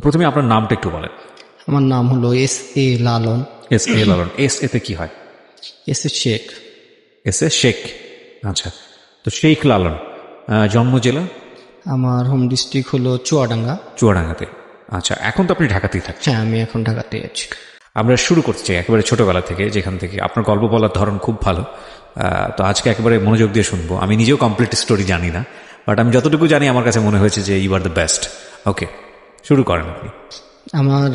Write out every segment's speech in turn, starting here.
প্রথমে আপনার নামটা একটু বলেন। আমার নাম হলো S.A. লালন। S.A. লালন। এতে কি হয়? S.A. শেখ। S.A. শেখ। আচ্ছা, তো শেখ লালন। জন্ম জেলা? আমার হোম ডিস্ট্রিক্ট হলো চুয়াডাঙ্গা। চুয়াডাঙ্গাতে। আচ্ছা, এখন তো আপনি ঢাকাতেই থাকছেন। হ্যাঁ, আমি এখন ঢাকাতে আছি। আমরা শুরু করতে চাই একেবারে ছোটবেলা থেকে, যেখান থেকে আপনার গল্প বলার ধরন খুব ভালো। তো আজকে একেবারে মনোযোগ দিয়ে শুনবো। আমি নিজেও কমপ্লিট স্টোরি জানি না, বাট আমি যতটুকু জানি আমার কাছে মনে হয়েছে যে ইউ আর দ্য বেস্ট। ওকে, শুরু করেন আপনি। আমার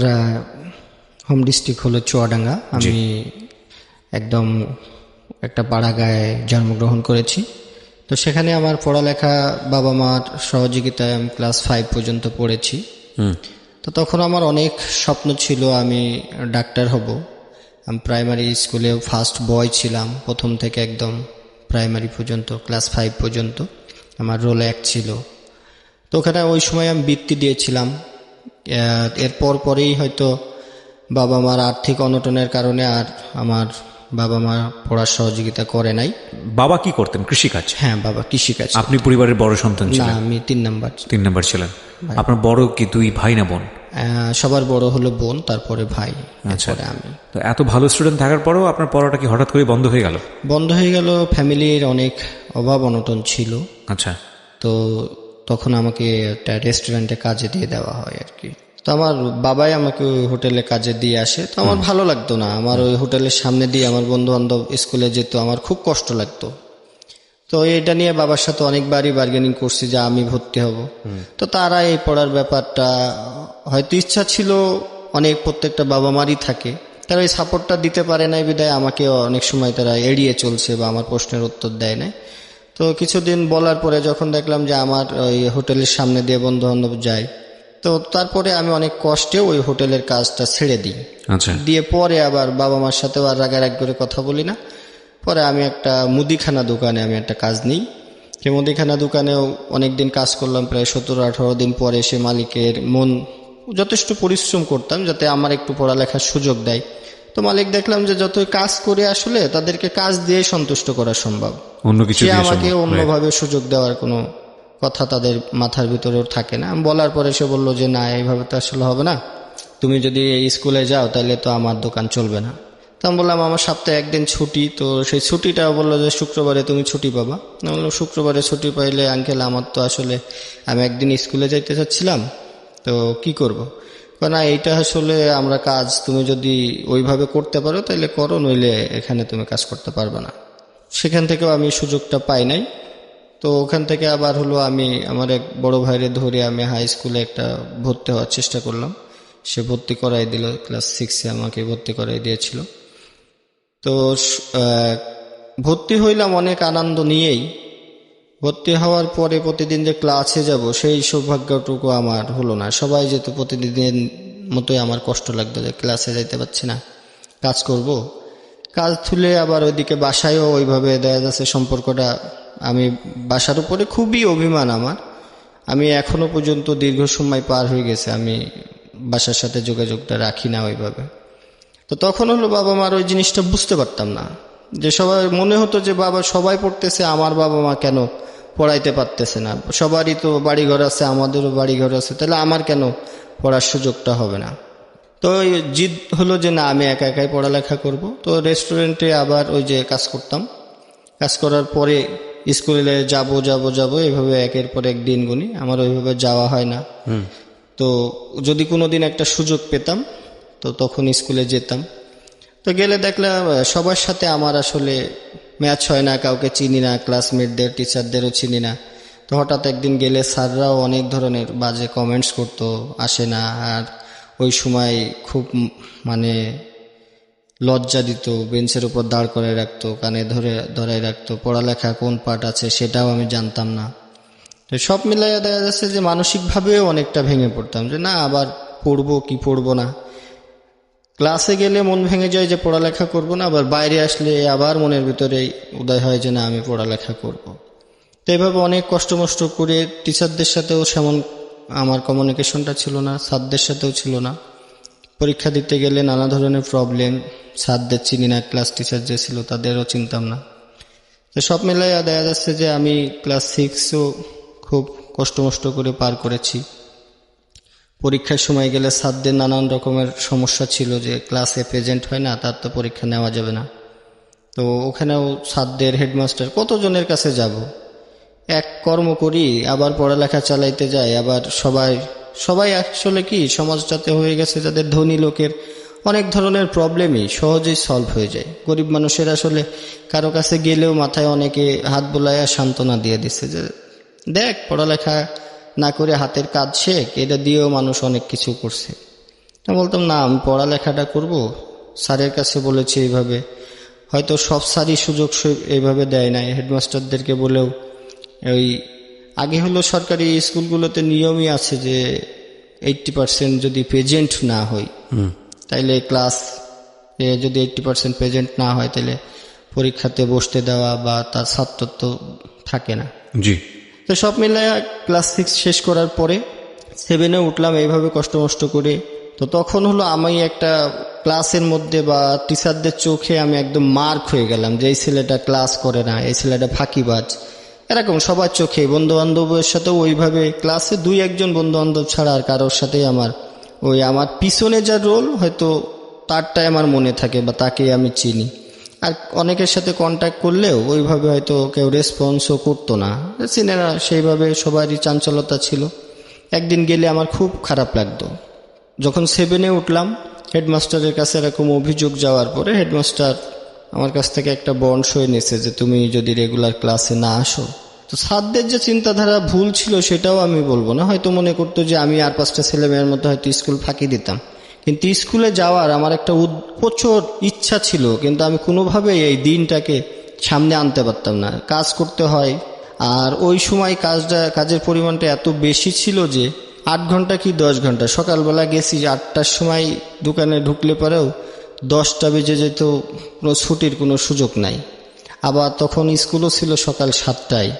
হোম ডিস্ট্রিক্ট হলো চুয়াডাঙ্গা। আমি একদম একটা পাড়া গায়ে জন্মগ্রহণ করেছি। তো সেখানে আমার পড়ালেখা বাবা মার সহযোগিতায় আমি ক্লাস 5 পর্যন্ত পড়েছি। তো তখন আমার অনেক স্বপ্ন ছিল, আমি ডাক্তার হব। আমি প্রাইমারি স্কুলে ফার্স্ট বয় ছিলাম, প্রথম থেকে একদম প্রাইমারি পর্যন্ত, ক্লাস 5 পর্যন্ত আমার রোল 1 ছিল। তো ওখানে ওই সময় আমি বৃত্তি দিয়েছিলাম। এরপর পরেই হয়তো বাবা মার আর্থিক অনটনের কারণে আর আমার বাবা মা পড়ার সহযোগিতা করে নাই। বাবা কি করতেন? কৃষিকাজ? হ্যাঁ, বাবা কৃষিকাজ। আপনি পরিবারের বড় সন্তান না, ছিলেন? আমি 3 নাম্বার। 3 নাম্বার ছিলেন। আপনার বড় কি 2 ভাই না বোন? সবার বড় হলো বোন, তারপরে ভাই, আচ্ছা, তারপরে আমি। তো এত ভালো স্টুডেন্ট থাকার পরেও আপনার পড়াটা কি হঠাৎ করে বন্ধ হয়ে গেল? বন্ধ হয়ে গেল, ফ্যামিলির অনেক অভাব অনটন ছিল। আচ্ছা, তো তখন আমাকে একটা রেস্টুরেন্টে কাজে দিয়ে দেওয়া হয় আর কি। তো আমার বাবাই আমাকে ওই হোটেলে কাজে দিয়ে আসে। তো আমার ভালো লাগতো না, আমার ওই হোটেলের সামনে দিয়ে আমার বন্ধু বান্ধব স্কুলে যেত, আমার খুব কষ্ট লাগতো। তো এটা নিয়ে বাবার সাথে অনেকবারই বার্গেনিং করছি যে আমি ভর্তি হব। তো তারা এই পড়ার ব্যাপারটা, হয়তো ইচ্ছা ছিল অনেক, প্রত্যেকটা বাবা মারই থাকে, তারা এই সাপোর্টটা দিতে পারে নাই বিধায় আমাকে অনেক সময় তারা এড়িয়ে চলছে বা আমার প্রশ্নের উত্তর দেয় না। তো কিছুদিন বলার পরে যখন দেখলাম যে আমার ওই হোটেলের সামনে দিয়ে বন্ধু বান্ধব যায়, তো তারপরে আমি অনেক কষ্টে ওই হোটেলের কাজটা ছেড়ে দিই। আচ্ছা, দিয়ে পরে আবার বাবা মার সাথেও আর রাগারাগ করে কথা বলি না। পরে আমি একটা মুদিখানা দোকানে আমি একটা কাজ নিই। সে মুদিখানা দোকানেও অনেকদিন কাজ করলাম, প্রায় 17-18 দিন। পরে সে মালিকের মন, যথেষ্ট পরিশ্রম করতাম যাতে আমার একটু পড়ালেখার সুযোগ দেয়। তো মালিক দেখলাম যে যতই কাজ করে আসলে তাদেরকে কাজ দিয়ে সন্তুষ্ট করা সম্ভব, অন্য কিছু সে দিয়ে আমাকে সম্ভব, অন্যভাবে সুযোগ দেওয়ার কোনো কথা তাদের মাথার ভিতরেও থাকে না। আমি বলার পরে সে বলল যে না, এইভাবে তো আসলে হবে না, তুমি যদি এই স্কুলে যাও তাহলে তো আমার দোকান চলবে না। তো আমি বললাম আমার সপ্তাহে একদিন ছুটি, তো সেই ছুটিটা বললো যে শুক্রবারে তুমি ছুটি পাবা। আমি বললাম শুক্রবারে ছুটি পাইলে আঙ্কেল আমার তো আসলে, আমি একদিন স্কুলে যাইতে চাচ্ছিলাম, তো কি করব? না, এইটা আসলে আমরা কাজ, তুমি যদি ওইভাবে করতে পারো তাহলে করো, নইলে এখানে তুমি কাজ করতে পারবে না। সেখান থেকেও আমি সুযোগটা পাই নাই। তো ওখান থেকে আবার হলো আমি আমার এক বড় ভাইরে ধরে আমি হাই স্কুলে একটা ভর্তি হওয়ার চেষ্টা করলাম। সে ভর্তি করাই দিল, ক্লাস 6-এ আমাকে ভর্তি করাই দিয়েছিল। তো ভর্তি হইলাম অনেক আনন্দ নিয়েই। ভর্তি হওয়ার পরে প্রতিদিন যে ক্লাসে যাব সেই সৌভাগ্যটুকু আমার হলো না। সবাই যেত, প্রতিদিনের মতোই আমার কষ্ট লাগতো যে ক্লাসে যাইতে পারছি না, কাজ করব। কাজ তুলে আবার ওইদিকে বাসায়ও ওইভাবে দেখা যাচ্ছে সম্পর্কটা, আমি বাসার উপরে খুবই অভিমান আমার। আমি এখনো পর্যন্ত দীর্ঘ সময় পার হয়ে গেছে আমি বাসার সাথে যোগাযোগটা রাখি না ওইভাবে। তো তখন হলো বাবা মার ওই জিনিসটা বুঝতে পারতাম না, যে সবাই মনে হতো যে বাবা সবাই পড়তেছে, আমার বাবা মা কেন পড়াইতে পারতেছে না? সবারই তো বাড়িঘর আছে, আমাদেরও বাড়িঘর আছে, তাহলে আমার কেন পড়ার সুযোগটা হবে না? তো জিদ হলো যে না, আমি একা একাই পড়ালেখা করব। তো রেস্টুরেন্টে আবার ওই যে কাজ করতাম, কাজ করার পরে স্কুলে যাব এভাবে একের পর এক দিন গুনি, আমার ওইভাবে যাওয়া হয় না। তো যদি কোনো দিন একটা সুযোগ পেতাম তো তখন স্কুলে যেতাম। তো গেলে দেখলাম সবার সাথে আমার আসলে ম্যাচ হয় না, কাউকে চিনি না, ক্লাসমেটদের টিচারদেরও চিনি না। তো হঠাৎ একদিন গেলে স্যাররাও অনেক ধরনের বাজে কমেন্টস করতো, আসে না। আর ওই সময় খুব মানে লজ্জা দিত, বেঞ্চের উপর দাঁড় করে রাখতো, কানে ধরে রাখতো, পড়ালেখা কোন পার্ট আছে সেটাও আমি জানতাম না। তো সব মিলাইয়া দেখা যাচ্ছে যে মানসিকভাবেও অনেকটা ভেঙে পড়তাম, যে না আবার পড়বো কি পড়বো না। ক্লাসে গেলে মন ভেঙে যায় যে পড়ালেখা করব না, আবার বাইরে আসলে আবার মনের ভিতরে উদয় হয় যে না আমি পড়ালেখা করব। তো এইভাবে অনেক কষ্ট মষ্ট করে, টিচারদের সাথেও সেমন আমার কমিউনিকেশনটা ছিল না, স্যারদের সাথেও ছিল না। পরীক্ষা দিতে গেলে নানা ধরনের প্রবলেম, স্যারদের চিনি না, ক্লাস টিচার যে ছিল তাদেরও চিনতাম না। তো সব মিলাইয়া দেখা যাচ্ছে যে আমি ক্লাস 6ও খুব কষ্ট মষ্ট করে পার করেছি। পরীক্ষার সময় গেলে স্যারদের নানান রকমের সমস্যা ছিল, যে ক্লাসে প্রেজেন্ট হয় না, তার তো পরীক্ষা নেওয়া যাবে না। তো ওখানেও স্যারদের, হেডমাস্টার, কতজনের কাছে যাব, এক কর্ম করি আবার পড়ালেখা চালাইতে যাই, আবার সবাই আসলে কি সমাজটাতে হয়ে গেছে যাদের ধনী লোকের অনেক ধরনের প্রবলেমই সহজেই সলভ হয়ে যায়। গরিব মানুষের আসলে কারো কাছে গেলেও মাথায় অনেকে হাত বোলাইয়া সান্ত্বনা দিয়ে দিচ্ছে যে দেখ পড়ালেখা না করে হাতের কাজ শেখ, এটা দিয়েও মানুষ অনেক কিছু করছে। আমি বলতাম না, আমি পড়ালেখাটা করব। স্যারের কাছে বলেছি এইভাবে, হয়তো সব স্যারই সুযোগ এইভাবে দেয় নাই, হেডমাস্টারদেরকে বলেও। ওই আগে হলো সরকারি স্কুলগুলোতে নিয়মই আছে যে 80% যদি প্রেজেন্ট না হয় তাইলে ক্লাস যদি 80% প্রেজেন্ট না হয় তাহলে পরীক্ষাতে বসতে দেওয়া বা তার ছাত্রত্ব থাকে না। জি। তো সব মিলায় ক্লাস 6 শেষ করার পরে 7-এ উঠলাম এইভাবে কষ্ট করে। তো তখন হলো আমি একটা ক্লাসের মধ্যে বা টিচারদের চোখে আমি একদম মার্ক হয়ে গেলাম যে এই ছেলেটা ক্লাস করে না, এই ছেলেটা ফাঁকিবাজ, এরকম সবার চোখে। বন্ধু বান্ধবের সাথেও ওইভাবে, ক্লাসে 2-1 বন্ধু বান্ধব ছাড়া আর কারোর সাথেই আমার পিছনে যা রোল হয়তো তারটাই আমার মনে থাকে বা তাকে আমি চিনি। আর অনেকের সাথে কন্ট্যাক্ট করলেও ওইভাবে হয়তো কেউ রেসপন্সও করতো না, চিনে না, সেইভাবে সবারই চাঞ্চলতা ছিল। একদিন গেলে আমার খুব খারাপ লাগতো। যখন 7-এ উঠলাম, হেডমাস্টারের কাছে এরকম অভিযোগ যাওয়ার পরে হেডমাস্টার আমার কাছ থেকে একটা বন্ড সই নিয়েছে যে তুমি যদি রেগুলার ক্লাসে না আসো। তো স্যারদের যে চিন্তাধারা ভুল ছিল সেটাও আমি বলবো না, হয়তো মনে করতো যে আমি আর 5টা ছেলে মেয়ের মধ্যে হয়তো স্কুল ফাঁকি দিতাম, কিন্তু স্কুলে যাওয়ার আমার একটা প্রচুর ইচ্ছা ছিল, কিন্তু আমি কোনোভাবেই এই দিনটাকে সামনে আনতে পারতাম না। কাজ করতে হয়, আর ওই সময় কাজের পরিমাণটা এত বেশি ছিল যে 8 ঘন্টা কি 10 ঘন্টা, সকালবেলা গেছি 8টার সময়, দোকানে ঢুকলে পরেও 10টা বেজে যেত, কোনো ছুটির কোনো সুযোগ নাই। আবার তখন স্কুলও ছিল সকাল 7টায়।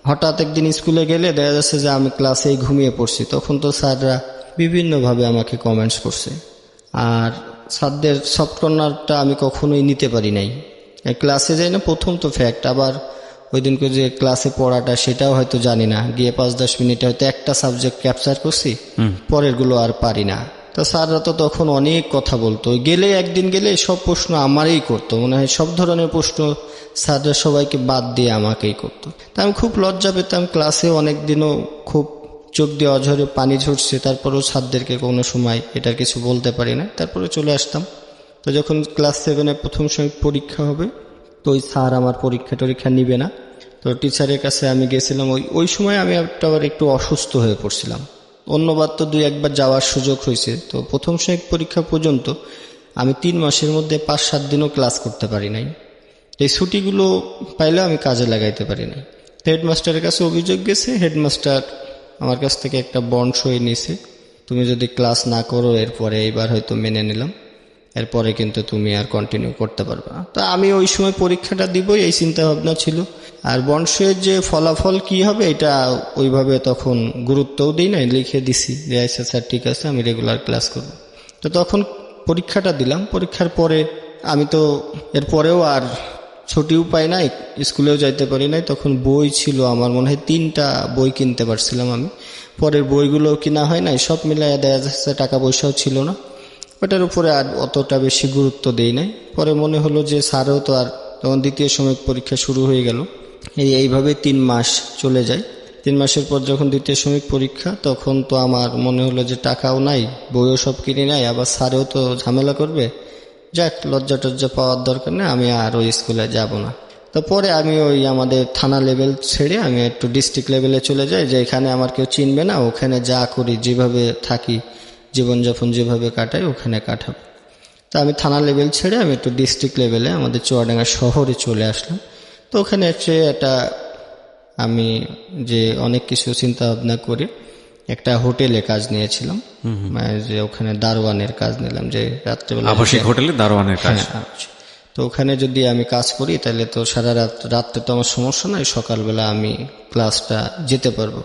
হঠাৎ একদিন স্কুলে গেলে দেখা যাচ্ছে যে আমি ক্লাসেই ঘুমিয়ে পড়ছি। তখন তো স্যাররা বিভিন্নভাবে আমাকে কমেন্টস করছে। আর স্যারদের সফট কর্নারটা আমি কখনোই নিতে পারি নাই। ক্লাসে যাই না প্রথম তো ফ্যাক্ট, আবার ওই দিনকে যে ক্লাসে পড়াটা সেটাও হয়তো জানি না, গিয়ে 5-10 মিনিটে হয়তো একটা সাবজেক্ট ক্যাপচার করছি, পরেরগুলো আর পারি না। তো স্যাররা তো তখন অনেক কথা বলতো, গেলে একদিন গেলে সব প্রশ্ন আমারই করতো, মনে হয় সব ধরনের প্রশ্ন স্যাররা সবাইকে বাদ দিয়ে আমাকেই করতো। তা আমি খুব লজ্জা পেতাম। ক্লাসে অনেক দিনও খুব চোখ দিয়ে অঝরে পানি ঝরছে, তারপরেও স্যারদেরকে কোনো সময় এটার কিছু বলতে পারি না, তারপরে চলে আসতাম। তো যখন ক্লাস 7-এ প্রথম সময় পরীক্ষা হবে, তো ওই স্যার আমার পরীক্ষা নিবে না। তো টিচারের কাছে আমি গেছিলাম। ওই সময় আমি আবার একটু অসুস্থ হয়ে পড়ছিলাম। অন্যবার তো 2-1 যাওয়ার সুযোগ হয়েছে। তো প্রথম শ্রেণী পরীক্ষা পর্যন্ত আমি 3 মাসের মধ্যে 5-7 দিনও ক্লাস করতে পারি নাই। এই ছুটিগুলো পাইলে আমি কাজে লাগাইতে পারি নাই। হেডমাস্টারের কাছে অভিযোগ গেছে, হেডমাস্টার আমার কাছ থেকে একটা বন্ড সই নিয়েছে, তুমি যদি ক্লাস না করো এরপরে, এইবার হয়তো মেনে নিলাম, এরপরে কিন্তু তুমি আর কন্টিনিউ করতে পারবে না। তো আমি ওই সময় পরীক্ষাটা দিবই এই চিন্তা ভাবনা ছিল। আর বন্ড সইয়ের যে ফলাফল কি হবে এটা ওইভাবে তখন গুরুত্বও দিই নাই, লিখে দিছি যে আচ্ছা স্যার ঠিক আছে আমি রেগুলার ক্লাস করব। তো তখন পরীক্ষাটা দিলাম। পরীক্ষার পরে আমি তো এরপরেও আর ছুটিও পাই নাই, স্কুলেও যাইতে পারি নাই। তখন বই ছিল আমার মনে হয় 3টা বই কিনতে পারছিলাম আমি, পরের বইগুলো কিনা হয় নাই, সব মিলাইয়া দেয়া যাচ্ছে টাকা পয়সাও ছিল না, ওটার উপরে আর অতটা বেশি গুরুত্ব দেই নাই। পরে মনে হলো যে স্যারও তো আর, তখন দ্বিতীয় সাময়িক পরীক্ষা শুরু হয়ে গেল, এইভাবে 3 মাস চলে যায়। 3 মাসের পর যখন দ্বিতীয় সাময়িক পরীক্ষা, তখন তো আমার মনে হলো যে টাকাও নাই, বইও সব কিনে নাই, আবার স্যারেও তো ঝামেলা করবে, যাক লজ্জা টজ্জা পাওয়ার দরকার নেই, আমি আর ওই স্কুলে যাব না। তো পরে আমি ওই আমাদের থানা লেভেল ছেড়ে আমি একটু ডিস্ট্রিক্ট লেভেলে চলে যাই, যে এখানে আমার কেউ চিনবে না, ওখানে যা করি যেভাবে থাকি জীবনযাপন যেভাবে কাটাই ওখানে কাটাবো। তা আমি থানা লেভেল ছেড়ে আমি একটু ডিস্ট্রিক্ট লেভেলে আমাদের চুয়াডাঙ্গা শহরে চলে আসলাম। তো ওখানে এসে আমি যে অনেক কিছু চিন্তা ভাবনা করে একটা হোটেলে কাজ নিয়েছিলাম, যে ওখানে দারোয়ানের কাজ নিলাম, যে রাত্রেবেলা আবাসিক হোটেলে দারোয়ানের কাজ। তো ওখানে যদি আমি কাজ করি তাহলে তো সারা রাত্রে তো আমার সমস্যা নাই, সকালবেলা আমি ক্লাসটা যেতে পারবো,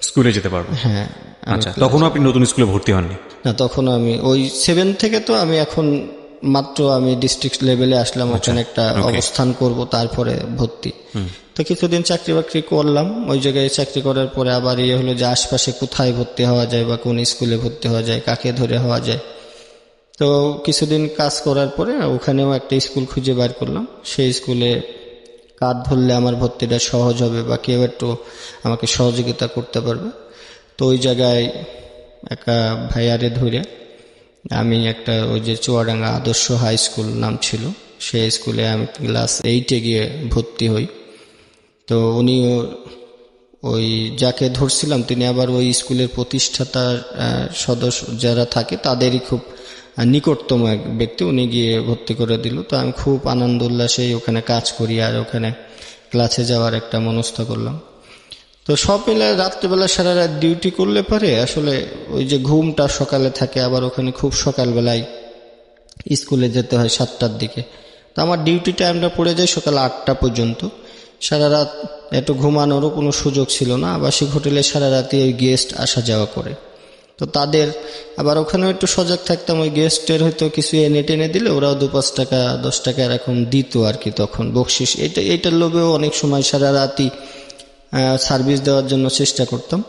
স্কুলে যেতে পারবো। হ্যাঁ। আচ্ছা, তখন আপনি নতুন স্কুলে ভর্তি হননি? না, তখন আমি ওই 7 থেকে তো আমি এখন মাত্র আমি ডিস্ট্রিক্ট লেভেলে আসলাম, ওখানে একটা অবস্থান করব, তারপরে ভর্তি। তো কিছুদিন চাকরি বাকরি করলাম, ওই জায়গায় চাকরি করার পরে আবার হলো যে আশপাশে কোথায় ভর্তি হওয়া যায় বা কোন স্কুলে ভর্তি হওয়া যায়, কাকে ধরে হওয়া যায়। তো কিছুদিন কাজ করার পরে ওখানেও একটা স্কুল খুঁজে বার করলাম, সেই স্কুলে কাজ ধরলে আমার ভর্তিটা সহজ হবে বা কেউ একটু আমাকে সহযোগিতা করতে পারবে। তো ওই জায়গায় একটা ভাইয়ারে ধরে আমি একটা ওই যে চুয়াডাঙ্গা আদর্শ হাই স্কুল নাম ছিল, সেই স্কুলে আমি ক্লাস 8-এ গিয়ে ভর্তি হই। তো উনি ওই যাকে ধরছিলাম তিনি আবার ওই স্কুলের প্রতিষ্ঠাতার সদস্য যারা থাকে তাদেরই খুব নিকটতম এক ব্যক্তি, উনি গিয়ে ভর্তি করে দিল। তো আমি খুব আনন্দ উল্লাসে ওখানে কাজ করি আর ওখানে ক্লাসে যাওয়ার একটা মনস্থ করলাম। তো সব মিলে রাত্রিবেলা সারা রাত ডিউটি করলে পারে আসলে ওই যে ঘুমটা সকালে থাকে, আবার ওখানে খুব সকালবেলায় স্কুলে যেতে হয় 7টার দিকে। তো আমার ডিউটি টাইমটা পড়ে যায় সকাল 8টা পর্যন্ত। সারা রাত একটু ঘুমানোরও কোনো সুযোগ ছিল না। আবাসিক হোটেলে সারা রাতে ওই গেস্ট আসা যাওয়া করে, তো তাদের আবার ওখানেও একটু সজাগ থাকতাম। ওই গেস্টের হয়তো কিছু এনে টেনে দিলে ওরাও 2-5 টাকা 10 টাকা এরকম দিত আর কি, তখন বকশিস। এইটার লোভেও অনেক সময় সারা রাতই সার্ভিস দেওয়ার জন্য চেষ্টা করতাম।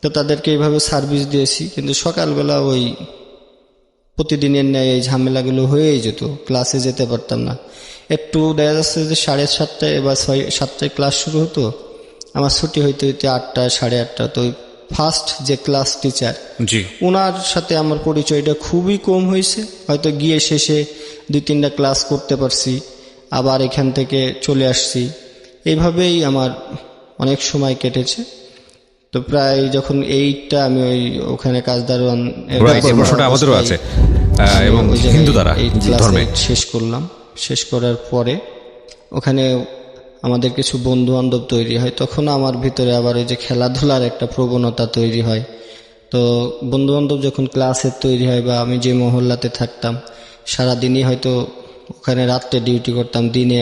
তো তাদেরকে এইভাবে সার্ভিস দিয়েছি, কিন্তু সকালবেলা ওই প্রতিদিনের ন্যায় এই ঝামেলাগুলো হয়েই যেত, ক্লাসে যেতে পারতাম না। একটু দেখা যাচ্ছে যে 7:30 বা 7টায় ক্লাস শুরু হতো, আমার ছুটি হইতে হইতে 8টা 8:30। তো ফার্স্ট যে ক্লাস টিচার, ওনার সাথে আমার পরিচয়টা খুবই কম হয়েছে। হয়তো গিয়ে শেষে 2-3টা ক্লাস করতে পারছি, আবার এখান থেকে চলে আসছি। এইভাবেই আমার অনেক সময় কেটেছে। তো প্রায় যখন 8টা আমি ওখানে কাজ দারোয়ান আমাদেরও আছে এবং হিন্দু দ্বারা ধর্মে শেষ করলাম। শেষ করার পরে ওখানে আমাদের কিছু বন্ধু বান্ধব তৈরি হয়, তখন আমার ভিতরে আবার ওই যে খেলাধুলার একটা প্রবণতা তৈরি হয়। তো বন্ধু বান্ধব যখন ক্লাসের তৈরি হয় বা আমি যে মহল্লাতে থাকতাম সারাদিনই হয়তো ওখানে রাত্রে ডিউটি করতাম, দিনে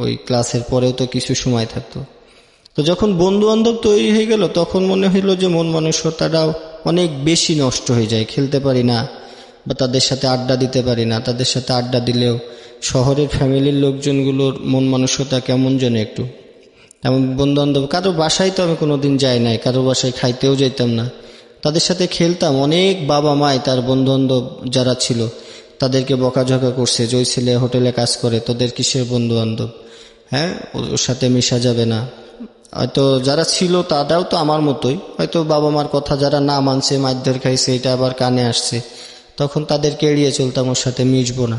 ওই ক্লাসের পরেও তো কিছু সময় থাকতো। তো যখন বন্ধু বান্ধব তৈরি হয়ে গেল তখন মনে হইলো যে মন মানসিকতাটাও অনেক বেশি নষ্ট হয়ে যায়, খেলতে পারি না বা তাদের সাথে আড্ডা দিতে পারি না। তাদের সাথে আড্ডা দিলেও শহরের ফ্যামিলির লোকজনগুলোর মন মানসিকতা কেমন যেন একটু, তেমন বন্ধু বান্ধব কারো বাসায় তো আমি কোনোদিন যাই নাই, কারো বাসায় খাইতেও যাইতাম না। তাদের সাথে খেলতাম, অনেক বাবা মাই তার বন্ধু বান্ধব যারা ছিল তাদেরকে বকাঝকা করছে যে ওই ছেলে হোটেলে কাজ করে, তোদের কিসের বন্ধু বান্ধব, হ্যাঁ ওর সাথে মিশা যাবে না। হয়তো যারা ছিল তারাও তো আমার মতোই, হয়তো বাবা মার কথা যারা না মানছে, মারধর খাইছে, এটা আবার কানে আসছে, তখন তাদেরকে এড়িয়ে চলতাম, ওর সাথে মিশবো না।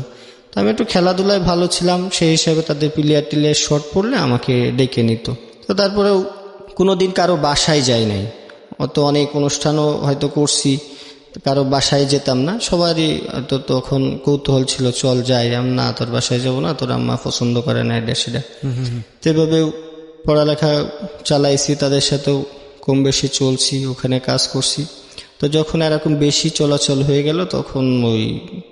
তো আমি একটু খেলাধুলায় ভালো ছিলাম, সেই হিসাবে তাদের প্লেয়ার টিলের শর্ট পড়লে আমাকে ডেকে নিত। তো তারপরেও কোনোদিন কারো বাসায় যাই নাই, অত অনেক অনুষ্ঠানও হয়তো করছি, কারো বাসায় যেতাম না। সবারই তো তখন কৌতূহল ছিল, চল যাই। না, তোর বাসায় যাবো না, তোর আম্মা পছন্দ করে না এটা সেটা। তো এভাবে পড়ালেখা চালাইছি, তাদের সাথেও কম বেশি চলছি, ওখানে কাজ করছি। তো যখন এরকম বেশি চলাচল হয়ে গেল তখন ওই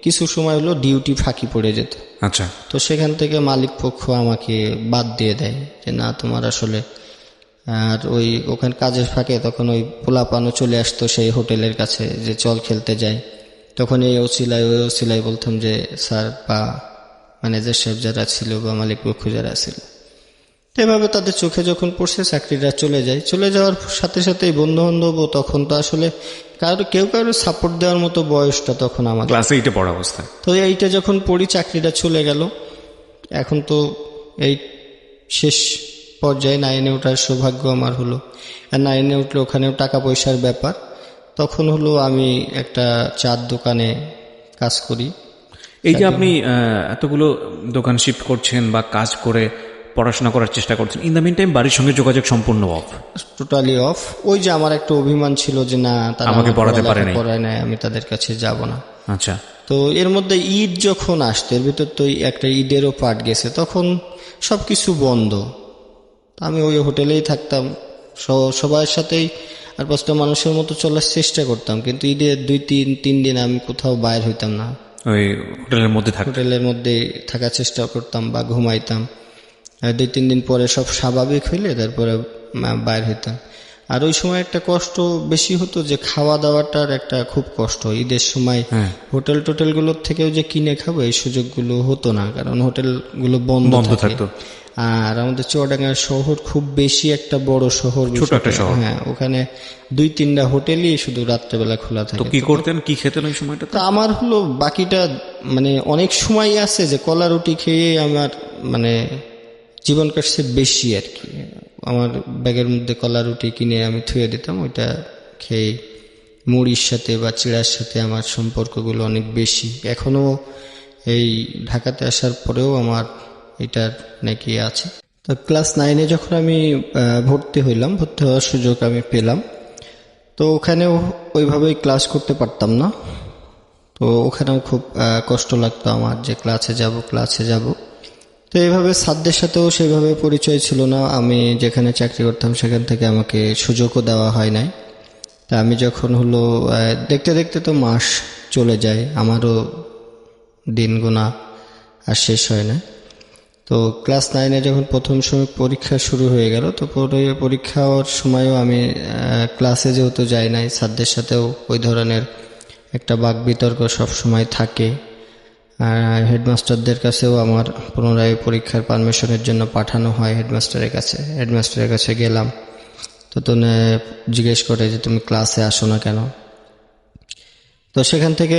কিছু সময় হলো ডিউটি ফাঁকি পড়ে যেত। আচ্ছা। তো সেখান থেকে মালিক পক্ষ আমাকে বাদ দিয়ে দেয় যে না তোমার আসলে, আর ওই ওখানে কাজের ফাঁকে তখন ওই পোলাপানও চলে আসতো সেই হোটেলের কাছে যে চল খেলতে যাই। তখন এই ওসিলায় বলতাম যে স্যার বা ম্যানেজার সাহেব যারা ছিল বা মালিক পক্ষ যারা ছিল, এভাবে তাদের চোখে যখন পড়ছে চাকরিটা চলে যাওয়ার সাথে সাথে বন্ধু বান্ধব, তখন তো আসলে কেউ কারো সাপোর্ট দেওয়ার মতো বয়সটা তখন আমার ক্লাস 8-এ পড়া অবস্থা। তো এইটা যখন পড়ি চাকরিটা চলে গেল, এখন তো এই শেষ পর্যায়ে 9-এ ওঠার সৌভাগ্য আমার হলো। আর 9-এ উঠলে ওখানেও টাকা পয়সার ব্যাপার। তখন হলো আমি একটা চার দোকানে কাজ করি। এই যে আপনি এতগুলো দোকান শিফট করছেন বা কাজ করে পড়াশোনা করার চেষ্টা করছেন, ইন দ্য মিন টাইম বাড়ির সঙ্গে যোগাযোগ সম্পূর্ণ অফ? Totally off. ওই যে আমার একটা অভিমান ছিল যে না তারা আমাকে পড়াতে পারে নাই, আমি তাদের কাছে যাব না। আচ্ছা। তো এর মধ্যে ঈদ যখন আসতো, এর ভিতর তো একটা ঈদেরও পার্ট গেছে, তখন সবকিছু বন্ধ। আমি ওই হোটেলেই থাকতাম, সবার সাথেই আর 5টা মানুষের মতো চলার চেষ্টা করতাম, কিন্তু ঈদের 2-3 দিন আমি কোথাও বাইর হইতাম না, ওই হোটেলের মধ্যে থাকার চেষ্টা করতাম বা ঘুমাইতাম। 2-3 দিন পরে সব স্বাভাবিক হইলে তারপরে বাইর হইতাম। আর ওই সময় একটা কষ্ট বেশি হতো যে খাওয়া দাওয়াটার একটা খুব কষ্ট, ঈদের সময় হোটেল টোটেলগুলোর থেকেও যে কিনে খাবো এই সুযোগগুলো হতো না, কারণ হোটেলগুলো বন্ধ থাকতো। আর আমাদের চুয়াডাঙ্গা শহর খুব বেশি একটা বড় শহর, ছোট একটা শহর, হ্যাঁ, ওখানে 2-3টা হোটেলই শুধু রাত্রেবেলা খোলা থাকে। তো কি করতেন, কি খেতেন ওই সময়টা? তো আমার হলো বাকিটা মানে অনেক সময় আছে যে কলা রুটি খেয়ে আমার মানে জীবন কাটছে বেশি আর কি। আমার ব্যাগের মধ্যে কলা রুটি কিনে আমি থুয়ে দিতাম, ওইটা খেয়ে মুড়ির সাথে বা চিড়ার সাথে আমার সম্পর্কগুলো অনেক বেশি। এখনো এই ঢাকাতে আসার পরেও আমার এটার নাকি আছে। তো ক্লাস 9-এ যখন আমি ভর্তি হওয়ার সুযোগ আমি পেলাম, তো ওখানেও ওইভাবেই ক্লাস করতে পারতাম না। তো ওখানেও খুব কষ্ট লাগতো আমার যে ক্লাসে যাব। তো এইভাবে স্যারদের সাথেও সেভাবে পরিচয় ছিল না। আমি যেখানে চাকরি করতাম সেখান থেকে আমাকে সুযোগও দেওয়া হয় নাই। তা আমি যখন হলো দেখতে দেখতে তো মাস চলে যায়, আমারও দিন গোনা আর শেষ হয় না। তো ক্লাস 9-এ যখন প্রথম সময় পরীক্ষা শুরু হয়ে গেল, তো পরীক্ষার সময়ও আমি ক্লাসে যেহেতু যাই নাই, স্যারদের সাথেও ওই ধরনের একটা বাক বিতর্ক সবসময় থাকে। হেডমাস্টারদের কাছেও আমার পুনরায় পরীক্ষার পারমিশনের জন্য পাঠানো হয় হেডমাস্টারের কাছে গেলাম, তো জিজ্ঞেস করে যে তুমি ক্লাসে আসো না কেন। তো সেখান থেকে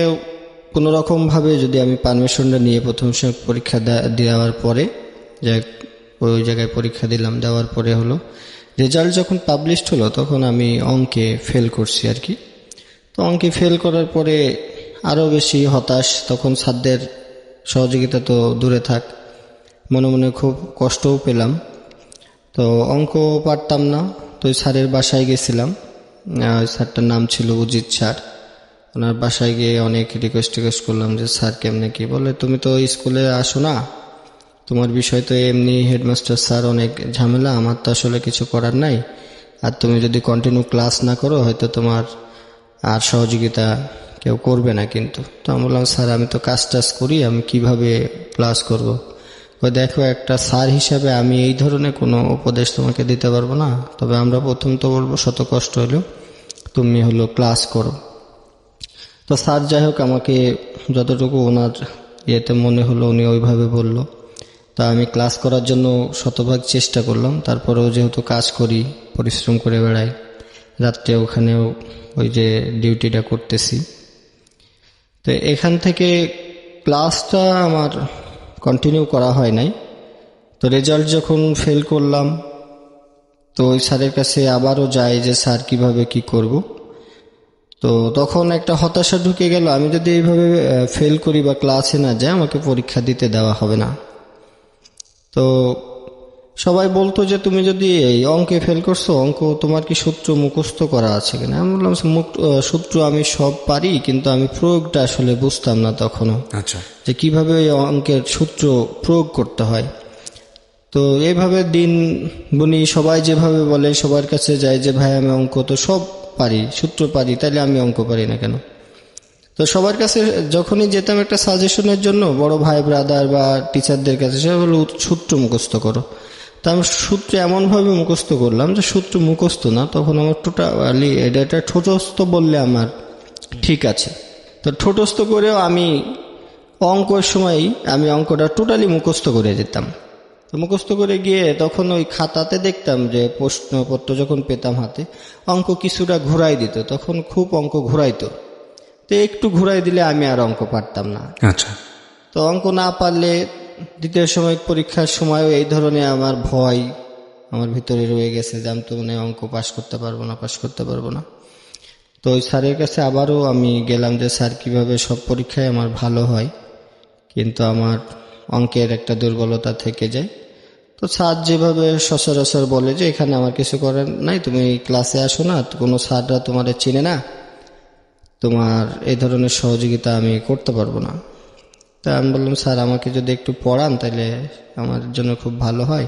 কোনোরকমভাবে যদি আমি পারমিশনটা নিয়ে প্রথম সময় পরীক্ষা দেওয়ার পরে যে ওই জায়গায় পরীক্ষা দিলাম, দেওয়ার পরে হলো রেজাল্ট যখন পাবলিশড হলো তখন আমি অঙ্কে ফেল করছি আর কি। তো অঙ্কে ফেল করার পরে আরও বেশি হতাশ, তখন স্যারদের সহযোগিতা তো দূরে থাক, মনে মনে খুব কষ্টও পেলাম। তো অঙ্ক পারতাম না, তো ওই স্যারের বাসায় গেছিলাম। ওই স্যারটার নাম ছিল উজিত স্যার। ওনার বাসায় গিয়ে অনেক রিকোয়েস্ট করলাম যে স্যার কেমনে কি, বলে তুমি তো স্কুলে আসো না, তোমার বিষয় তো এমনি হেডমাস্টার স্যার অনেক ঝামেলা, আমার তো আসলে কিছু করার নাই, আর তুমি যদি কন্টিনিউ ক্লাস না করো হয়তো তোমার আর সহযোগিতা কেউ করবে না কিন্তু। তো আমি বললাম স্যার আমি তো কাজ করি, আমি কিভাবে ক্লাস করব। দেখো একটা স্যার হিসাবে আমি এই ধরনের কোনো উপদেশ তোমাকে দিতে পারবো না, তবে আমরা প্রথম তো বলবো শত কষ্ট হলেও তুমি হলো ক্লাস করো। তো স্যার যাই হোক আমাকে যতটুকু ওনার ইয়েতে মনে হলো উনি ওইভাবে বলল। তা আমি ক্লাস করার জন্য শতভাগ চেষ্টা করলাম। তারপরেও যেহেতু কাজ করি, পরিশ্রম করে বেড়াই, রাত্রে ওখানেও ওই যে ডিউটিটা করতেছি, তো এখান থেকে ক্লাসটা আমার কন্টিনিউ করা হয় নাই। তো রেজাল্ট যখন ফেল করলাম তো ওই স্যারের কাছে আবারও যাই যে স্যার কিভাবে কি করব। তো তখন একটা হতাশা ঢুকে গেল, আমি যদি এইভাবে ফেল করি বা ক্লাসে না যাই আমাকে পরীক্ষা দিতে দেওয়া হবে না। তো সবাই বলতো যে তুমি যদি এই অঙ্কে ফেল করছো, অঙ্ক তোমার কি সূত্র মুখস্থ করা আছে কিনা। আমি বললাম সূত্র আমি সব পারি, কিন্তু আমি প্রয়োগটা আসলে বুঝতাম না তখনও, আচ্ছা, যে কিভাবে ওই অঙ্কের সূত্র প্রয়োগ করতে হয়। তো এইভাবে দিন গুনি, সবাই যেভাবে বলে সবার কাছে যায় যে ভাই আমি অঙ্ক তো সব পারি, সূত্র পারি, তাইলে আমি অঙ্ক পারি না কেন। তো সবার কাছে যখনই যেতাম একটা সাজেশনের জন্য, বড় ভাই ব্রাদার বা টিচারদের কাছে, সে বলল সূত্র মুখস্থ করো। তা আমি সূত্র এমনভাবে মুখস্থ করলাম যে সূত্র মুখস্থ না, তখন আমার টোটালি এটা ঠোঁটস্থ বললে আমার ঠিক আছে। তো ঠোঁটস্থ করেও আমি অঙ্কের সময়ই আমি অঙ্কটা টোটালি মুখস্থ করে যেতাম। তো মুখস্থ করে গিয়ে তখন ওই খাতাতে দেখতাম যে প্রশ্নপত্র যখন পেতাম হাতে, অঙ্ক কিছুটা ঘুরাই দিত, তখন খুব অঙ্ক ঘুরাইতো। তো একটু ঘুরাই দিলে আমি আর অঙ্ক পারতাম না। আচ্ছা, তো অঙ্ক না পারলে দ্বিতীয় সময় পরীক্ষার সময়ও এই ধরনের আমার ভয় আমার ভিতরে রয়ে গেছে যে আমি তো মানে অঙ্ক পাশ করতে পারবো না। তো ওই স্যারের কাছে আবারও আমি গেলাম যে স্যার কিভাবে সব পরীক্ষায় আমার ভালো হয়, কিন্তু আমার অঙ্কের একটা দুর্বলতা থেকে যায়। তো স্যার যেভাবে সচরাচর বলে যে এখানে আমার কিছু করার নাই, তুমি ক্লাসে আসো না, কোনো স্যাররা তোমার চিনে না, তোমার এই ধরনের সহযোগিতা আমি করতে পারবো না। তা আমি বললাম স্যার আমাকে যদি একটু পড়ান তাহলে আমার জন্য খুব ভালো হয়,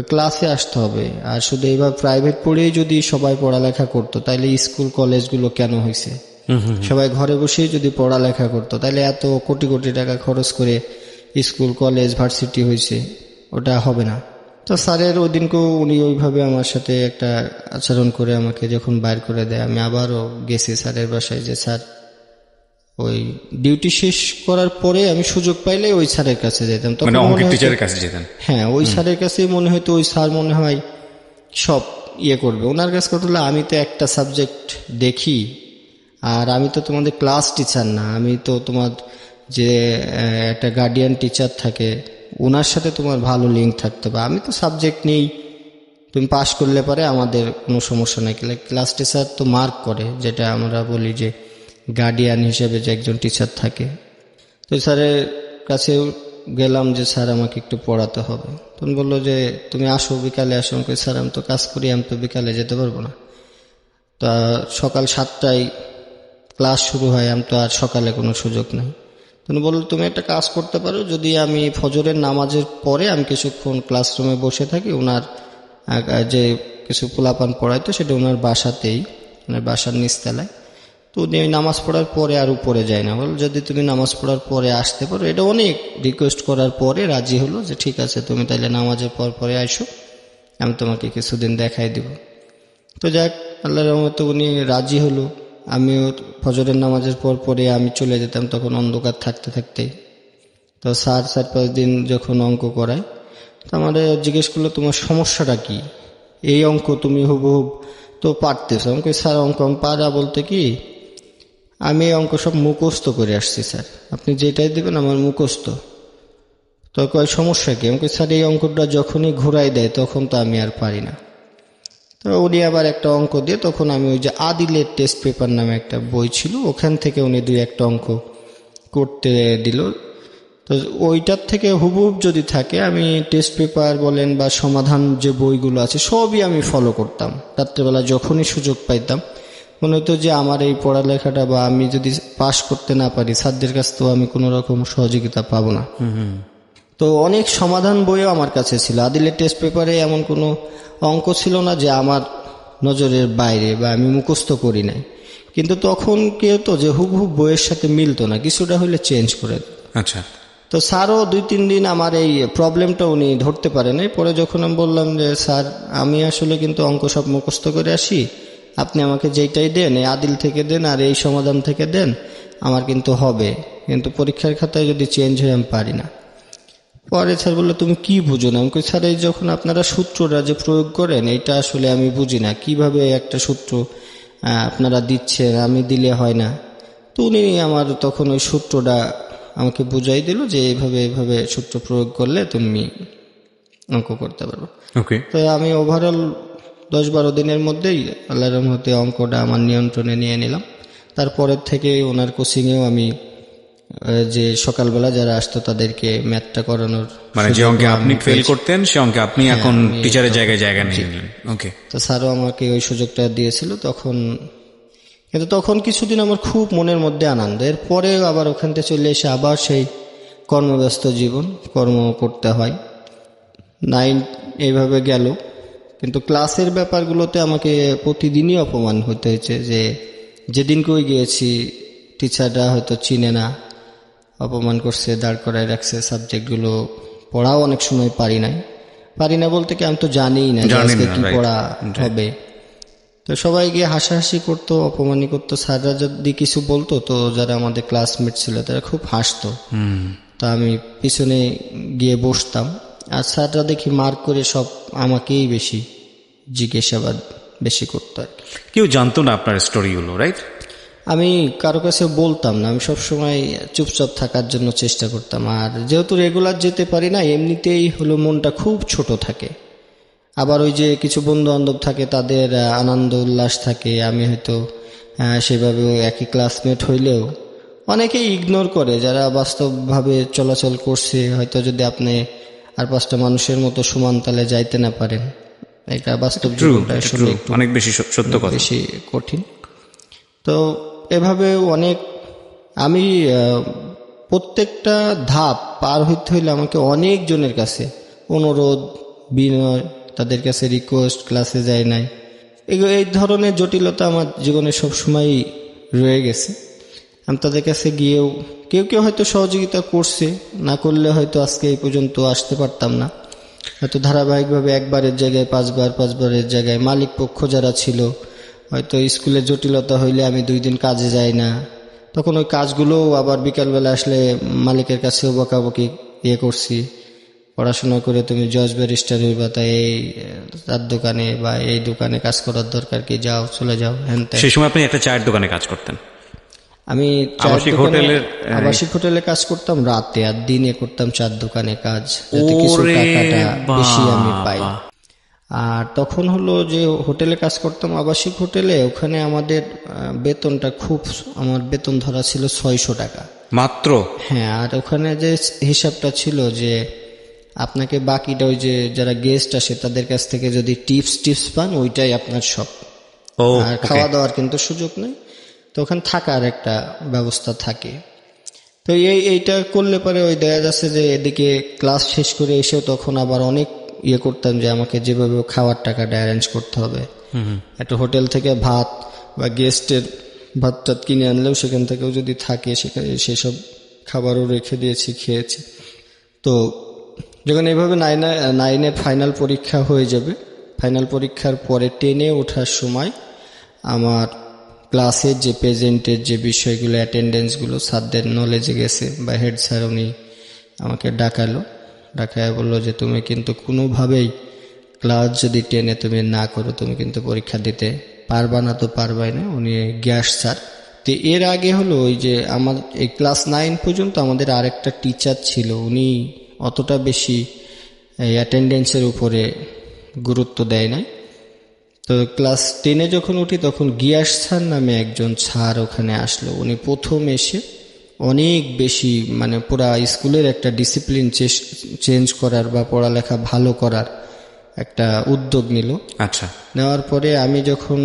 ক্লাসে আসতে হবে। আর শুধু এইভাবে প্রাইভেট পড়েই যদি সবাই পড়ালেখা করতো তাহলে স্কুল কলেজগুলো কেন হয়েছে, সবাই ঘরে বসেই যদি পড়ালেখা করতো তাহলে এত কোটি কোটি টাকা খরচ করে স্কুল কলেজ ভার্সিটি হয়েছে, ওটা হবে না। তো স্যারের ওই দিনকেও উনি ওইভাবে আমার সাথে একটা আচরণ করে আমাকে যখন বাইর করে দেয়, আমি আবারও গেছি স্যারের বাসায় যে স্যার, ওই ডিউটি শেষ করার পরে আমি সুযোগ পাইলে ওই স্যারের কাছে যেতাম। তখন মানে মনে অঙ্কের হতো- টিচারের কাছে যেতেন? হ্যাঁ, ওই স্যারের কাছেই মনে হয়তো ওই স্যার মনে হয় সব ইয়ে করবে। ওনার কাছে কথা হলো, আমি তো একটা সাবজেক্ট দেখি, আর আমি তো তোমাদের ক্লাস টিচার না, আমি তো তোমার যে একটা গার্ডিয়ান টিচার থাকে ওনার সাথে তোমার ভালো লিঙ্ক থাকতে হবে। আমি তো সাবজেক্ট নেই, তুমি পাশ করলে পারে আমাদের কোনো সমস্যা নেই। ক্লাস টিচার তো মার্ক করে, যেটা আমরা বলি যে গার্ডিয়ান হিসেবে যে একজন টিচার থাকে। তো স্যারের কাছে গেলাম যে স্যার আমাকে একটু পড়াতে হবে। তখন বললো যে তুমি আসো, বিকালে আসো। আমি কই, স্যার আমি তো কাজ করি, আমি তো বিকালে যেতে পারবো না। তা সকাল 7টায় ক্লাস শুরু হয়, আমি তো আর সকালে কোনো সুযোগ নেই। তখন বললো তুমি একটা কাজ করতে পারো, যদি আমি ফজরের নামাজের পরে আমি কিছুক্ষণ ক্লাসরুমে বসে থাকি, ওনার যে কিছু পোলাপান পড়াইতো সেটা ওনার বাসাতেই, ওনার বাসার নিচতলায়। তো উনি ওই নামাজ পড়ার পরে আর উপরে যায় না। বল যদি তুমি নামাজ পড়ার পরে আসতে পারো। এটা অনেক রিকোয়েস্ট করার পরে রাজি হলো যে ঠিক আছে, তুমি তাহলে নামাজের পর পরে আসো, আমি তোমাকে কিছুদিন দেখাই দিব। তো যাক, আল্লাহর রহমতে উনি রাজি হলো। আমিও ফজরের নামাজের পর পরে আমি চলে যেতাম, তখন অন্ধকার থাকতে থাকতে। তো স্যার 4-5 দিন যখন অঙ্ক করায়, তো আমাদের জিজ্ঞেস করলো তোমার সমস্যাটা কি, এই অঙ্ক তুমি হুবহুব তো পারতেছো। আমি কই, স্যার অঙ্ক আমি পারা বলতে কি, আমি এই অঙ্ক সব মুখস্থ করে আসছি স্যার, আপনি যেটাই দেবেন আমার মুখস্থ। তো কয় সমস্যা কি? আমি কই, স্যার এই অঙ্কটা যখনই ঘুরাই দেয় তখন তো আমি আর পারি না। তো উনি আবার একটা অঙ্ক দিয়ে, তখন আমি ওই যে আদিলের টেস্ট পেপার নামে একটা বই ছিল, ওখান থেকে উনি 2-1টা অঙ্ক করতে দিল। তো ওইটার থেকে হুবহুব যদি থাকে, আমি টেস্ট পেপার বলেন বা সমাধান যে বইগুলো আছে সবই আমি ফলো করতাম। রাত্রেবেলা যখনই সুযোগ পাইতাম, মনে হতো যে আমার এই পড়ালেখাটা বা আমি যদি পাশ করতে না পারি, স্যারদের কাছ তো আমি কোনো রকম সহযোগিতা পাবো না। তো অনেক সমাধান বইও আমার কাছে ছিল। আদিলের টেস্ট পেপারে এমন কোনো অঙ্ক ছিল না যে আমার নজরের বাইরে বা আমি মুখস্থ করি নাই। কিন্তু তখন কি হতো যে হুবহুব বইয়ের সাথে মিলতো না, কিছুটা হলে চেঞ্জ করে। আচ্ছা। তো স্যারও 2-3 দিন আমার এই প্রবলেমটা উনি ধরতে পারে নাই। পরে যখন আমি বললাম যে স্যার আমি আসলে কিন্তু অঙ্ক সব মুখস্থ করে আসি, আপনি আমাকে যেইটাই দেন এই আদিল থেকে দেন আর এই সমাধান থেকে দেন, আমার কিন্তু হবে, কিন্তু পরীক্ষার খাতায় যদি চেঞ্জ হয় আমি পারি না। পরে স্যার বললো তুমি কি বুঝো না? আমি কই, স্যার এই যখন আপনারা সূত্রটা যে প্রয়োগ করেন এইটা আসলে আমি বুঝি না, কিভাবে একটা সূত্র আপনারা দিচ্ছেন, আমি দিলে হয় না। তো উনি আমার তখন ওই সূত্রটা আমাকে বুঝাই দিল যে এইভাবে এইভাবে সূত্র প্রয়োগ করলে তুমি অঙ্ক করতে পারবো। ওকে। তো আমি ওভারঅল 10-12 দিনের মধ্যেই আল্লাহর রহমতে অঙ্কটা আমার নিয়ন্ত্রণে নিয়ে নিলাম। তারপরের থেকে ওনার কোচিংয়েও আমি যে সকালবেলা যারা আসতো তাদেরকে ম্যাথটা করানোর, মানে যে অঙ্কে আপনি ফেল করতেন সে অঙ্কে আপনি এখন টিচারের জায়গায় জায়গা নিয়ে নিলেন। ওকে। তো স্যারও আমাকে ওই সুযোগটা দিয়েছিল তখন। কিন্তু তখন কিছুদিন আমার খুব মনের মধ্যে আনন্দ, এরপরে আবার ওখান থেকে চলে এসে আবার সেই কর্মব্যস্ত জীবন, কর্ম করতে হয়। 9 এইভাবে গেল। কিন্তু ক্লাসের ব্যাপারগুলোতে আমাকে প্রতিদিনই অপমান হতে হয়েছে, যে যেদিন কই গিয়েছি টিচাররা হয়তো চিনে না, অপমান করছে, দাঁড় করায় রাখছে। সাবজেক্টগুলো পড়াও অনেক সময় পারি না বলতে কি আমি তো জানিই না যে আজকে কি পড়া হবে। তো সবাই গিয়ে হাসাহাসি করতো, অপমানই করতো। স্যাররা যদি কিছু বলতো তো যারা আমাদের ক্লাসমেট ছিল তারা খুব হাসতো। তো আমি পিছনে গিয়ে বসতাম, আর স্যাররা দেখি মার্ক করে সব আমাকেই বেশি জিজ্ঞাসাবাদ বেশি করতো আর কি। কেউ জানতো না আপনার স্টোরিগুলো, রাইট? আমি কারো কাছে বলতাম না, আমি সবসময় চুপচাপ থাকার জন্য চেষ্টা করতাম। আর যেহেতু রেগুলার যেতে পারি না, এমনিতেই হলো মনটা খুব ছোট থাকে। আবার ওই যে কিছু বন্ধু বান্ধব থাকে, তাদের আনন্দ উল্লাস থাকে, আমি হয়তো সেভাবে একই ক্লাসমেট হইলেও অনেকেই ইগনোর করে যারা বাস্তবভাবে চলাচল করছে। হয়তো যদি আপনি আর 5টা মানুষের মতো সমান তালে যাইতে না পারেন, এটা বাস্তব জীবনটা আসলে অনেক বেশি সত্য কথা, বেশি কঠিন। তো এভাবে অনেক আমি প্রত্যেকটা ধাপ পার হইতে হইলে আমাকে অনেক জনের কাছে অনুরোধ, বিনয়, তাদের কাছে রিকোয়েস্ট, ক্লাসে যায় নাই, এই ধরনের জটিলতা আমার জীবনে সবসময়ই রয়ে গেছে। আমি তাদের কাছে গিয়েও কেউ কেউ হয়তো সহযোগিতা করছে, না করলে হয়তো আজকে এই পর্যন্ত আসতে পারতাম না। হয়তো ধারাবাহিকভাবে একবারের জায়গায় পাঁচবারের জায়গায় মালিক পক্ষ যারা ছিল, হয়তো স্কুলে জটিলতা হইলে আমি 2 দিন কাজে যাই না, তখন ওই কাজগুলোও আবার বিকালবেলা আসলে মালিকের কাছেও বকাবকি করছি, পড়াশোনা করে তুমি জজ ব্যারিস্টার হইবা, তাই এই তার দোকানে বা এই দোকানে কাজ করার দরকার কি, যাও চলে যাও হ্যান ত্যান। সেই সময় আপনি একটা চায়ের দোকানে কাজ করতেন? আমি আবাসিক হোটেলের আবাসিক হোটেলে কাজ করতাম রাতে, আর দিনে করতাম চার দোকানে কাজ, যাতে কিছু ওরে টাকাটা বেশি আমি পাই। বাবা। আর তখন হলো যে হোটেলে কাজ করতাম, আবাসিক হোটেলে, ওখানে আমাদের বেতনটা খুব, আমার বেতন ধরা ছিল 600 টাকা মাত্র? হ্যাঁ, আর ওখানে যে হিসাবটা ছিল যে আপনাকে বাকিটা ওই যে যারা গেস্ট আসে তাদের কাছ থেকে যদি টিপস পান, ওইটাই আপনার সব। ও, আর okay. খাওয়া দাওয়ার কিন্তু সুযোগ নেই, তো ওখানে থাকার একটা ব্যবস্থা থাকে। তো এইটা করলে পরে ওই দেখা যাচ্ছে যে এদিকে ক্লাস শেষ করে এসেও তখন আবার অনেক করতাম যে আমাকে যেভাবে খাওয়ার টাকাটা অ্যারেঞ্জ করতে হবে। একটা হোটেল থেকে ভাত বা গেস্টের ভাত টাত কিনে আনলেও সেখান থেকেও যদি থাকে, সেখানে সেসব খাবারও রেখে দিয়েছি, খেয়েছি। তো যখন এইভাবে নাইনের ফাইনাল পরীক্ষা হয়ে যাবে, ফাইনাল পরীক্ষার পরে 10-এ ওঠার সময় আমার ক্লাসের যে প্রেজেন্টের যে বিষয়গুলো, অ্যাটেন্ডেন্সগুলো স্যারদের নলেজে গেছে, বা হেড স্যার উনি আমাকে ডাকায় বললো যে তুমি কিন্তু কোনোভাবেই ক্লাস যদি 10-এ তুমি না করো, তুমি কিন্তু পরীক্ষা দিতে পারবা না, তো পারবাই না। উনি গ্যাস স্যার। তো এর আগে হলো ওই যে আমার এই ক্লাস 9 পর্যন্ত আমাদের আরেকটা টিচার ছিল, উনি অতটা বেশি অ্যাটেন্ডেন্সের উপরে গুরুত্ব দেয় নাই। তো ক্লাস 10-এ যখন উঠি তখন গিয়াস স্যার নামে একজন স্যার ওখানে আসলো। উনি প্রথম এসে অনেক বেশি মানে পুরা স্কুলের একটা ডিসিপ্লিন চেঞ্জ করার বা পড়ালেখা ভালো করার একটা উদ্যোগ নিল। আচ্ছা। নেওয়ার পরে আমি যখন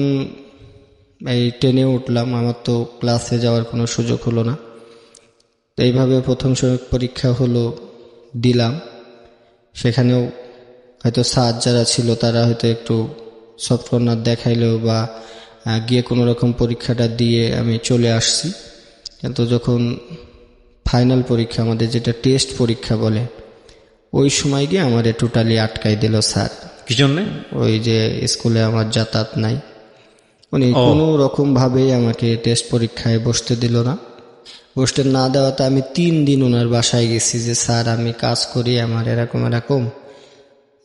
এই 10-এ উঠলাম, আমার তো ক্লাসে যাওয়ার কোনো সুযোগ হলো না। তো এইভাবে প্রথম পরীক্ষা হলো, দিলাম। সেখানেও হয়তো স্যার যারা ছিল তারা হয়তো একটু সফট কর্নার দেখাইলেও বা গিয়ে কোনো রকম পরীক্ষাটা দিয়ে আমি চলে আসছি। কিন্তু যখন ফাইনাল পরীক্ষা, আমাদের যেটা টেস্ট পরীক্ষা বলে, ওই সময় গিয়ে আমার টোটালি আটকাই দিল স্যার। কি জন্য? ওই যে স্কুলে আমার যাতায়াত নাই, উনি কোনো রকম ভাবেই আমাকে টেস্ট পরীক্ষায় বসতে দিল না। বসতে না দেওয়াতে আমি 3 দিন ওনার বাসায় গেছি যে স্যার আমি কাজ করি, আমার এরকম।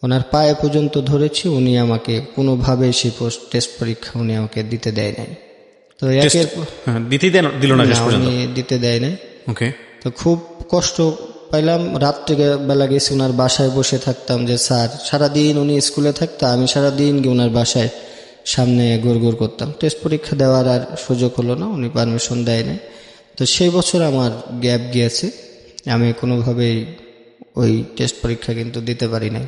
ওনার পায়ে পর্যন্ত ধরেছি, উনি আমাকে কোনোভাবে সেই টেস্ট পরীক্ষা উনি আমাকে দিতে দেয় নাই। তো দিল না শেষ পর্যন্ত? উনি দিতে দেয় নাই। ওকে। তো খুব কষ্ট পাইলাম। রাত্রে বেলা গেছি ওনার বাসায়, বসে থাকতাম যে স্যার, সারাদিন উনি স্কুলে থাকতো, আমি সারাদিন গিয়ে ওনার বাসায় সামনে গোর করতাম। টেস্ট পরীক্ষা দেওয়ার আর সুযোগ হলো না, উনি পারমিশন দেয় নাই। তো সেই বছর আমার গ্যাপ গিয়েছে, আমি কোনোভাবেই ওই টেস্ট পরীক্ষা কিন্তু দিতে পারি নাই।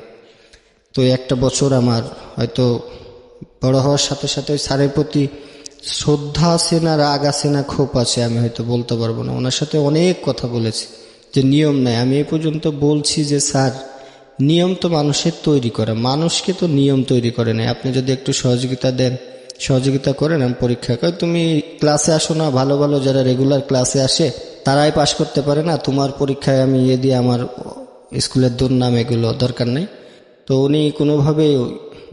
তো একটা বছর আমার হয়তো বড় হওয়ার সাথে সাথে ওই স্যারের প্রতি শ্রদ্ধা আছে না রাগ আছে না ক্ষোভ আছে, আমি হয়তো বলতে পারবো না। ওনার সাথে অনেক কথা বলেছি যে নিয়ম নাই। আমি এই পর্যন্ত বলছি যে স্যার, নিয়ম তো মানুষের তৈরি করা, মানুষকে তো নিয়ম তৈরি করে নাই। আপনি যদি একটু সহযোগিতা করেন, আমি পরীক্ষা করি, তুমি ক্লাসে আসো না, ভালো যারা রেগুলার ক্লাসে আসে তারাই পাশ করতে পারে না, তোমার পরীক্ষায় আমি দিয়ে আমার স্কুলের দুর্নাম, এগুলো দরকার নেই। তো উনি কোনোভাবেই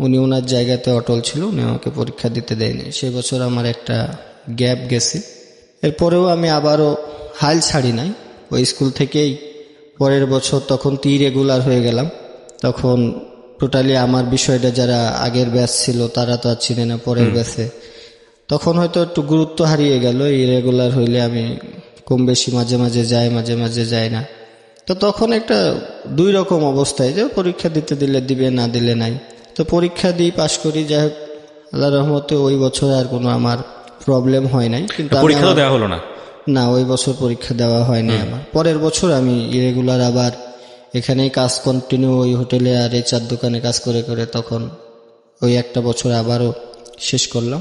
উনি ওনার জায়গাতে অটল ছিল, উনি আমাকে পরীক্ষা দিতে দেয়নি। সে বছর আমার একটা গ্যাপ গেছে। এরপরেও আমি আবারও হাল ছাড়ি নাই ওই স্কুল থেকেই। পরের বছর তখন রেগুলার হয়ে গেলাম। তখন টোটালি আমার বিষয়টা যারা আগের ব্যাচ ছিল তারা তো আর চিনে না পরের ব্যাচে, তখন হয়তো একটু গুরুত্ব হারিয়ে গেল। ইরেগুলার হইলে আমি কম বেশি মাঝে মাঝে যাই, মাঝে মাঝে যাই না। তো তখন একটা 2 রকম অবস্থায়, যে পরীক্ষা দিতে দিলে দিবে, না দিলে নাই। তো পরীক্ষা দিই, পাশ করি, যাই হোক আল্লাহর রহমতে ওই বছর আর কোনো আমার প্রবলেম হয় নাই। কিন্তু পরীক্ষা দেওয়া হলো না? না, ওই বছর পরীক্ষা দেওয়া হয়নি আমার। পরের বছর আমি ইরেগুলার আবার এখানেই কাজ কন্টিনিউ, ওই হোটেলে আর এই চার দোকানে কাজ করে তখন ওই একটা বছর আবারও শেষ করলাম।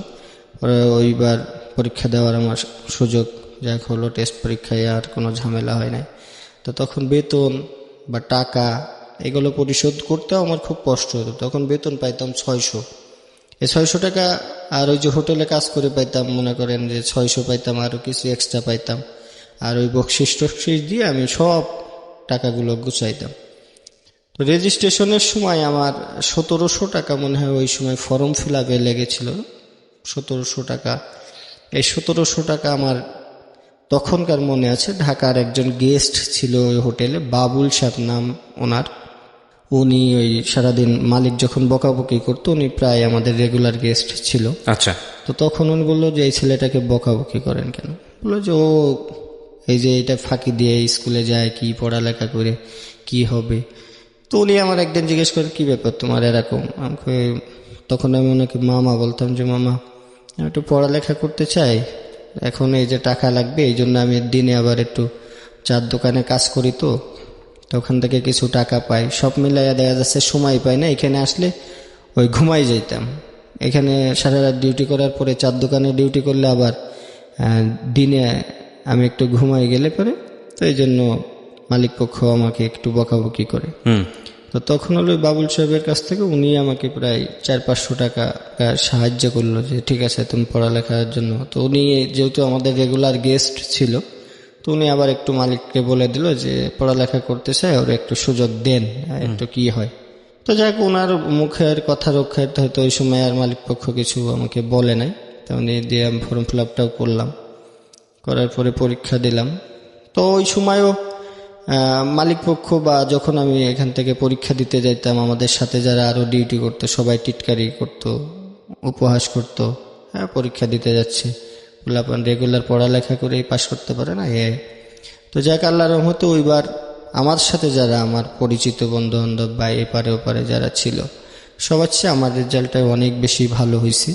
পরে ওইবার পরীক্ষা দেওয়ার আমার সুযোগ যাক হলো, টেস্ট পরীক্ষায় আর কোনো ঝামেলা হয় নাই। তো তখন বেতন বা টাকা এগুলো পরিশোধ করতেও আমার খুব কষ্ট হতো। তখন বেতন পাইতাম 600। এই 600 টাকা আর ওই যে হোটেলে কাজ করে পাইতাম, মনে করেন যে 600 পাইতাম, আরও কিছু এক্সট্রা পাইতাম। আর ওই বকশিস টকশিস দিয়ে আমি সব টাকাগুলো গুছাইতাম। তো রেজিস্ট্রেশনের সময় আমার 1700 টাকা মনে হয় ওই সময় ফর্ম ফিল আপে লেগেছিল, 1700 টাকা। এই 1700 টাকা আমার তখনকার মনে আছে, ঢাকার একজন গেস্ট ছিল ওই হোটেলে, বাবুল সাহেব নাম ওনার। উনি ওই সারাদিন মালিক যখন বকাবকি করতো, উনি প্রায় আমাদের রেগুলার গেস্ট ছিল। আচ্ছা। তো তখন উনি বললো যে এই ছেলেটাকে বকাবকি করেন কেন? বললো যে ও এই যে এটা ফাঁকি দিয়ে স্কুলে যায়, কি পড়ালেখা করে কি হবে। তো উনি আমার একদিন জিজ্ঞেস করে কি ব্যাপার তোমার এরকম। তখন আমি ওনাকে মামা বলতাম যে মামা আমি একটু পড়ালেখা করতে চাই, এখন এই যে টাকা লাগবে, এই জন্য আমি দিনে আবার একটু চার দোকানে কাজ করি, তো ওখান থেকে কিছু টাকা পাই, সব মিলাইয়া দেখা যাচ্ছে সময় পাই না। এখানে আসলে ওই ঘুমাই যাইতাম। এখানে সারা রাত ডিউটি করার পরে চার দোকানে ডিউটি করলে আবার দিনে আমি একটু ঘুমাই গেলে পরে, তো এই জন্য মালিক পক্ষ আমাকে একটু বকাবকি করে। তো তখন হলো বাবুল সাহেবের কাছ থেকে উনি আমাকে প্রায় 400-500 টাকা সাহায্য করলো যে ঠিক আছে তুমি পড়ালেখার জন্য। তো উনি যেহেতু আমাদের রেগুলার গেস্ট ছিল, তো উনি আবার একটু মালিককে বলে দিল যে পড়ালেখা করতে চায়, ওর একটু সুযোগ দেন, একটু কি হয়। তো যাক ওনার মুখের কথা রক্ষার্থে হয়তো ওই সময় আর মালিক পক্ষ কিছু আমাকে বলে নাই। তো উনি দিয়ে আমি ফর্ম ফিল আপটাও করলাম, করার পরে পরীক্ষা দিলাম। তো ওই সময়ও মালিক পক্ষ বা যখন আমি এখান থেকে পরীক্ষা দিতে যাইতাম, আমাদের সাথে যারা আরো ডিউটি করতো সবাই টিটকারি করতো, উপহাস করতো, হ্যাঁ পরীক্ষা দিতে যাচ্ছে, পোলাপান রেগুলার পড়ালেখা করেই পাশ করতে পারে না এ। তো যাক আল্লাহর রহমতে ওইবার আমার সাথে যারা আমার পরিচিত বন্ধু বান্ধব বা এপারে ওপারে যারা ছিল সবার চেয়ে আমার রেজাল্টটা অনেক বেশি ভালো হয়েছে।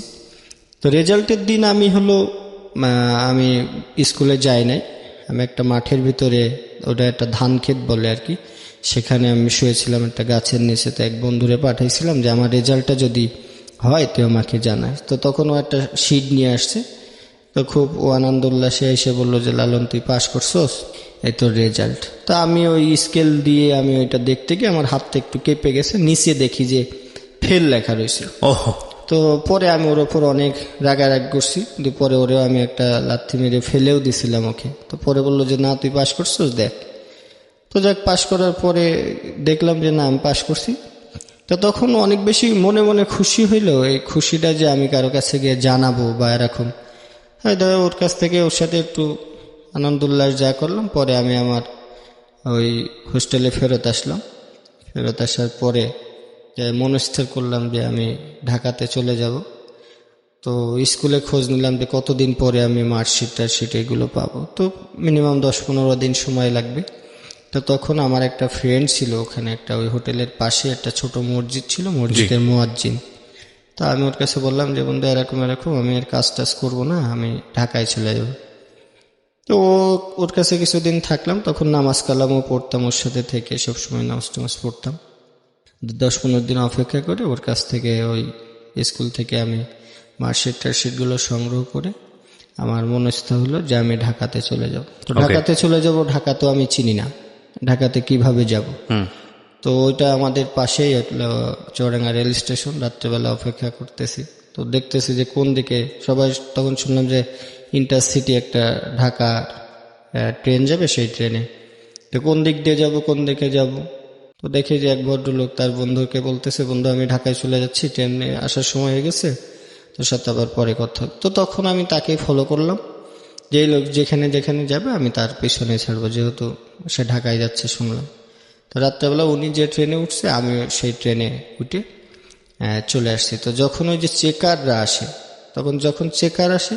তো রেজাল্টের দিন আমি আমি স্কুলে যাই নাই, আমি একটা মাঠের ভিতরে, ওটা একটা ধান ক্ষেত বলে আর কি, সেখানে আমি শুয়েছিলাম একটা গাছের নিচে। তো এক বন্ধুরে পাঠাইছিলাম যে আমার রেজাল্টটা যদি হয় তো আমাকে জানায়। তো তখন ও একটা শিট নিয়ে আসছে, তো খুব ও আনন্দ উল্লাসে এসে বললো যে লালন তুই পাস করছোস, এই তোর রেজাল্ট। তো আমি ওই স্কেল দিয়ে আমি ওইটা দেখতে গিয়ে আমার হাতটা একটু কেঁপে গেছে, নিচে দেখি যে ফেল লেখা রয়েছে। ওহো। তো পরে আমি ওর ওপর অনেক রাগারাগ করছি, কিন্তু পরে ওরেও আমি একটা লাথি মেরে ফেলেও দিছিলাম ওকে। তো পরে বললো যে না তুই পাস করছিস দেখ। তো যাক পাস করার পরে দেখলাম যে না আমি পাস করছি। তো তখন অনেক বেশি মনে মনে খুশি হইলো, এই খুশিটা যে আমি কারো কাছে গিয়ে জানাবো বা এরকম, হয়তো ওর কাছ থেকে ওর সাথে একটু আনন্দ উল্লাস যা করলাম। পরে আমি আমার ওই হোস্টেলে ফেরত আসলাম। ফেরত আসার পরে মনস্থির করলাম যে আমি ঢাকাতে চলে যাব। তো স্কুলে খোঁজ নিলাম যে কতদিন পরে আমি মার্কশিট টার্কশিট এগুলো পাবো। তো মিনিমাম 10-15 দিন সময় লাগবে। তো তখন আমার একটা ফ্রেন্ড ছিল ওখানে, একটা ওই হোটেলের পাশে একটা ছোট মসজিদ ছিল, মসজিদের মুয়াজ্জিন। তো আমি ওর কাছে বললাম যে বন্ধু এরকম এরকম আমি আর কাজ টাজ করবো না, আমি ঢাকায় চলে যাব। তো ওর কাছে কিছুদিন থাকলাম, তখন নামাজ কালামও পড়তাম ওর সাথে থেকে, সবসময় নামাজ টামাজ পড়তাম। 10-15 দিন অপেক্ষা করে ওর কাছ থেকে ওই স্কুল থেকে আমি মার্কশিট টার্কশিটগুলো সংগ্রহ করে আমার মনস্থ হলো যে আমি ঢাকাতে চলে যাব। তো ঢাকাতে চলে যাব, ঢাকা তো আমি চিনি না, ঢাকাতে কিভাবে যাব। তো ওইটা আমাদের পাশেই চৌরাঙ্গা রেল স্টেশন। রাত্রেবেলা অপেক্ষা করতেছি, তো দেখতেছি যে কোন দিকে সবাই, তখন শুনলাম যে ইন্টারসিটি একটা ঢাকা ট্রেন যাবে, সেই ট্রেনে। তো কোন দিক দিয়ে যাব কোন দিকে যাব, তো দেখি যে এক ভদ্রলোক তার বন্ধুকে বলতেছে বন্ধু আমি ঢাকায় চলে যাচ্ছি, ট্রেনে আসার সময় হয়ে গেছে, তোর সাথে আবার পরে কথা। তো তখন আমি তাকে ফলো করলাম, যেই লোক যেখানে যেখানে যাবে আমি তার পিছনে ছাড়বো, যেহেতু সে ঢাকায় যাচ্ছে শুনলাম। তো রাত্রেবেলা উনি যে ট্রেনে উঠছে আমি সেই ট্রেনে উঠে চলে আসছি। তো যখন ওই যে চেকাররা আসে, তখন যখন চেকার আসে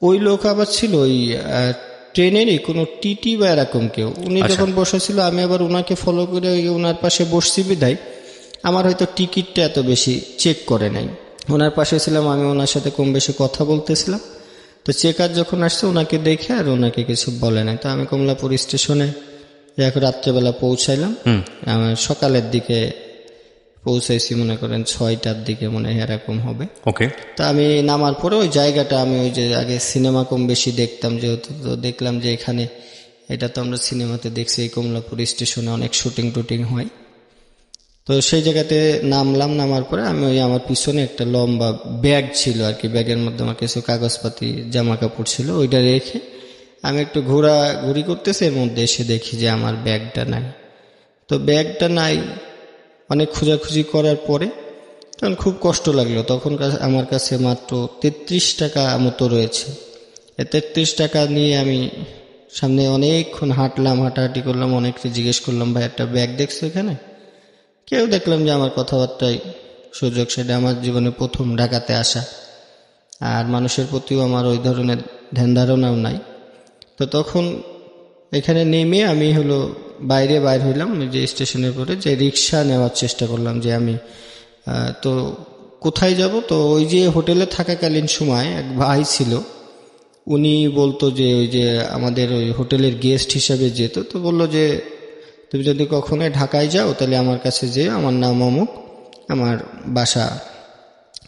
ওই লোক আবার ছিল ওই ট্রেনেরই কোনো টিটি বা এরকম কেউ, উনি যখন বসেছিল আমি আবার ওনাকে ফলো করে ওনার পাশে বসছি বিধায় আমার হয়তো টিকিটটা এত বেশি চেক করে নাই। ওনার পাশে ছিলাম আমি, ওনার সাথে কম বেশি কথা বলতেছিলাম। তো চেকার যখন আসছে ওনাকে দেখে আর ওনাকে কিছু বলে নাই। তো আমি কমলাপুর স্টেশনে এখন রাত্রেবেলা পৌঁছাইলাম, আমার সকালের দিকে পৌঁছাইছি, মনে করেন 6টার দিকে মনে হয় এরকম হবে। ওকে। তা আমি নামার পরে ওই জায়গাটা আমি ওই যে আগে সিনেমা কম বেশি দেখতাম যেহেতু, তো দেখলাম যে এখানে, এটা তো আমরা সিনেমাতে দেখছি এই কমলাপুর স্টেশনে অনেক শুটিং টুটিং হয়। তো সেই জায়গাতে নামলাম, নামার পরে আমি ওই আমার পিছনে একটা লম্বা ব্যাগ ছিল আর কি, ব্যাগের মধ্যে আমার কিছু কাগজপাতি জামা কাপড় ছিল, ওইটা রেখে আমি একটু ঘোরাঘুরি করতেছি, এর মধ্যে এসে দেখি যে আমার ব্যাগটা নাই। তো ব্যাগটা নাই, অনেক খোঁজাখুঁজি করার পরে তখন খুব কষ্ট লাগলো। তখন আমার কাছে মাত্র 33 টাকা মতো রয়েছে। এই 33 টাকা নিয়ে আমি সামনে অনেকক্ষণ হাঁটলাম, হাঁটাহাঁটি করলাম, অনেককে জিজ্ঞেস করলাম ভাই একটা ব্যাগ দেখছো এখানে? কেউ দেখলাম যে আমার কথাবার্তায় সুযোগ, সেটা আমার জীবনে প্রথম ঢাকাতে আসা, আর মানুষের প্রতিও আমার ওই ধরনের ধ্যান ধারণাও নাই। তো তখন এখানে নেমে আমি বাইর হইলাম, যে স্টেশনের পরে যে রিক্সা নেওয়ার চেষ্টা করলাম যে আমি তো কোথায় যাব। তো ওই যে হোটেলে থাকাকালীন সময় এক ভাই ছিল, উনি বলতো যে ওই যে আমাদের ওই হোটেলের গেস্ট হিসাবে যেত, তো বললো যে তুমি যদি কখনো ঢাকায় যাও তাহলে আমার কাছে যেও, আমার নাম অমুক, আমার বাসা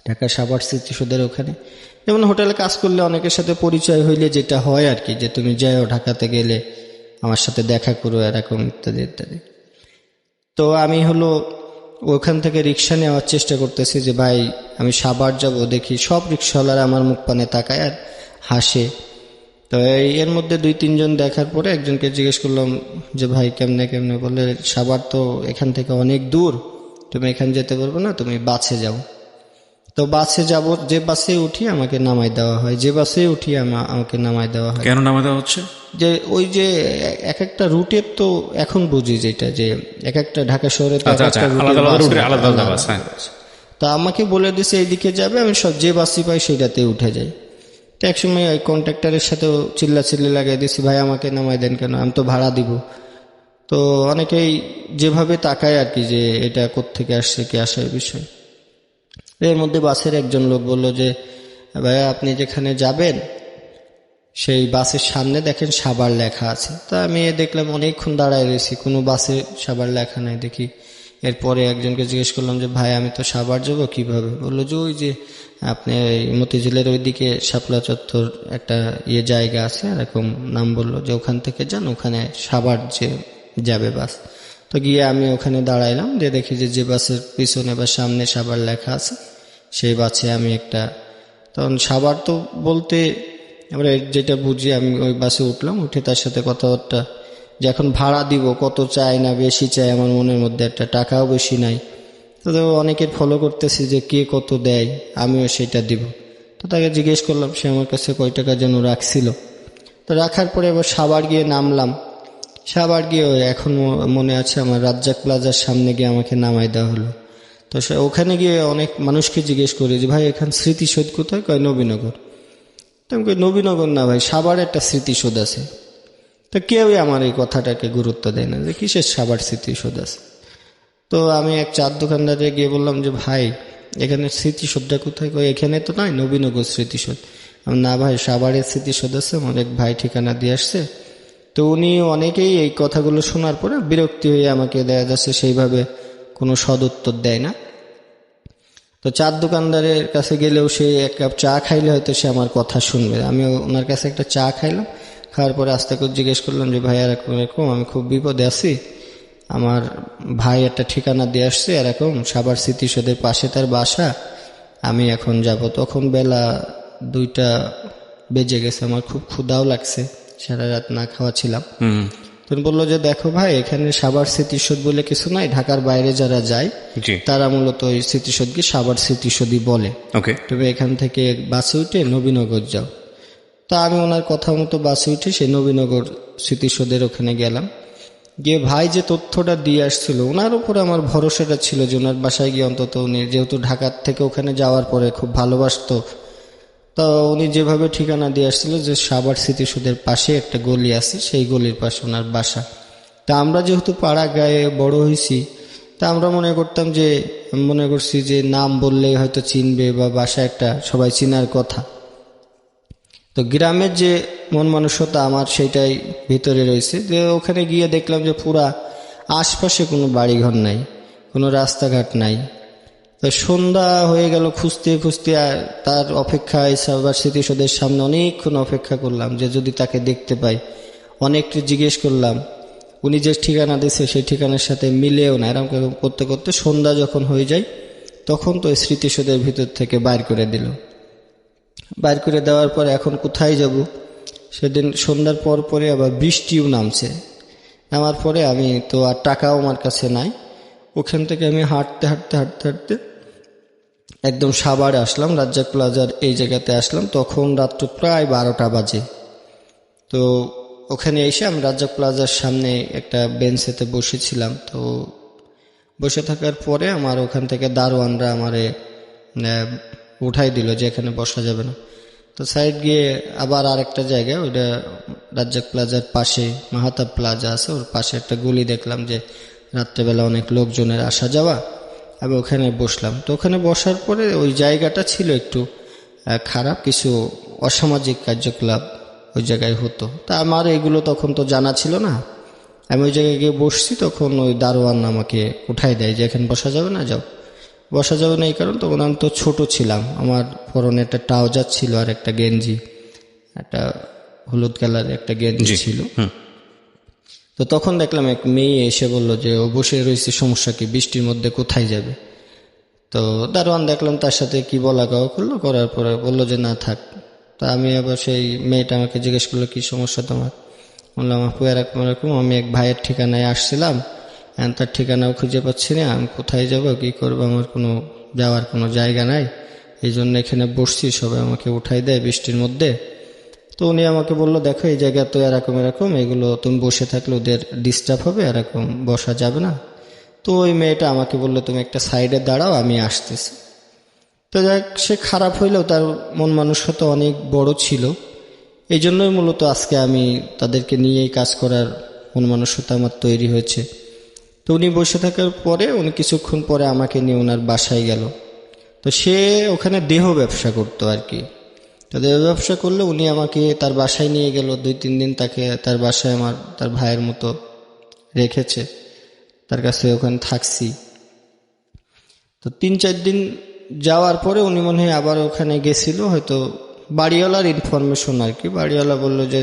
ঢাকা সাভার স্মৃতিসৌধের ওখানে। যেমন হোটেলে কাজ করলে অনেকের সাথে পরিচয় হইলে যেটা হয় আর কি, যে তুমি যাও ঢাকাতে গেলে আমার সাথে দেখা করো, এরকম ইত্যাদি ইত্যাদি। তো আমি ওখান থেকে রিক্সা নেওয়ার চেষ্টা করতেছি যে ভাই আমি সাভার যাব। দেখি সব রিক্সাওয়ালারা আমার মুখ পানে তাকায় আর হাসে। তো এর মধ্যে 2-3 জন দেখার পরে একজনকে জিজ্ঞেস করলাম যে ভাই কেমনে কেমনে, বলে সাভার তো এখান থেকে অনেক দূর, তুমি এখান যেতে পারবে না, তুমি বাসে যাও। তো বাসে যাব, যে বাসে উঠি আমাকে নামাই দেওয়া হয়, যে বাসে উঠি আমাকে নামাই দেওয়া হয়। কেন নামা দেওয়া হচ্ছে? যে ওই যে এক একটা রুটের তো এখন বুঝি যেটা, যে এক একটা ঢাকা শহরে তো আচ্ছা, এক একটা আলাদা আলাদা রুটে রুটের আলাদা আলাদা বাস, হ্যাঁ। তা আমাকে বলে দিছে এইদিকে যাবে, আমি সব যে বাসই পাই সেইটাতে উঠে যাই। তো একসময় ওই কন্ট্রাক্টরের সাথেও চিল্লাচিল্লি লাগিয়ে দিছি, ভাই আমাকে নামাই দেন কেন, আমি তো ভাড়া দিব। তো অনেকেই যেভাবে তাকায় আর কি, যে এটা কোত্থেকে আসছে কি আসার বিষয়। এর মধ্যে বাসের একজন লোক বলল যে ভাইয়া আপনি যেখানে যাবেন সেই বাসের সামনে দেখেন সাভার লেখা আছে। তা আমি দেখলাম অনেকক্ষণ দাঁড়ায় রয়েছি, কোনো বাসে সাভার লেখা নাই দেখি। এরপরে একজনকে জিজ্ঞেস করলাম যে ভাই আমি তো সাভার যাব কিভাবে? বললো যে ওই যে আপনি মতিঝিলের ওইদিকে শাপলা চত্বর একটা জায়গা আছে, এরকম নাম বললো, যে ওখান থেকে যান, ওখানে সাভার যে যাবে বাস। তো গিয়ে আমি ওখানে দাঁড়াইলাম, যে দেখি যে বাসের পিছনে বা সামনে সাভার লেখা আছে সেই বাসে আমি তখন সাভার তো বলতে আমরা যেটা বুঝি, আমি ওই বাসে উঠলাম, উঠে তার সাথে কথাবার্তা, যে এখন ভাড়া দিব, কত চাই না বেশি চাই, আমার মনের মধ্যে একটা টাকাও বেশি নাই। তো অনেকের ফলো করতেছি যে কে কত দেয়, আমিও সেটা দিব। তো তাকে জিজ্ঞেস করলাম, সে আমার কাছে কয় টাকা যেন রাখছিল। তো রাখার পরে এবার সাভার গিয়ে নামলাম। সাভার গিয়ে এখন মনে আছে আমার রাজ্জাক প্লাজার সামনে গিয়ে আমাকে নামাই দেওয়া হলো। তো ওখানে গিয়ে অনেক মানুষকে জিজ্ঞেস করি যে ভাই এখানে স্মৃতিসৌধ কোথায়? কয় নবীনগর। তো আমি কই নবীনগর না ভাই, সাভার একটা স্মৃতিসৌধ আছে। তো কেউই আমার এই কথাটাকে গুরুত্ব দেয় না যে কিসের সাভার স্মৃতিসৌধ আছে। তো আমি এক চার দোকানদারে গিয়ে বললাম যে ভাই এখানে স্মৃতিসৌধটা কোথায়? কই এখানে তো নয়, নবীনগর স্মৃতিসৌধ। আমি না ভাই সাভারের স্মৃতিসৌধ আছে, আমার এক ভাই ঠিকানা দিয়ে আসছে। তো উনি অনেকেই এই কথাগুলো শোনার পরে বিরক্তি হয়ে আমাকে দেখা যাচ্ছে সেইভাবে কোনো সদুত্তর দেয় না। তো চার দোকানদারের কাছে গেলেও সে এক কাপ চা খাইলে হয়তো সে আমার কথা শুনবে। আমি ওনার কাছে একটা চা খাইলাম, খাওয়ার পরে আস্তে করে জিজ্ঞেস করলাম যে ভাই এরকম এরকম আমি খুব বিপদে আছি, আমার ভাই একটা ঠিকানা দিয়ে আসছে এরকম সাভার স্মৃতিসৌধের পাশে তার বাসা, আমি এখন যাব। তখন বেলা 2টা বেজে গেছে, আমার খুব ক্ষুধাও লাগছে, সারা রাত না খাওয়া ছিলাম। তুমি বললো যে দেখো ভাই এখানে সাভার স্মৃতিসৌধ বলে কিছু নাই, ঢাকার বাইরে যারা যায় তারা মূলত ওই স্মৃতিসৌধকে সাভার স্মৃতিসৌধই বলে। তুমি এখান থেকে বাসে উঠে নবীনগর যাও। তা আমি ওনার কথা মতো বাসে উঠে সেই নবীনগর স্মৃতিসৌধের ওখানে গেলাম। গিয়ে ভাই যে তথ্যটা দিয়ে আসছিল ওনার উপরে আমার ভরসাটা ছিল যে ওনার বাসায় গিয়ে অন্তত উনি যেহেতু ঢাকার থেকে ওখানে যাওয়ার পরে খুব ভালোবাসতো, তো উনি যেভাবে ঠিকানা দিয়ে আসছিল যে সাভার স্মৃতিসৌধের পাশে একটা গলি আছে, সেই গলির পাশে ওনার বাসা। তা আমরা যেহেতু পাড়া গায়ে বড় হয়েছি, তা আমরা মনে করছি যে নাম বললেই হয়তো চিনবে বা বাসা একটা সবাই চিনার কথা। তো গ্রামের যে মন মানসিকতা আমার সেইটাই ভিতরে রয়েছে, যে ওখানে গিয়ে দেখলাম যে পুরা আশপাশে কোনো বাড়িঘর নাই, কোনো রাস্তাঘাট নাই। তো সন্ধ্যা হয়ে গেল, খুঁজতে খুঁজতে তার অপেক্ষায় সাভার স্মৃতিসৌধের সামনে অনেকক্ষণ অপেক্ষা করলাম যে যদি তাকে দেখতে পাই। অনেকটা জিজ্ঞেস করলাম, উনি যে ঠিকানা দিয়েছে সেই ঠিকানার সাথে মিলেও না। এরকম করতে করতে সন্ধ্যা যখন হয়ে যায় তখন তো স্মৃতিসৌধের ভিতর থেকে বাইর করে দিল। বাইর করে দেওয়ার পর এখন কোথায় যাব? সেদিন সন্ধ্যার পর পরে আবার বৃষ্টিও নামছে। নামার পরে আমি তো আর টাকাও আমার কাছে নাই, ওখান থেকে আমি হাঁটতে হাঁটতে হাঁটতে হাঁটতে একদম সাভারে আসলাম, রাজ্জাক প্লাজার এই জায়গাতে আসলাম। তখন রাত্র প্রায় 12টা বাজে। তো ওখানে এসে আমি রাজ্জাক প্লাজার সামনে একটা বেঞ্চেতে বসেছিলাম। তো বসে থাকার পরে আমার ওখান থেকে দারোয়ানরা আমারে উঠাই দিল যে এখানে বসা যাবে না। তো সাইড গিয়ে আবার আরেকটা জায়গায়, ওইটা রাজ্জাক প্লাজার পাশে মাহাতাব প্লাজা আছে, ওর পাশে একটা গলি দেখলাম যে রাত্রেবেলা অনেক লোকজনের আসা যাওয়া, আমি ওখানে বসলাম। তো ওখানে বসার পরে ওই জায়গাটা ছিল একটু খারাপ, কিছু অসামাজিক কার্যকলাপ ওই জায়গায় হতো। তা আমার এগুলো তখন তো জানা ছিল না। আমি ওই জায়গায় গিয়ে বসছি, তখন ওই দারোয়ান আমাকে উঠাই দেয় যে এখানে বসা যাবে না, যাও। বসা যাবে না এই কারণ তখন আমি তো ছোট ছিলাম, আমার পরনে একটা ট্রাউজার ছিল আর একটা গেঞ্জি, একটা হলুদ কালারের একটা গেঞ্জি ছিল। তো তখন দেখলাম এক মেয়ে এসে বলল যে ও বসে রয়েছে, সমস্যা কি, বৃষ্টির মধ্যে কোথায় যাবে। তো দারোয়ান দেখলাম তার সাথে কি বলা গাওয়া করলো, করার পরে বললো যে না থাক। তা আমি আবার সেই মেয়েটা আমাকে জিজ্ঞেস করলো কি সমস্যা তোমার। বললাম আপু এরকম এরকম, আমি এক ভাইয়ের ঠিকানায় আসছিলাম, তার ঠিকানাও খুঁজে পাচ্ছি না, আমি কোথায় যাব কি করবো, আমার কোনো যাওয়ার কোনো জায়গা নাই, এই জন্য এখানে বসছি, সবাই আমাকে উঠাই দেয় বৃষ্টির মধ্যে। তো উনি আমাকে বললো দেখো এই জায়গা তো এরকম এরকম, এগুলো তুমি বসে থাকলে ওদের ডিস্টার্ব হবে, এরকম বসা যাবে না। তো ওই মেয়েটা আমাকে বললো তুমি একটা সাইডে দাঁড়াও, আমি আসতেছি। তো যাক, সে খারাপ হইলেও তার মন মানসিকতা অনেক বড় ছিল, এই জন্যই মূলত আজকে আমি তাদেরকে নিয়েই কাজ করার মন মানসিকতা আমার তৈরি হয়েছে। তো উনি বসে থাকার পরে উনি কিছুক্ষণ পরে আমাকে নিয়ে ওনার বাসায় গেল। তো সে ওখানে দেহ ব্যবসা করতো আর কি। তো দেহ ব্যবসা করলে উনি আমাকে তার বাসায় নিয়ে গেল, 2-3 দিন তাকে তার বাসায় আমার তার ভাইয়ের মতো রেখেছে, তার কাছে ওখানে থাকছি। তো 3-4 দিন যাওয়ার পরে উনি মনে হয় আবার ওখানে গেছিল, হয়তো বাড়িওয়ালার ইনফরমেশন আর কি। বাড়িওয়ালা বলল যে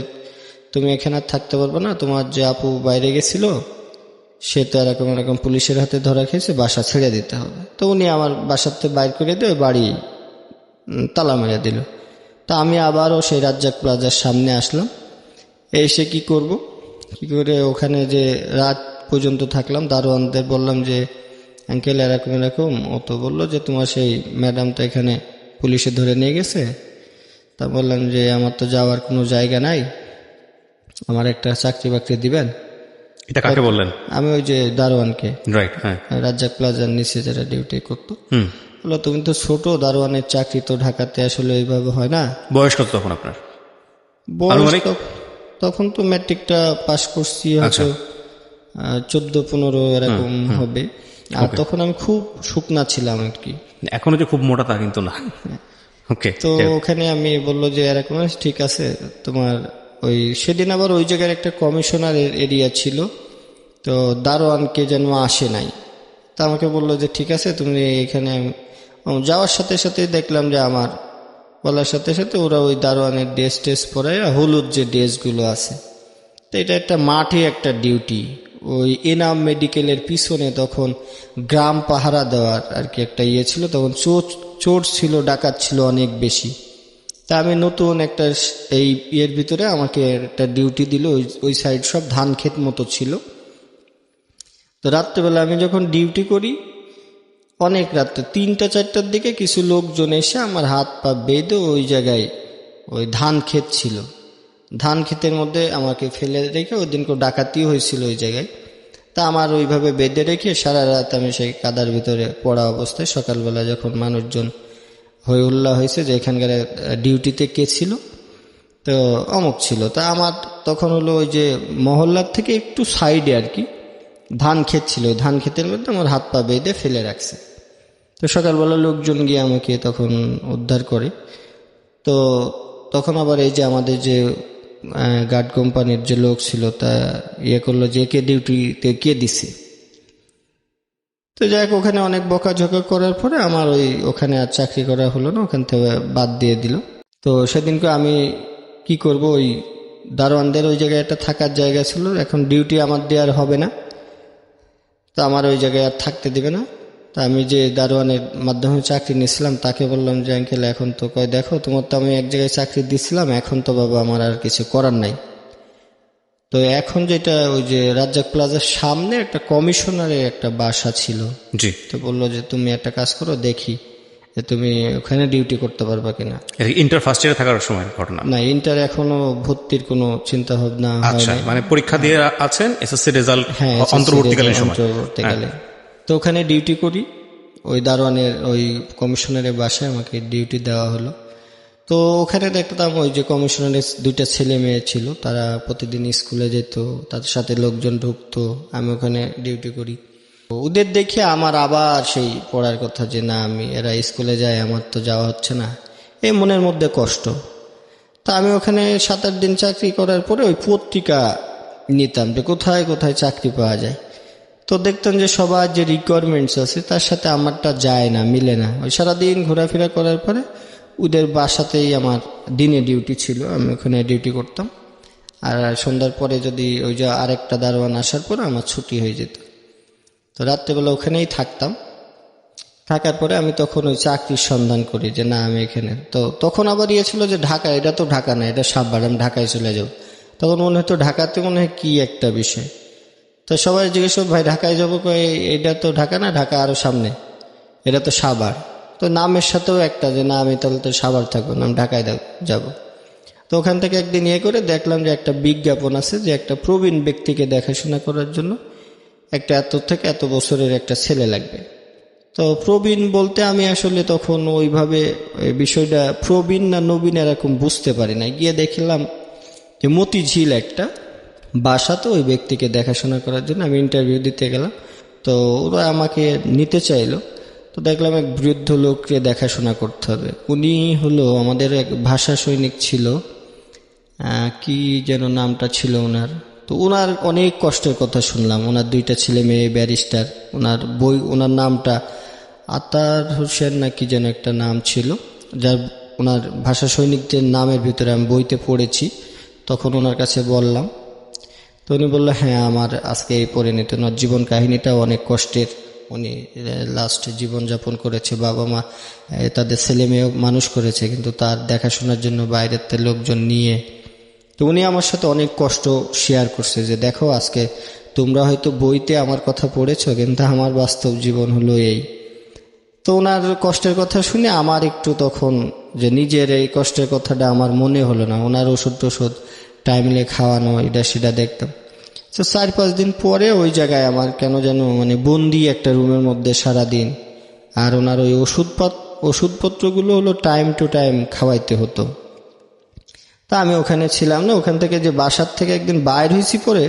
তুমি এখানে আর থাকতে পারবে না, তোমার যে আপু বাইরে গেছিল সে তো এরকম এরকম পুলিশের হাতে ধরা খেয়েছে, বাসা ছেড়ে দিতে হবে। তো উনি আমার বাসাতে বাইর করে দিয়ে বাড়ি তালা মেরে দিল। তা আমি আবারও সেই রাজ্জাক প্লাজার সামনে আসলাম। এসে কি করব, কি করে ওখানে যে রাত পর্যন্ত থাকলাম, দারোয়ানদের বললাম যে আঙ্কেল এরকম এরকম। ও তো বললো যে তোমার সেই ম্যাডাম তো এখানে পুলিশে ধরে নিয়ে গেছে। তা বললাম যে আমার তো যাওয়ার কোনো জায়গা নাই, আমার একটা চাকরি বাকরি দিবেন। এটা কাকে বললেন? আমি ওই যে দারোয়ানকে, রাইট, হ্যাঁ। রাজ্জাক প্লাজার নিচে যারা ডিউটি করতো। বললো তুমি তো ছোট, দারোয়ানের চাকরি তো ঢাকাতে আসলে এইভাবে হয় না। বয়স কত তখন আপনার? বয়স তখন তো ম্যাট্রিকটা পাশ করছি, হয়তো 14-15 এরকম হবে। আর তখন আমি খুব শুকনা ছিলাম আর কি। এখনো যে খুব মোটা তা কিন্তু না। ওকে। তো ওখানে আমি বললো যে এরকম ঠিক আছে তোমার, ওই সেদিন আবার ওই জায়গার একটা কমিশনার এরিয়া ছিল, তো দারোয়ানকে যেন আসে নাই। তা আমাকে বললো যে ঠিক আছে তুমি এখানে। যাওয়ার সাথে সাথে দেখলাম যে আমার বলার সাথে সাথে ওরা ওই দারোয়ানের ড্রেস টেস পরে, হলুদ যে ড্রেসগুলো আছে। তো এটা একটা মাঠে একটা ডিউটি, ওই এনাম মেডিকেলের পিছনে তখন গ্রাম পাহারা দেওয়ার আর কি একটা ইয়ে ছিল। তখন চোর ছিল, ডাকাত ছিল অনেক বেশি। তা আমি নতুন একটা এই ইয়ের ভিতরে আমাকে একটা ডিউটি দিল, ওই সাইড সব ধান ক্ষেত মতো ছিল। তো রাত্রেবেলা আমি যখন ডিউটি করি, অনেক রাত্রে 3টা-4টার দিকে কিছু লোকজন এসে আমার হাত পা বেঁধে ওই জায়গায়, ওই ধান ক্ষেত ছিল, ধান ক্ষেতের মধ্যে আমাকে ফেলে রেখে, ওই দিন কেউ ডাকাতিও হয়েছিল ওই জায়গায়। তা আমার ওইভাবে বেঁধে রেখে সারা রাত আমি সেই কাদার ভিতরে পড়া অবস্থায়, সকালবেলা যখন মানুষজন হই হুল্লা হয়েছে যে এখানকার ডিউটিতে কে ছিল, তো অমুক ছিল। তা আমার তখন হলো ওই যে মহল্লার থেকে একটু সাইডে আর কি ধান ক্ষেত ছিল, ওই ধান ক্ষেতের মধ্যে আমার হাত পা বেঁধে ফেলে রাখছে। তো সকালবেলা লোকজন গিয়ে আমাকে তখন উদ্ধার করে। তো তখন আবার এই যে আমাদের যে গার্ড কোম্পানির যে লোক ছিল, তা ইয়ে করলো যে কে ডিউটিতে কে দিছে। তো যাই হোক, ওখানে অনেক বকাঝকা করার পরে আমার ওখানে আর চাকরি করা হলো না, ওখান থেকে বাদ দিয়ে দিল। তো সেদিনকে আমি কি করব, ওই দারোয়ানদের ওই জায়গায় একটা থাকার জায়গা ছিল, এখন ডিউটি আমার দেওয়ার হবে না, তো আমার ওই জায়গায় আর থাকতে দিবে না। তা আমি যে দারোয়ানের মাধ্যমে চাকরি নিয়েছিলাম তাকে বললাম যে আঙ্কেল এখন তো কয় দেখো তোমার তো আমি এক জায়গায় চাকরি দিচ্ছিলাম, এখন তো বাবা আমার আর কিছু করার নাই। তো এখন যেটা ওই যে রাজ্জাক প্লাজার সামনে একটা কমিশনারের একটা বাসা ছিল, জি। তো বললো যে তুমি একটা কাজ করো, দেখি যে তুমি ওখানে ডিউটি করতে পারবা কিনা। ইন্টার ফার্স্ট ইয়ারে থাকার সময় ঘটনা? না, ইন্টার এখনো ভর্তির কোনো চিন্তা ভাবনা হয় আচ্ছা, নাই। মানে পরীক্ষা দিয়ে আছেন, এসএসসি রেজাল্ট হ্যাঁ, অন্তর্বর্তীকালীন সময়। অন্তর্বর্তীকালে। তো ওখানে ডিউটি করি, ওই দারোয়ানের ওই কমিশনারের বাসায় আমাকে ডিউটি দেওয়া হলো। তো ওখানে দেখতাম ওই যে কমিশনারের দুইটা ছেলে মেয়ে ছিল, তারা প্রতিদিন স্কুলে যেত, তাদের সাথে লোকজন ঢুকতো, আমি ওখানে ডিউটি করি। তো ওদের দেখে আমার আবার সেই পড়ার কথা যে না, আমি এরা স্কুলে যায়, আমার তো যাওয়া হচ্ছে না, এই মনের মধ্যে কষ্ট। তা আমি ওখানে 7-8 দিন চাকরি করার পরে ওই পত্রিকা নিতাম যে কোথায় কোথায় চাকরি পাওয়া যায়। তো দেখতাম যে সবার যে রিকোয়ারমেন্টস আছে তার সাথে আমারটা যায় না, মিলে না। ওই সারাদিন ঘোরাফেরা করার পরে ওদের বাসাতেই আমার দিনে ডিউটি ছিল, আমি ওখানে ডিউটি করতাম। আর সন্ধ্যার পরে যদি ওই যে আরেকটা দারোয়ান আসার পরে আমার ছুটি হয়ে যেত। তো রাত্রেবেলা ওখানেই থাকতাম। থাকার পরে আমি তখন ওই চাকরির সন্ধান করি যে না, আমি এখানে। তো তখন আবার ছিল যে ঢাকা, এটা তো ঢাকা না, এটা সাভার, আমি ঢাকায় চলে যাব। তখন মনে হতো ঢাকাতে মনে হয় কি একটা বিষয়। তো সবাই জিজ্ঞেস করো ভাই ঢাকায় যাবো, এটা তো ঢাকা না, ঢাকা আরো সামনে, এটা তো সাভার। তো নামের সাথেও একটা যে না, আমি তাহলে তো সাভার থাকবো না, আমি ঢাকায় যাব। তো ওখান থেকে একদিন করে দেখলাম যে একটা বিজ্ঞাপন আছে যে একটা প্রবীণ ব্যক্তিকে দেখাশোনা করার জন্য একটা এত থেকে এত বছরের একটা ছেলে লাগবে। তো প্রবীণ বলতে আমি আসলে তখন ওইভাবে বিষয়টা প্রবীণ না নবীন এরকম বুঝতে পারি না। গিয়ে দেখলাম যে মতিঝিল একটা বাসা, তো ওই ব্যক্তিকে দেখাশোনা করার জন্য আমি ইন্টারভিউ দিতে গেলাম। তো ওরা আমাকে নিতে চাইলো। তো দেখলাম এক বৃদ্ধ লোককে দেখাশোনা করতে হবে। উনি হলো আমাদের এক ভাষা সৈনিক ছিল, কি যেন নামটা ছিল ওনার। তো ওনার অনেক কষ্টের কথা শুনলাম, ওনার 2টা ছেলে মেয়ে ব্যারিস্টার। ওনার বই, ওনার নামটা আতার হোসেন না কি যেন একটা নাম ছিল, যার ওনার ভাষা সৈনিকদের নামের ভিতরে আমি বইতে পড়েছি। তখন ওনার কাছে বললাম, তো উনি বললো হ্যাঁ আমার আজকে এই পরিণত। ওনার জীবন কাহিনীটা অনেক কষ্টের, উনি লাস্ট জীবনযাপন করেছে, বাবা মা তাদের ছেলে মেয়েও মানুষ করেছে, কিন্তু তার দেখাশোনার জন্য বাইরের লোকজন নিয়ে। তো উনি আমার সাথে অনেক কষ্ট শেয়ার করছে যে দেখো আজকে তোমরা হয়তো বইতে আমার কথা পড়েছো, কিন্তু আমার বাস্তব জীবন হলো এই। তো ওনার কষ্টের কথা শুনে আমার একটু তখন যে নিজের এই কষ্টের কথাটা আমার মনে হলো না। ওনার ওষুধ টষুধ টাইমলে খাওয়ানো, এটা সেটা দেখতাম। তো 4-5 দিন পরে ওই জায়গায় আমার কেন যেন মানে বন্দি একটা রুমের মধ্যে সারাদিন। আর ওনার ওই ওষুধপত্রগুলো হলো টাইম টু টাইম খাওয়াইতে হতো। তা আমি ওখানে ছিলাম না। ওখান থেকে যে বাসার থেকে একদিন বাইর হয়েছি পরে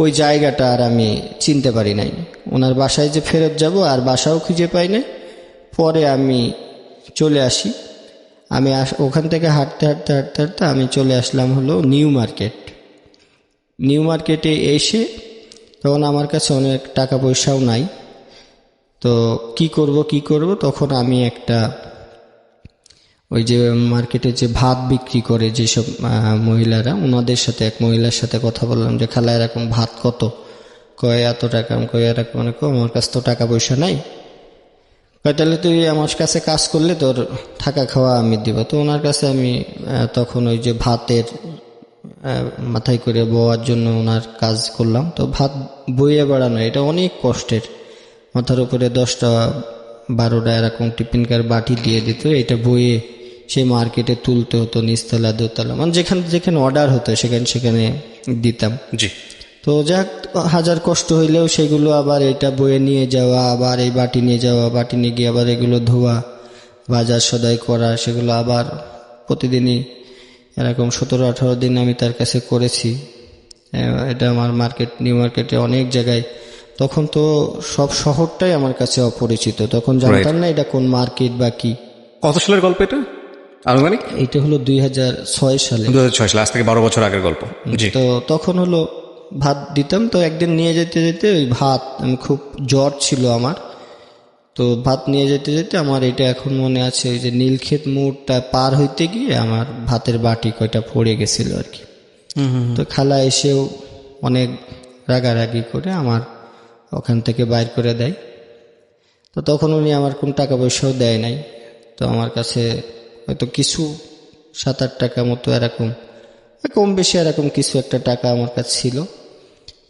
ওই জায়গাটা আর আমি চিনতে পারি নাই। ওনার বাসায় যে ফেরত যাব আর বাসাও খুঁজে পাই নাই। পরে আমি চলে আসি। আমি ওখান থেকে হাঁটতে হাঁটতে হাঁটতে হাঁটতে আমি চলে আসলাম হলো নিউ মার্কেট। নিউ মার্কেটে এসে তখন আমার কাছে অনেক টাকা পয়সাও নাই। তো কি করব তখন আমি একটা ওই যে মার্কেটে যে ভাত বিক্রি করে যেসব মহিলারা, ওনাদের সাথে এক মহিলার সাথে কথা বললাম যে খালা এরকম ভাত কত? কয় এত টাকা। কয় এরকম, মানে আমার কাছে তো টাকা পয়সা নাই। কয় তাহলে তুই আমার কাছে কাজ করলে তোর থাকা খাওয়া আমি দিব। তো ওনার কাছে আমি তখন ওই যে ভাতের মাথায় করে বওয়ার জন্য ওনার কাজ করলাম। তো ভাত বইয়ে বেড়ানো এটা অনেক কষ্টের। মাথার উপরে 10টা 12টা এরকম টিফিন কার বাটি দিয়ে দিত, এটা বইয়ে সেই মার্কেটে তুলতে হতো, নিচতলা দোতলা, মানে যেখানে অর্ডার হতো সেখানে দিতাম। জি। তো যাক, হাজার কষ্ট হইলেও সেগুলো আবার এটা বয়ে নিয়ে যাওয়া, আবার এই বাটি নিয়ে যাওয়া, বাটি নিয়ে গিয়ে আবার এগুলো ধোয়া, বাজার সদাই করা, সেগুলো আবার প্রতিদিনই এরকম 17-18 দিন আমি তার কাছে করেছি। এটা আমার নিউ মার্কেটে অনেক জায়গায়। তখন তো সব শহরটাই আমার কাছে অপরিচিত, তখন জানতাম না এটা কোন মার্কেট বা কি। কত সালের গল্প এটা আনুমানিক? এটা হলো 2006 সালে। 2006 সালে, আজ থেকে 12 বছর আগের গল্প। জি। তো তখন হলো ভাত দিতাম। তো একদিন নিয়ে যেতে যেতে ওই ভাত, আমি খুব জ্বর ছিল আমার, তো ভাত নিয়ে যেতে যেতে আমার এটা এখন মনে আছে, ওই যে নীলক্ষেত মোড়টা পার হইতে গিয়ে আমার ভাতের বাটি কয়টা পড়ে গেছিল আর কি। তো খালা এসেও অনেক রাগারাগি করে আমার ওখান থেকে বাইর করে দেয়। তো তখন উনি আমার কোন টাকা পয়সাও দেয় নাই। তো আমার কাছে হয়তো কিছু 7-8 টাকা মতো এরকম কম বেশি এরকম কিছু একটা টাকা আমার কাছে ছিল।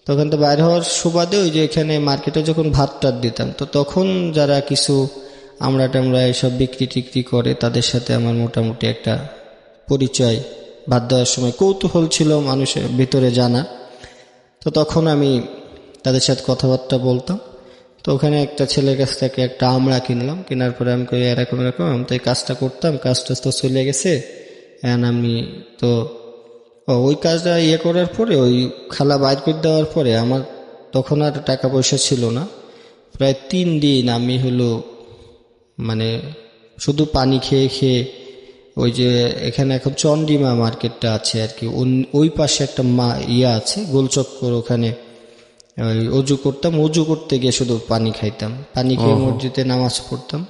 তখন তো বাইরে হওয়ার সুবাদে ওই যে এখানে মার্কেটে যখন ভাত টাত দিতাম, তো তখন যারা কিছু আমরা টামরা এসব বিক্রি টিক্রি করে তাদের সাথে আমার মোটামুটি একটা পরিচয়, ভাত দেওয়ার সময় কৌতূহল ছিল মানুষের ভিতরে জানা। তো তখন আমি তাদের সাথে কথাবার্তা বলতাম। তো ওখানে একটা ছেলের কাছ থেকে একটা আমড়া কিনলাম, কেনার পরে আমি কই এরকম এরকম, আমি তো এই কাজটা করতাম, কাজটা তো চলে গেছে। আমি তো ওই কাজটা করার পরে ওই খালা বাইর করে দেওয়ার পরে আমার তখন আর টাকা পয়সা ছিল না। প্রায় 3 দিন আমি হলো মানে শুধু পানি খেয়ে খেয়ে, ওই যে এখানে এখন চন্ডিমা মার্কেটটা আছে আর কি, ওই পাশে একটা আছে গোলচক্কর, ওখানে ওই অজু করতাম, অজু করতে গিয়ে শুধু পানি খাইতাম, পানি খেয়ে মসজিদে নামাজ পড়তাম।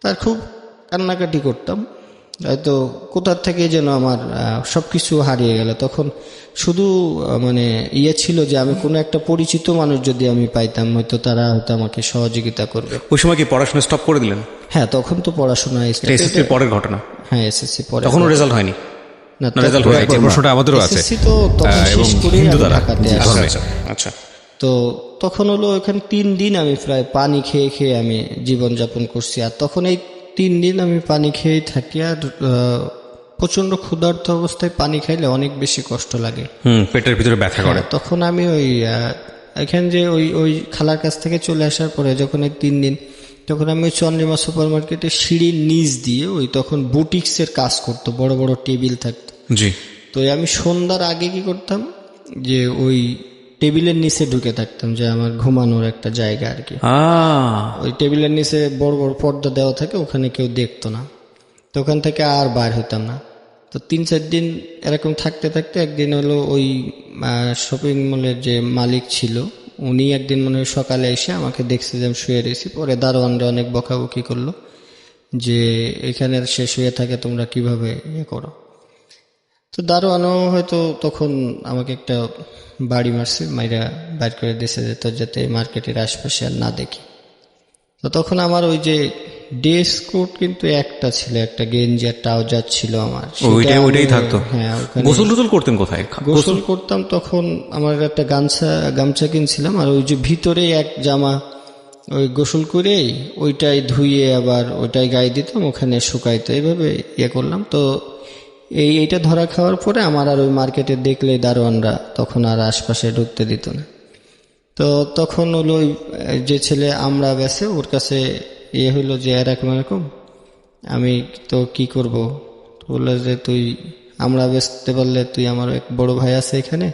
তার খুব কান্নাকাটি করতাম, হয়তো কোথার থেকে যেন আমার সবকিছু হারিয়ে গেল। তখন শুধু মানে ছিল যে আমি কোনো একটা পরিচিত মানুষ যদি আমি পাইতাম, হয়তো তারা হয়তো আমাকে সহযোগিতা করবে। ওই সময় কি পড়াশোনা স্টপ করে দিলেন? হ্যাঁ, তখন তো পড়াশোনা এসএসসির পরের ঘটনা? হ্যাঁ, এসএসসি পরে। তখনও রেজাল্ট হয়নি? না, রেজাল্ট হয়েছে, এই প্রশ্নটা আমাদেরও আছে। এসএসসি তো তখন শেষ করে হিন্দু দ্বারা ঢাকাতে আসি। আচ্ছা, তো তখন হলো এখানে 3 দিন আমি প্রায় পানি খেয়ে খেয়ে আমি জীবনযাপন করছি। আর তখন এই 3 দিন আমি পানি খেয়েই থাকি। আর প্রচন্ড ক্ষুধার্ত অবস্থায় পানি খাইলে অনেক বেশি কষ্ট লাগে, পেটের ভিতরে ব্যথা করে। তখন আমি ওই এখানে যে ওই খালার কাছ থেকে চলে আসার পরে যখন এই 3 দিন, তখন আমি ওই চন্দ্রিমা সুপার মার্কেটে সিঁড়ির নিচ দিয়ে ওই তখন বুটিক্সের কাজ করতো, বড় বড় টেবিল থাকতো। জি। তো আমি সন্ধ্যার আগে কি করতাম, যে ওই টেবিলের নিচে ঢুকে থাকতাম, যে আমার ঘুমানোর একটা জায়গা আর কি। ওই টেবিলের নিচে বড় বড় পর্দা দেওয়া থাকে, ওখানে কেউ দেখতো না। তো ওখান থেকে আর বার হইতাম না। তো 3-4 দিন এরকম থাকতে থাকতে একদিন হলো ওই শপিং মলের যে মালিক ছিল, উনি একদিন মনে হয় সকালে এসে আমাকে দেখছে যে আমি শুয়ে রয়েছি। পরে দারোয়ানরা অনেক বকাবকি করলো যে এখানে সে শুয়ে থাকে, তোমরা কিভাবে করো। তো দারোয়ানও হয়তো তখন আমাকে একটা বাড়ি মারছে, মাইরা বাইর করে দিয়েছে যে তোর যাতে মার্কেটের আশপাশে আর না দেখি। তো তখন আমার ওই যে ড্রেস কোড কিন্তু একটা ছিল, একটা গেঞ্জি আর ট্রাউজার ছিল আমার, ওইটাই থাকতো। হ্যাঁ, গোসল টোসল করতেন কোথায়? গোসল করতাম তখন আমার একটা গামছা কিনছিলাম, আর ওই যে ভিতরে এক জামা ওই গোসল করে ওইটাই ধুয়ে আবার ওইটাই গায়ে দিতাম, ওখানে শুকাইতো, এইভাবে করলাম। তো এইটা ধরা খাওয়ার পরে আমার আর ওই মার্কেটে দেখলে দারোয়ানরা তখন আর আশপাশে ঢুকতে দিত না। তো তখন হলো যে ছেলে আমরা বেছে, ওর কাছে হইলো যে এরকম এরকম, আমি তো কি করব। বললো যে তুই আমরা বেচতে পারলে তুই, আমার এক বড় ভাই আছে এখানে,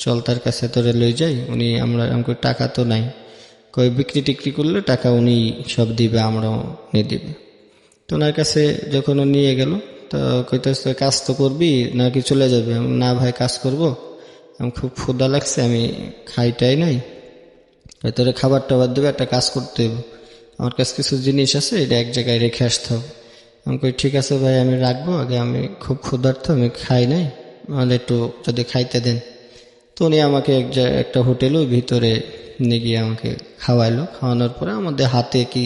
চল তার কাছে তোরে লই যাই, উনি আমাকে টাকা তো নাই, কই বিক্রি টিক্রি করলে টাকা উনি সব দিবে, আমরাও নিয়ে দিবে। তো ওনার কাছে যখন ও নিয়ে গেল, তো কইতেছে কাজ তো করবি নাকি চলে যাবে? না ভাই, কাজ করব, আমি খুব ক্ষুধা লাগছে, আমি খাইটাই নাই, তোরে খাবার টাবার দেবে, একটা কাজ করতে হবে, আমার কাছে কিছু জিনিস আছে, এটা এক জায়গায় রেখে আসতে হবে। আমি কই ঠিক আছে ভাই, আমি রাখবো, আগে আমি খুব ক্ষুধার্ত, আমি খাই নাই, নাহলে একটু যদি খাইতে দেন। তো উনি আমাকে একটা হোটেল ওই ভিতরে নিয়ে গিয়ে আমাকে খাওয়াইলো। খাওয়ানোর পরে আমাদের হাতে কি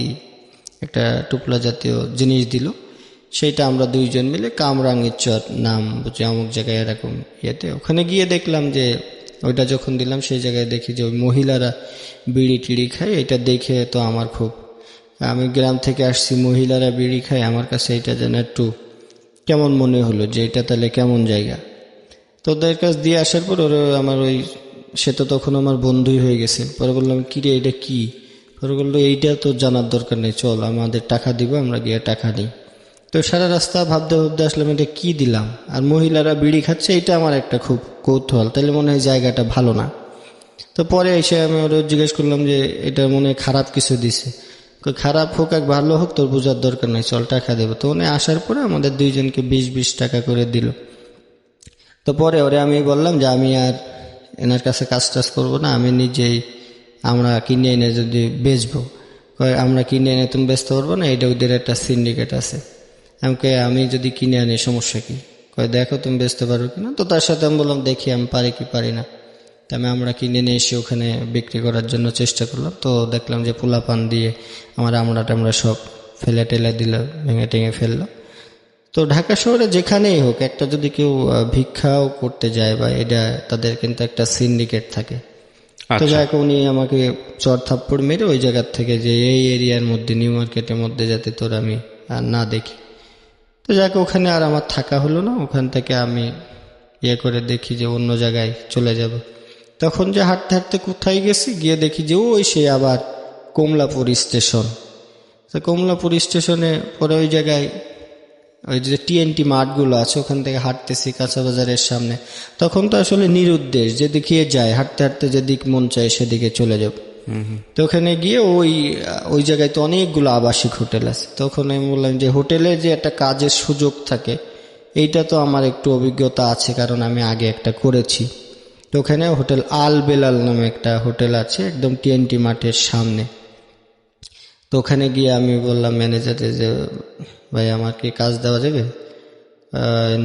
একটা টুপলা জাতীয় জিনিস দিল, সেইটা আমরা 2 জন মিলে কামরাঙ্গীর চর নাম বুঝে অমুক জায়গায় এরকম ওখানে গিয়ে দেখলাম যে ওইটা যখন দিলাম সেই জায়গায় দেখি যে ওই মহিলারা বিড়ি টিড়ি খায়। এটা দেখে তো আমার খুব, আমি গ্রাম থেকে আসছি, মহিলারা বিড়ি খায়, আমার কাছে এটা যেন একটু কেমন মনে হলো, যে এটা তাহলে কেমন জায়গা। তো ওদের কাছ দিয়ে আসার পর আমার সে তো তখন আমার বন্ধুই হয়ে গেছে। পরে বললাম কিরে এটা কি? পরে বললো এইটা তো জানার দরকার নেই, চল আমাদের টাকা দিব, আমরা গিয়ে টাকা নিই। তো সারা রাস্তা ভাবতে ভাবতে আসলাম এটা কি দিলাম, আর মহিলারা বিড়ি খাচ্ছে, এটা আমার একটা খুব কৌতূহল, তাহলে মনে হয় জায়গাটা ভালো না। তো পরে এসে আমি ওরা জিজ্ঞেস করলাম যে এটা মনে হয় খারাপ কিছু দিছে। খারাপ হোক আর ভালো হোক তোর বোঝার দরকার নেই, চল টাকা দেবো। তো উনি আসার পরে আমাদের 2 জনকে 20-20 টাকা করে দিল। তো পরে ওরে আমি বললাম যে আমি আর এনার কাছে কাজ টাজ করবো না, আমি নিজেই আমরা কিনে এনে যদি বেচবো। আমরা কিনে এনে তুমি বেচতে পারবো না, এটা ওদের একটা সিন্ডিকেট আছে। আমাকে আমি যদি কিনে আনি সমস্যা কি? দেখো তুমি বেচতে পারো কিনা। তো তার সাথে আমি বললাম দেখি আমি পারি কি পারি না। আমরা কিনে নিয়ে এসে ওখানে বিক্রি করার জন্য চেষ্টা করলাম। তো দেখলাম যে পোলাপান দিয়ে আমরা টামরা সব ফেলে টেলে দিল, ভেঙে টেঙে ফেললো। তো ঢাকা শহরে যেখানেই হোক একটা যদি কেউ ভিক্ষাও করতে যায় বা এটা তাদের কিন্তু একটা সিন্ডিকেট থাকে। তো আচ্ছা। যাক উনি আমাকে চর থাপ্পড় মেরে ওই জায়গার থেকে যে এই এরিয়ার মধ্যে নিউ মার্কেটের মধ্যে যাতে তোর আমি আর না দেখি। তো যাক ওখানে আর আমার থাকা হলো না, ওখান থেকে আমি করে দেখি যে অন্য জায়গায় চলে যাব। তখন যে হাঁটতে হাঁটতে কোথায় গেছি গিয়ে দেখি যে ওই সে আবার কমলাপুর স্টেশন। তো কমলাপুর স্টেশনে পরে ওই জায়গায় ওই যে টিএনটি মাঠগুলো আছে ওখান থেকে হাঁটতেছি কাঁচা বাজারের সামনে। তখন তো আসলে নিরুদ্দেশ, যেদিকে যায় হাঁটতে হাঁটতে যেদিক মন চায় সেদিকে চলে যাব। তো ওখানে গিয়ে ওই জায়গায় তো অনেকগুলো আবাসিক হোটেল আছে। তখন আমি বললাম যে হোটেলে যে একটা কাজের সুযোগ থাকে এইটা তো আমার একটু অভিজ্ঞতা আছে, কারণ আমি আগে একটা করেছি। তো ওখানে হোটেল আল বেলাল নামে একটা হোটেল আছে একদম টিএনটি মাঠের সামনে। তো ওখানে গিয়ে আমি বললাম ম্যানেজারে যে ভাই আমার কি কাজ দেওয়া যাবে?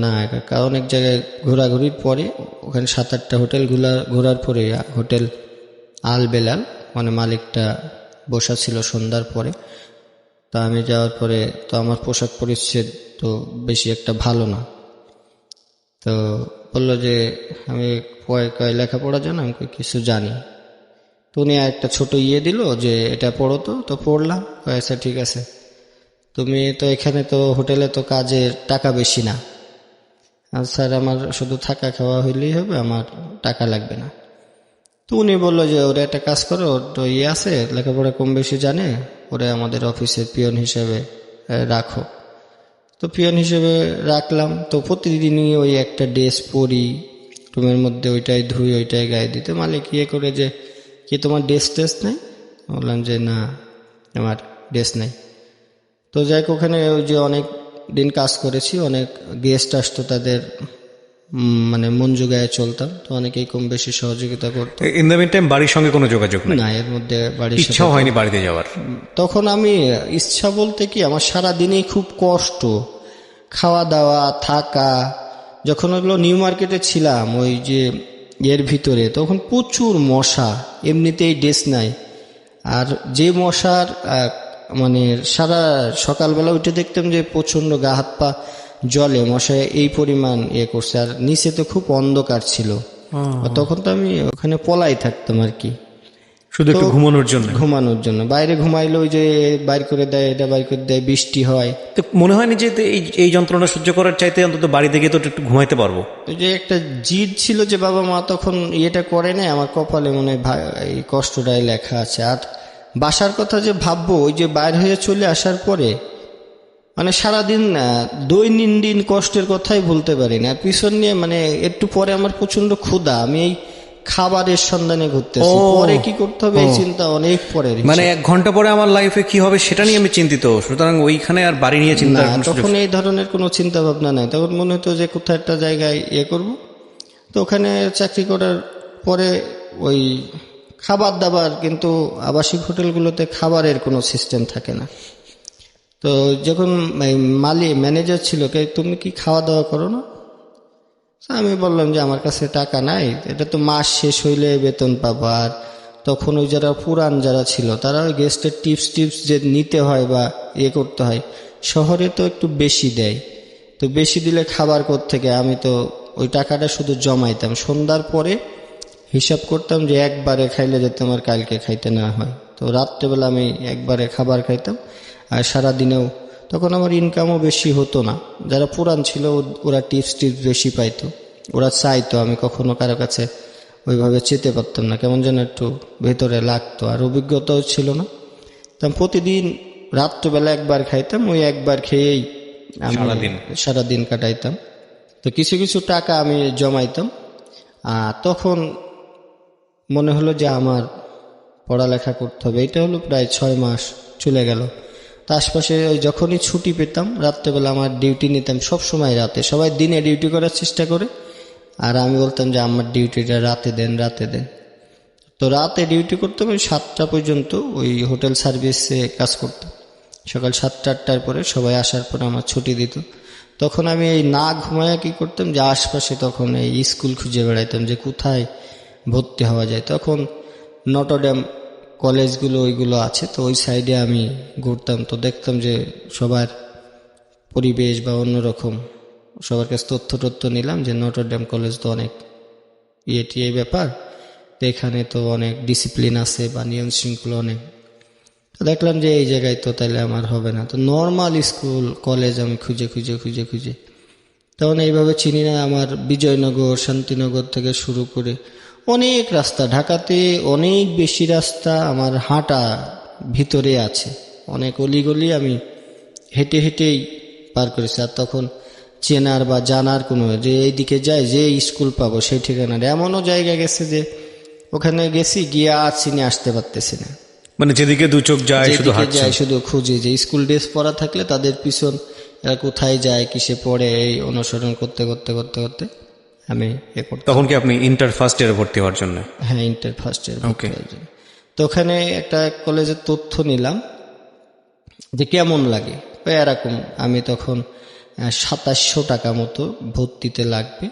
না কাকা, অনেক জায়গায় ঘোরাঘুরির পরে ওখানে 7-8টা হোটেল ঘোরার পরে হোটেল আল বেলাল মানে মালিকটা বসা ছিল সন্ধ্যার পরে। তা আমি যাওয়ার পরে তো আমার পোশাক পরিচ্ছদ তো বেশি একটা ভালো না। তো বললো যে আমি কয় লেখাপড়া জানো? আমি কিছু জানি। তো উনি একটা ছোট দিল যে এটা পড়ো। তো পড়লাম। আচ্ছা ঠিক আছে, তুমি তো এখানে তো হোটেলে তো কাজের টাকা বেশি না। আর স্যার আমার শুধু থাকা খাওয়া হইলেই হবে, আমার টাকা লাগবে না। তো উনি বললো যে ওরা একটা কাজ করো, ওর তো আছে লেখাপড়া কম বেশি জানে, ওরা আমাদের অফিসে পিয়ন হিসেবে রাখো। তো পিয়ন হিসেবে রাখলাম। তো প্রতিদিনই ওই একটা ড্রেস পরি, রুমের মধ্যে ওইটাই ধুই ওইটাই গায়ে দিতে। মালিক করে যে কি তোমার ড্রেস নেই? বললাম যে না আমার ড্রেস নেই। তো যাই ওখানে ওই যে অনেক দিন কাজ করেছি, অনেক গেস্ট আসতো, তাদের মানে মন জোগায় চলতাম। তো অনেকেই কম বেশি সহযোগিতা করতো। ইন দ্য মিন টাইম বাড়ির সঙ্গে কোনো যোগাযোগ নেই? না, এর মধ্যে বাড়ির ইচ্ছাও হয়নি বাড়িতে যাওয়ার? তখন আমি ইচ্ছা বলতে কি আমার সারা দিনেই খুব কষ্ট, খাওয়া দাওয়া থাকা। যখন ওগুলো নিউ মার্কেটে ছিলাম ওই যে এর ভিতরে, তখন প্রচুর মশা, এমনিতেই ড্রেস নাই। আর যে মশার মানে সারা সকালবেলা উঠে দেখতাম যে প্রচন্ড গা হাত পা জলে, মশায় এই পরিমাণ করছে। আর নিচে তো খুব অন্ধকার ছিল। তখন তো আমি ওখানে পলাই থাকতাম আর কি, শুধু একটু ঘুমানোর জন্য। বাইরে ঘুমাইলে ওই যে বাইর করে দেয়, এটা বাইর করে দেয়, বৃষ্টি হয়। তো মনে হয়নি যে এই যন্ত্রণা সহ্য করার চাইতে অন্তত বাড়িতে গিয়ে তো একটু ঘুমাইতে পারবো? ওই যে একটা জিদ ছিল যে বাবা মা তখন করে নাই, আমার কপালে মনে হয় এই কষ্টটাই লেখা আছে। আর বাসার কথা যে ভাববো, ওই যে বাইর হয়ে চলে আসার পরে মানে সারাদিন দৈনন্দিন কষ্টের কথাই বলতে পারি না। পিছন নিয়ে মানে একটু পরে আমার প্রচন্ড ক্ষুধা, আমি এই খাবারের সন্ধানে ঘুরতেছি, পরে কি করতে হবে এই চিন্তা অনেক পরে। মানে 1 ঘন্টা পরে আমার লাইফে কি হবে সেটা নিয়ে আমি চিন্তিত, সুতরাং ওইখানে আর বাড়ি নিয়ে চিন্তা তখন এই ধরনের কোনো চিন্তা ভাবনা নাই। তখন মনে হতো যে কোথাও একটা জায়গায় করব। তো ওখানে চাকরি করার পরে ওই খাবার দাবার, কিন্তু আবাসিক হোটেলগুলোতে খাবারের কোনো সিস্টেম থাকে না। তো যখন ম্যানেজার ছিল, তুমি কি খাওয়া দাওয়া করো না? আমি বললাম যে আমার কাছে টাকা নাই, এটা তো মাস শেষ হইলে বেতন পাবো। আর তখন ওই যারা পুরান যারা ছিল তারা ওই গেস্টের টিপস যে নিতে হয় বা করতে হয়, শহরে তো একটু বেশি দেয়। তো বেশি দিলে খাবার থেকে আমি তো ওই টাকাটা শুধু জমাইতাম, সন্ধ্যার পরে হিসাব করতাম যে একবারে খাইলে যাতে আমার কালকে খাইতে না হয়। তো রাত্রেবেলা আমি একবারে খাবার খাইতাম। আর সারাদিনেও তখন আমার ইনকামও বেশি হতো না। যারা পুরান ছিল ওরা টিপস বেশি পাইতো, ওরা চাইতো। আমি কখনো কারো কাছে ওইভাবে চেতে পারতাম না, কেমন যেন একটু ভেতরে লাগতো। আর অভিজ্ঞতাও ছিল না। তো প্রতিদিন রাত্রবেলা একবার খাইতাম, ওই একবার খেয়েই আমি সারাদিন কাটাইতাম। তো কিছু কিছু টাকা আমি জমাইতাম। আর তখন মনে হলো যে আমার পড়ালেখা করতে হবে। এটা হলো প্রায় 6 মাস চলে গেল। তার আশপাশে যখনই ছুটি পেতাম রাত্রেবেলা আমার ডিউটি নিতাম, সব সময় রাতে। সবাই দিনে ডিউটি করার চেষ্টা করে, আর আমি বলতাম যে আমার ডিউটিটা রাতে দেন। তো রাতে ডিউটি করতাম ওই 7টা পর্যন্ত, ওই হোটেল সার্ভিসে কাজ করতাম। সকাল 7টা-8টার পরে সবাই আসার পর আমার ছুটি দিত। তখন আমি এই না ঘুমায়া কি করতাম যে আশপাশে তখন এই স্কুল খুঁজে বেড়াইতাম যে কোথায় ভর্তি হওয়া যায়। তখন নটরডেম কলেজগুলো ওইগুলো আছে, তো ওই সাইডে আমি ঘুরতাম। তো দেখতাম যে সবার পরিবেশ বা অন্যরকম সবার কাছে তথ্য নিলাম যে নটর ডেম কলেজ তো অনেক এই ব্যাপার, তো এখানে তো অনেক ডিসিপ্লিন আছে বা নিয়ম শৃঙ্খলা অনেক। তো দেখলাম যে এই জায়গায় তো তাইলে আমার হবে না, তো নর্মাল স্কুল কলেজ আমি খুঁজে তখন এইভাবে চিনি না। আমার বিজয়নগর শান্তিনগর থেকে শুরু করে অনেক রাস্তা, ঢাকাতে অনেক বেশি রাস্তা আমার হাঁটা ভিতরে আছে, অনেক অলিগলি আমি হেঁটেই পার করেছি। আর তখন চেনার বা জানার কোনো যে এইদিকে যায় যে স্কুল পাবো সেই ঠিকানার এমনও জায়গা গেছে যে ওখানে গেছি গিয়ে আর চিনে আসতে পারতেছি না, মানে যেদিকে দু চোখ যায় শুধু যেদিকে হাঁটছেন। যায় শুধু খুঁজি যে স্কুল ড্রেস পরা থাকলে তাদের পিছন এরা কোথায় যায় কিসে পড়ে এই অনুসরণ করতে আমি করতাম। তখন কি আপনি ইন্টার ফার্স্ট ইয়ারে ভর্তি হওয়ার জন্য? হ্যাঁ, ইন্টার ফার্স্ট ইয়ার Okay. তো ওখানে একটা কলেজের তথ্য নিলাম যে কেমন লাগে এরকম। আমি তখন 2700 টাকা মতো ভর্তিতে লাগবে।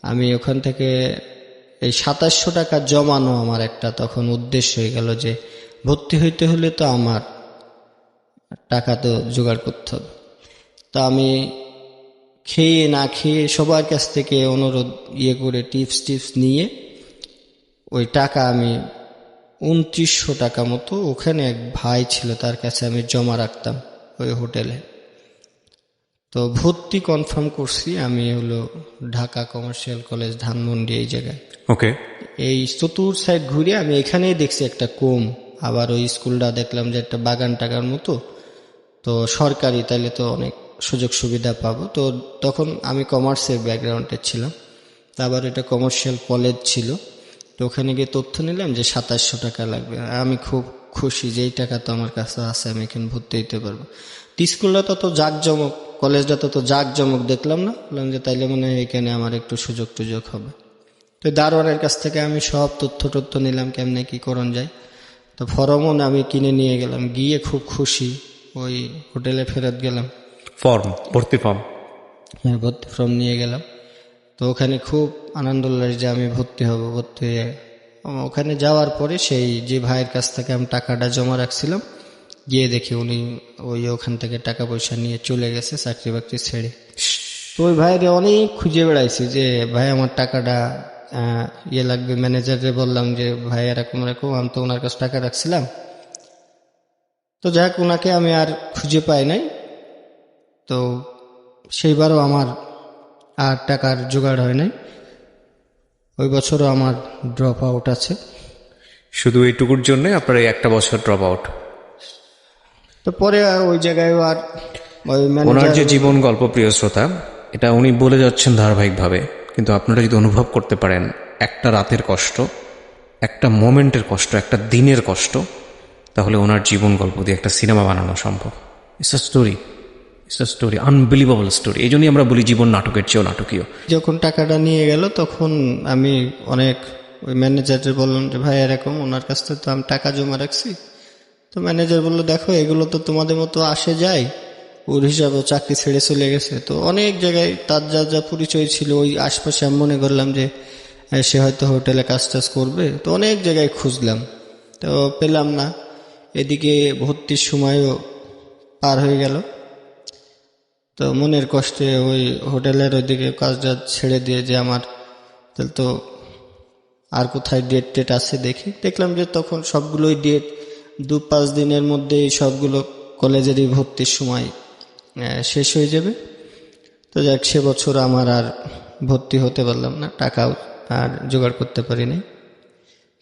আমি ওখান থেকে এই 2700 টাকা জমানো আমার একটা তখন উদ্দেশ্য হয়ে গেল যে ভর্তি হইতে হলে তো আমার টাকা তো জোগাড় করতে হবে। তা আমি খেয়ে না খেয়ে সবার কাছ থেকে অনুরোধ করে টিপস নিয়ে ওই টাকা আমি 2900 টাকা মতো ওখানে এক ভাই ছিল তার কাছে আমি জমা রাখতাম ওই হোটেলে। তো ভর্তি কনফার্ম করছি আমি হলো ঢাকা কমার্শিয়াল কলেজ ধানমন্ডি এই জায়গায়। ওকে। এই চতুর সাইড ঘুরে আমি এখানেই দেখছি একটা কম, আবার ওই স্কুলটা দেখলাম যে একটা বাগান টাগার মতো, তো সরকারি, তাইলে তো অনেক সুযোগ সুবিধা পাবো। তো তখন আমি কমার্সের ব্যাকগ্রাউন্ডে ছিলাম, তা আবার এটা কমার্শিয়াল কলেজ ছিল। তো ওখানে গিয়ে তথ্য নিলাম যে 2700 টাকা লাগবে। আমি খুব খুশি যে এই টাকা তো আমার কাছে আছে, আমি এখানে ভর্তি হইতে পারবো। তো স্কুলটা তত জাঁকজমক, কলেজটা তত জাঁকজমক দেখলাম না, বললাম যে তাইলে মনে হয় এখানে আমার একটু সুযোগ টুযোগ হবে। তো দারোয়ানের কাছ থেকে আমি সব তথ্য নিলাম কেমনে কি করণ যায়। তো ফর্মও আমি কিনে নিয়ে গেলাম, গিয়ে খুব খুশি ওই হোটেলে ফেরত গেলাম। ভর্তি ফর্ম? হ্যাঁ, ভর্তি ফর্ম নিয়ে গেলাম। তো ওখানে খুব আনন্দ লাগে যে আমি ভর্তি হব। ভর্তি হয়ে ওখানে যাওয়ার পরে সেই যে ভাইয়ের কাছ থেকে আমি টাকাটা জমা রাখছিলাম, গিয়ে দেখি উনি ওখান থেকে টাকা পয়সা নিয়ে চলে গেছে চাকরি বাকরি ছেড়ে। তো ওই ভাইরে অনেক খুঁজে বেড়াইছি যে ভাই আমার টাকাটা লাগবে। ম্যানেজারে বললাম যে ভাই এরকম আমি তো ওনার কাছে টাকা রাখছিলাম। তো যাক, ওনাকে আমি আর খুঁজে পাই নাই। তো সেইবারও আমার আর টাকার জোগাড় হয় নাই, ওই বছরও আমার ড্রপ আউট আছে। শুধু এইটুকুর জন্য আপনার এই একটা বছর ড্রপ আউট? তো পরে ওই জায়গায় আর ওই ওনার যে ম্যানেজার জীবন গল্প, প্রিয় শ্রোতা, এটা উনি বলে যাচ্ছেন ধারাবাহিকভাবে, কিন্তু আপনারা যদি অনুভব করতে পারেন একটা রাতের কষ্ট, একটা মোমেন্টের কষ্ট, একটা দিনের কষ্ট, তাহলে ওনার জীবন গল্প দিয়ে একটা সিনেমা বানানো সম্ভব। It's a story, unbelievable story. এই জন্যই আমরা বলি জীবন নাটকের চেয়েও নাটকীয়। যখন টাকাটা নিয়ে গেল তখন আমি অনেক ওই ম্যানেজারে বললাম যে ভাই এরকম, ওনার কাছ থেকে তো আমি টাকা জমা রাখছি। তো ম্যানেজার বললো দেখো এগুলো তো তোমাদের মতো আসে যায়, ওর হিসাবে চাকরি ছেড়ে চলে গেছে। তো অনেক জায়গায় তার যা পরিচয় ছিল ওই আশপাশে আমি মনে করলাম যে সে হয়তো হোটেলে কাজ টাজ করবে। তো অনেক জায়গায় খুঁজলাম, তো পেলাম না। এদিকে ভর্তির সময়ও পার হয়ে গেল। তো মনের কষ্টে ওই হোটেলের ওইদিকে কাজটা ছেড়ে দিয়ে যে আমার তাহলে তো আর কোথায় ডেট আছে দেখলাম যে তখন সবগুলোই ডেট 2-5 দিনের মধ্যে সবগুলো কলেজেরই ভর্তির সময় শেষ হয়ে যাবে। তো যাক, সে বছর আমার আর ভর্তি হতে পারলাম না, টাকাও আর জোগাড় করতে পারিনি।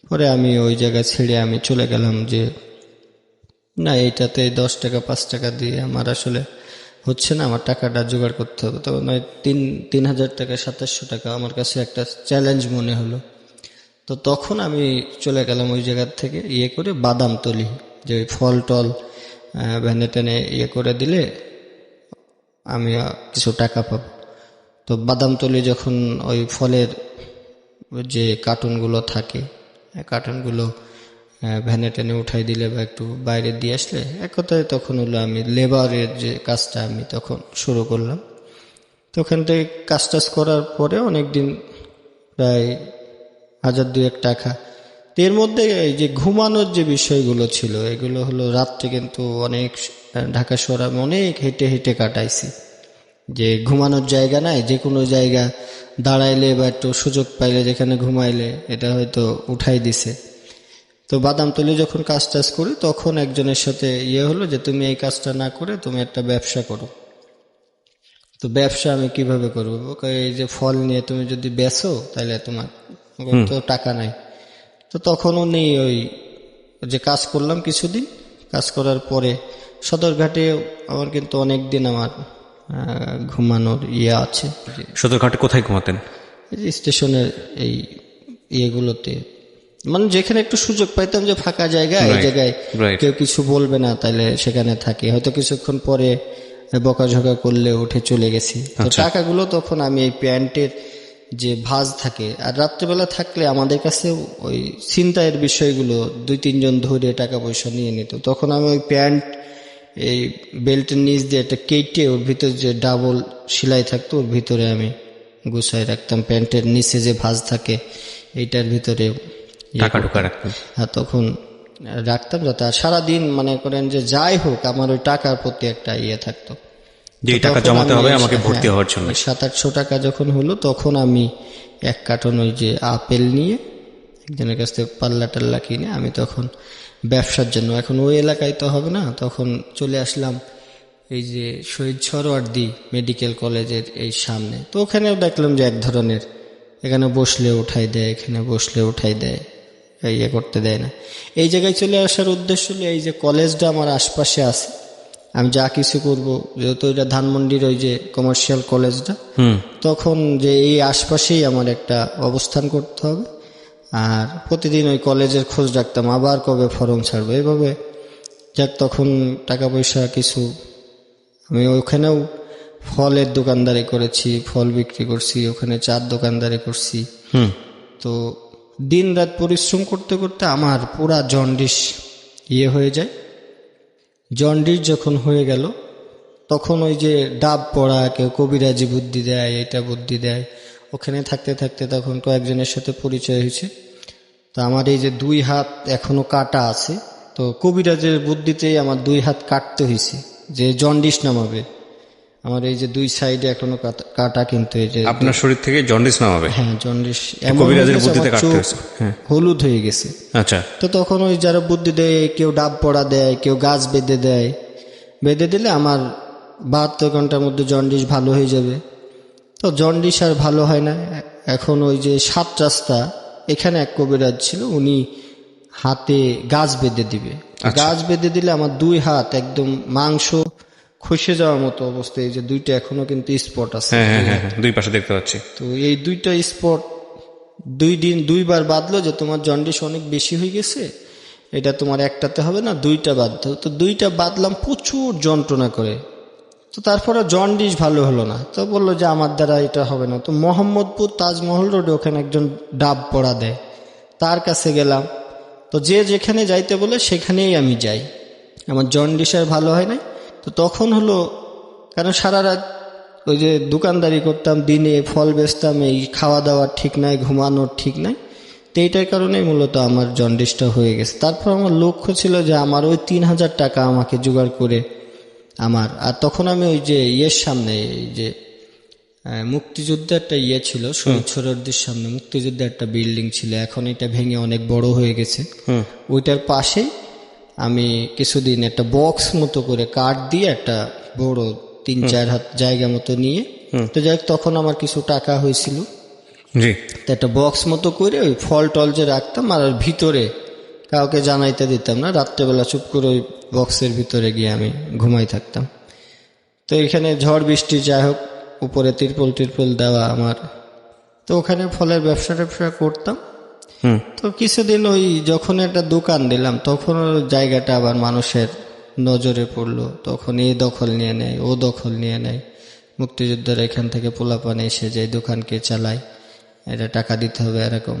পরে আমি ওই জায়গা ছেড়ে আমি চলে গেলাম যে না, এইটাতে 10 টাকা 5 টাকা দিয়ে আমার আসলে হচ্ছে না, আমার টাকাটা জোগাড় করতে হবে। তো 3,000 টাকা 2700 টাকা আমার কাছে একটা চ্যালেঞ্জ মনে হলো। তো তখন আমি চলে গেলাম ওই জায়গার থেকে করে বাদামতলি, যে ওই ফল টল ভ্যানে টেনে করে দিলে আমি কিছু টাকা পাবো। তো বাদামতলি যখন ওই ফলের যে কার্টুনগুলো থাকে, কার্টুনগুলো ভ্যানে টেনে উঠাই দিলে বা একটু বাইরে দিয়ে আসলে, এক কথায় তখন হলো আমি লেবারের যে কাজটা আমি তখন শুরু করলাম। তো ওখান থেকে কাজ টাজ করার পরে অনেকদিন, প্রায় 1,000-2,000 টাকা। তো এর মধ্যে এই যে ঘুমানোর যে বিষয়গুলো ছিল, এগুলো হলো রাত্রে কিন্তু অনেক ঢাকা শহর আমি অনেক হেঁটে হেঁটে কাটাইছি, যে ঘুমানোর জায়গা নাই, যে কোনো জায়গা দাঁড়াইলে বা একটু সুযোগ পাইলে যেখানে ঘুমাইলে এটা হয়তো উঠাই দিছে। তো বাদামতলি যখন কাজ টাজ করি তখন একজনের সাথে হলো যে তুমি এই কাজটা না করে তুমি একটা ব্যবসা করো। তো ব্যবসা আমি কিভাবে করবো? এই যে ফল নিয়ে তুমি যদি বেচো তাহলে তোমার তো টাকা নাই। তো তখন উনি ওই যে কাজ করলাম কিছুদিন, কাজ করার পরে সদরঘাটে আমার কিন্তু অনেক দিন আমার ঘুমানোর আছে। সদরঘাটে কোথায় ঘুমাতেন? এই যে স্টেশনের এই ইয়েগুলোতে, মানে যেখানে একটু সুযোগ পাইতাম যে ফাঁকা জায়গা, এই জায়গায় কেউ কিছু বলবে না, তাইলে সেখানে থাকি। হয়তো কিছুক্ষণ পরে বকাঝকা করলে উঠে চলে গেছি। তো টাকাগুলো তখন আমি এই প্যান্টের যে ভাঁজ থাকে, আর রাত্রেবেলা থাকলে আমাদের কাছে ওই ছিনতাইয়ের বিষয়গুলো 2-3 জন ধরে টাকা পয়সা নিয়ে নিত। তখন আমি ওই প্যান্ট এই বেল্টের নিচ দিয়ে একটা কেটে ওর ভিতরে যে ডাবল সেলাই থাকতো ওর ভিতরে আমি গুছাই রাখতাম। প্যান্টের নিচে যে ভাঁজ থাকে এইটার ভিতরে টাকা ঢুকা রাখতাম। হ্যাঁ, তখন রাখতাম যাতে আর সারাদিন মনে করেন যে যাই হোক আমার ওই টাকার প্রতি একটা থাকতো, যে টাকা জমাতে হবে আমাকে ভর্তি হওয়ার জন্য। 700-800 টাকা যখন হলো তখন আমি 1 কার্টন ওই যে আপেল নিয়ে একজনের কাছ থেকে পাল্লা টাল্লা কিনে আমি তখন ব্যবসার জন্য, এখন ওই এলাকায় তো হবে না, তখন চলে আসলাম এই যে শহীদ সরোয়ার্দী মেডিকেল কলেজের এই সামনে। তো ওখানেও দেখলাম যে এক ধরনের, এখানে বসলে উঠাই দেয়, এখানে বসলে উঠাই দেয়, করতে দেয় না। এই জায়গায় চলে আসার উদ্দেশ্য হলো এই যে কলেজটা আমার আশপাশে আছে, আমি যা কিছু করব, যেহেতু এটা ধানমন্ডির ওই যে কমার্শিয়াল কলেজটা, তখন যে এই আশপাশেই আমার একটা অবস্থান করতে হবে, আর প্রতিদিন ওই কলেজের খোঁজ রাখতাম, আবার কবে ফর্ম ছাড়বো এইভাবে। যাক, তখন টাকা পয়সা কিছু, আমি ওখানেও ফলের দোকানদারি করেছি, ফল বিক্রি করছি, ওখানে চার দোকানদারি করছি। তো দিন রাত পরিশ্রম করতে করতে আমার পুরা জন্ডিস হয়ে যায়। জন্ডিস যখন হয়ে গেল তখন ওই যে ডাব পড়া, কেউ কবিরাজি বুদ্ধি দেয়, এটা বুদ্ধি দেয়, ওখানে থাকতে থাকতে তখন তো একজনের সাথে পরিচয় হয়েছে। তো আমার এই যে 2 হাত এখনো কাটা আছে, তো কবিরাজের বুদ্ধিতেই আমার 2 হাত কাটতে হয়েছে যে জন্ডিস নামাবে। আমার এই যে 2 সাইডে এখনো কাটা, কিন্তু এই যে আপনার শরীর থেকে জন্ডিস নামাবে। হ্যাঁ, জন্ডিস কবিরাজের বুদ্ধিতে কাটতে হয়েছে। হলুদ হয়ে গেছে। আচ্ছা। তো তখন ওই যারা বুদ্ধি দেয়, কেউ ডাব পড়া দেয়, কেউ গাছ বেঁধে দেয়, বেঁধে দিলে আমার 72 ঘন্টার মধ্যে জন্ডিস ভালো হয়ে যাবে। তো জন্ডিস আর ভালো হয় না। এখন ওই যে 7 রাস্তা এখানে এক কবিরাজ ছিল, উনি হাতে গাছ বেঁধে দিবে। গাছ বেঁধে দিলে আমার 2 হাত একদম মাংস খসে যাওয়ার মতো অবস্থা। এই যে 2টা এখনো কিন্তু স্পট আছে, হ্যাঁ, 2 পাশে দেখতে পাচ্ছি। তো এই 2টা স্পট 2 দিন 2 বার বাঁধলো যে তোমার জন্ডিস অনেক বেশি হয়ে গেছে, এটা তোমার একটাতে হবে না, 2টা বাঁধতে হবে। তো 2টা বাঁধলাম, প্রচুর যন্ত্রণা করে। তো তারপরে জন্ডিস ভালো হলো না, তো বললো যে আমার দ্বারা এটা হবে না। তো মোহাম্মদপুর তাজমহল রোডে ওখানে একজন ডাব পড়া দেয়, তার কাছে গেলাম। তো যে যেখানে যাইতে বলে সেখানেই আমি যাই, আমার জন্ডিস আর ভালো হয় নাই। তো তখন হলো, কারণ সারা রাত ওই যে দোকানদারি করতাম, দিনে ফল বেচতাম, এই খাওয়া দাওয়ার ঠিক নাই, ঘুমানোর ঠিক নাই, তো এইটার কারণেই মূলত আমার জন্ডিসটা হয়ে গেছে। তারপর আমার লক্ষ্য ছিল যে আমার ওই 3000 টাকা আমাকে জোগাড় করে আমার, আর তখন আমি ওই যে সামনে এই যে মুক্তিযুদ্ধের একটা ছিল, শহীদ সরোয়ার্দীর সামনে মুক্তিযুদ্ধের একটা বিল্ডিং ছিল, এখন এটা ভেঙে অনেক বড় হয়ে গেছে। ওইটার পাশে আমি কিছুদিন একটা বক্স মতো করে কাঠ দিয়ে একটা বড় 3-4 হাত জায়গা মতো নিয়ে, তো যাই তখন আমার কিছু টাকা হয়েছিল, তো একটা বক্স মতো করে ওই ফল টল যে রাখতাম, আর ভিতরে কাউকে জানাইতে দিতাম না, রাত্রেবেলা চুপ করে ওই বক্সের ভিতরে গিয়ে আমি ঘুমাই থাকতাম। তো এখানে ঝড় বৃষ্টি যাই হোক, উপরে তিরপল দেওয়া আমার, তো ওখানে ফলের ব্যবসা করতাম। তো কিছুদিন ওই যখন একটা দোকান দিলাম তখন জায়গাটা আবার মানুষের নজরে পড়লো, তখন এই দখল নিয়ে নেয়, ও দখল নিয়ে নেয়, মুক্তিযুদ্ধের এখান থেকে পোলাপান এসে যে দোকানকে চালায়, এটা টাকা দিতে হবে এরকম।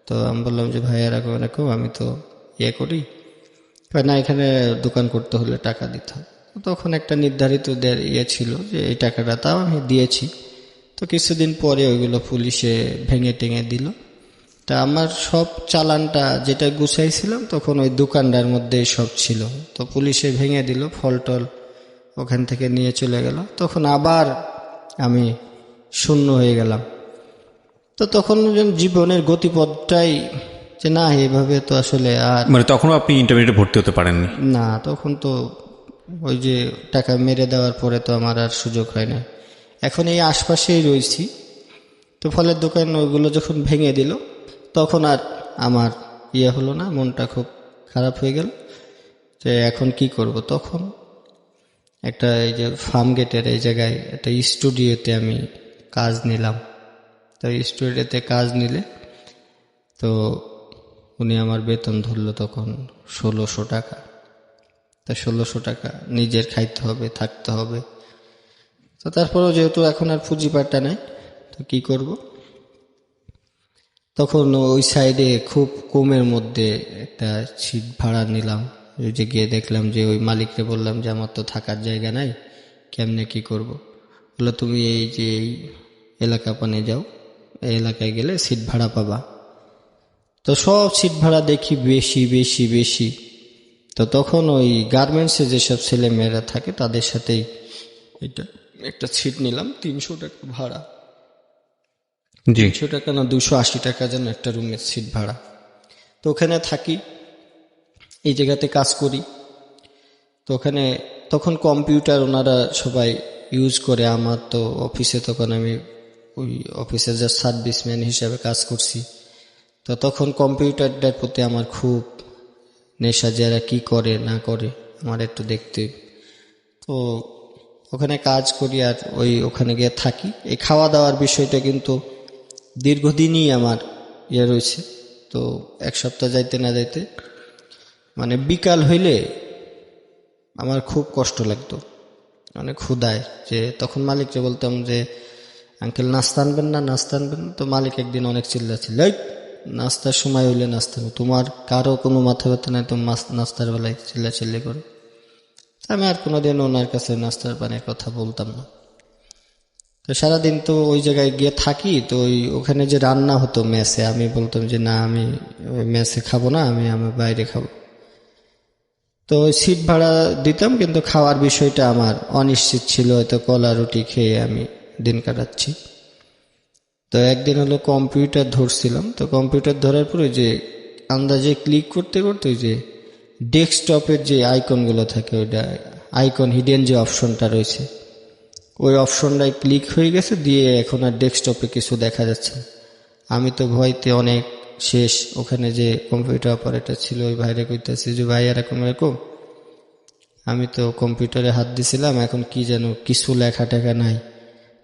তো আমি বললাম যে ভাই এরকম এরকম আমি তো করি না, এখানে দোকান করতে হলে টাকা দিতে হবে। তখন একটা নির্ধারিত ছিল যে এই টাকাটা, তাও আমি দিয়েছি। তো কিছুদিন পরে ওইগুলো পুলিশে ভেঙে টেঙে দিল। তা আমার সব চালানটা যেটা গুছাইছিলাম তখন ওই দোকানটার মধ্যে সব ছিল। তো পুলিশে ভেঙে দিল, ফলটল ওখান থেকে নিয়ে চলে গেল। তখন আবার আমি শূন্য হয়ে গেলাম। তো তখন যেন জীবনের গতিপথটাই যে না, এভাবে তো আসলে আর মানে তখনও আপনি ইন্টারমিডিয়েটে ভর্তি হতে পারেননি? না, তখন তো ওই যে টাকা মেরে দেওয়ার পরে তো আমার আর সুযোগ হয় না। এখন এই আশপাশেই রয়েছি। তো ফলের দোকান ওইগুলো যখন ভেঙে দিল তখন আর আমার হলো না, মনটা খুব খারাপ হয়ে গেল যে এখন কি করব। তখন একটা এই যে ফার্ম গেটের এই জায়গায় একটা স্টুডিওতে আমি কাজ নিলাম। তো স্টুডিওতে কাজ নিলে তো উনি আমার বেতন ধরলো তখন 1600 টাকা। তা 1600 টাকা নিজের খাইতে হবে, থাকতে হবে। তো তারপরেও যেহেতু এখন আর পুঁজিপাটটা নেই, তো কি করব। তখন ওই সাইডে খুব কমের মধ্যে একটা সিট ভাড়া নিলাম। ওই যে গিয়ে দেখলাম যে ওই মালিককে বললাম যে আমার তো থাকার জায়গা নাই, কেমনে কি করব। বললো তুমি এই যে এই এলাকা পানে যাও, এই এলাকায় গেলে সিট ভাড়া পাবা। তো সব সিট ভাড়া দেখি বেশি বেশি বেশি। তো তখন ওই গার্মেন্টসে যেসব ছেলে মেয়েরা থাকে তাদের সাথেই এটা একটা সিট নিলাম, 300 টাকা ভাড়া। জি। 300 টাকা না 280 টাকা যেন একটা রুমের সিট ভাড়া। তো ওখানে থাকি, এই জায়গাতে কাজ করি। তো ওখানে তখন কম্পিউটার ওনারা সবাই ইউজ করে। আমার তো অফিসে তখন আমি ওই অফিসে যা সার্ভিসম্যান হিসাবে কাজ করছি। তো তখন কম্পিউটারটার প্রতি আমার খুব নেশা, যারা কি করে না করে আমার একটু দেখতে। তো ওখানে কাজ করি আর ওখানে গিয়ে থাকি। এই খাওয়া দাওয়ার বিষয়টা কিন্তু দীর্ঘদিনই আমার রয়েছে। তো এক সপ্তাহ যাইতে না যাইতে মানে বিকাল হইলে আমার খুব কষ্ট লাগতো, মানে ক্ষুধায়। যে তখন মালিককে বলতাম যে আঙ্কেল নাস্তা আনবেন না, নাস্তা আনবেন না। তো মালিক একদিন অনেক চিল্লাচ্ছিল, এই নাস্তার সময় হইলে নাস্তা নেই, তোমার কারো কোনো মাথা ব্যথা নাই, তুমি নাস্তার বেলায় চিল্লাচিল্লি করো। আমি আর কোনোদিন ওনার কাছে নাস্তার পানির কথা বলতাম না। তো সারাদিন তো ওই জায়গায় গিয়ে থাকি। তো ওখানে যে রান্না হতো মেসে, আমি বলতাম যে না, আমি মেসে খাবো না, আমি বাইরে খাবো। তো ওই সিট ভাড়া দিতাম, কিন্তু খাওয়ার বিষয়টা আমার অনিশ্চিত ছিল। হয়তো কলা রুটি খেয়ে আমি দিন কাটাচ্ছি। তো একদিন হলো কম্পিউটার ধরছিলাম। তো কম্পিউটার ধরার পরে যে আন্দাজে ক্লিক করতে করতে ওই যে ডেস্কটপের যে আইকনগুলো থাকে, ওইটা আইকন হিডেন যে অপশনটা রয়েছে, ওই অপশনটায় ক্লিক হয়ে গেছে। দিয়ে এখন আর ডেস্কটপে কিছু দেখা যাচ্ছে না। আমি তো ভয়তে অনেক শেষ। ওখানে যে কম্পিউটার অপারেটর ছিল ওই ভাইরে কইতেছি যে ভাই এরকম এরকম। আমি তো কম্পিউটারে হাত দিছিলাম, এখন কি যেন কিছু লেখা টেখা নাই।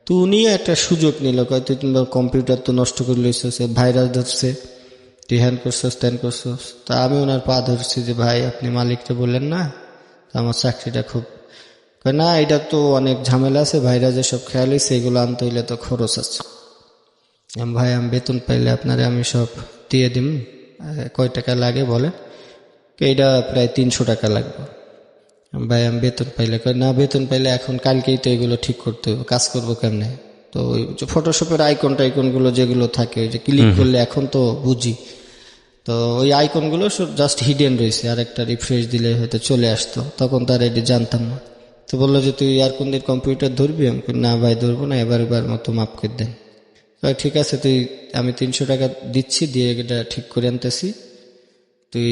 তো উনি একটা সুযোগ নিল, কয়তো তুমি কম্পিউটার তো নষ্ট করে লইছস, ভাইরাস ধরছে, তুই হ্যান করছস ত্যান করছস। তা আমি ওনার পা ধরছি যে ভাই আপনি মালিককে বললেন না, আমার চাকরিটা খুব না, এটা তো অনেক ঝামেলা আছে, ভাইরাসে সব খেয়াল হয়েছে, এগুলো আনতে হইলে তো খরচ আছে। ভাই আমি বেতন পাইলে আপনারে আমি সব দিয়ে দিম, কয় টাকা লাগে বলে। এইটা প্রায় 300 টাকা লাগবে। ভাই আমি বেতন পাইলে, কয় না বেতন পাইলে এখন কালকেই তো এগুলো ঠিক করতে হবে, কাজ করবো কেমনে। তো ওই ফটোশপের আইকনগুলো যেগুলো থাকে ওই যে ক্লিক করলে এখন তো বুঝি, তো ওই আইকনগুলো জাস্ট হিডেন রয়েছে, আর একটা রিফ্রেশ দিলে হয়তো চলে আসতো। তখন তার এটি জানতাম না। তো বললো যে তুই আর কোন দিন কম্পিউটার ধরবি? আমি না ভাই ধরবো না, এবার মতো মাফ করে দেন। ঠিক আছে, আমি 300 টাকা দিচ্ছি, দিয়ে এটা ঠিক করে আনতেছি, তুই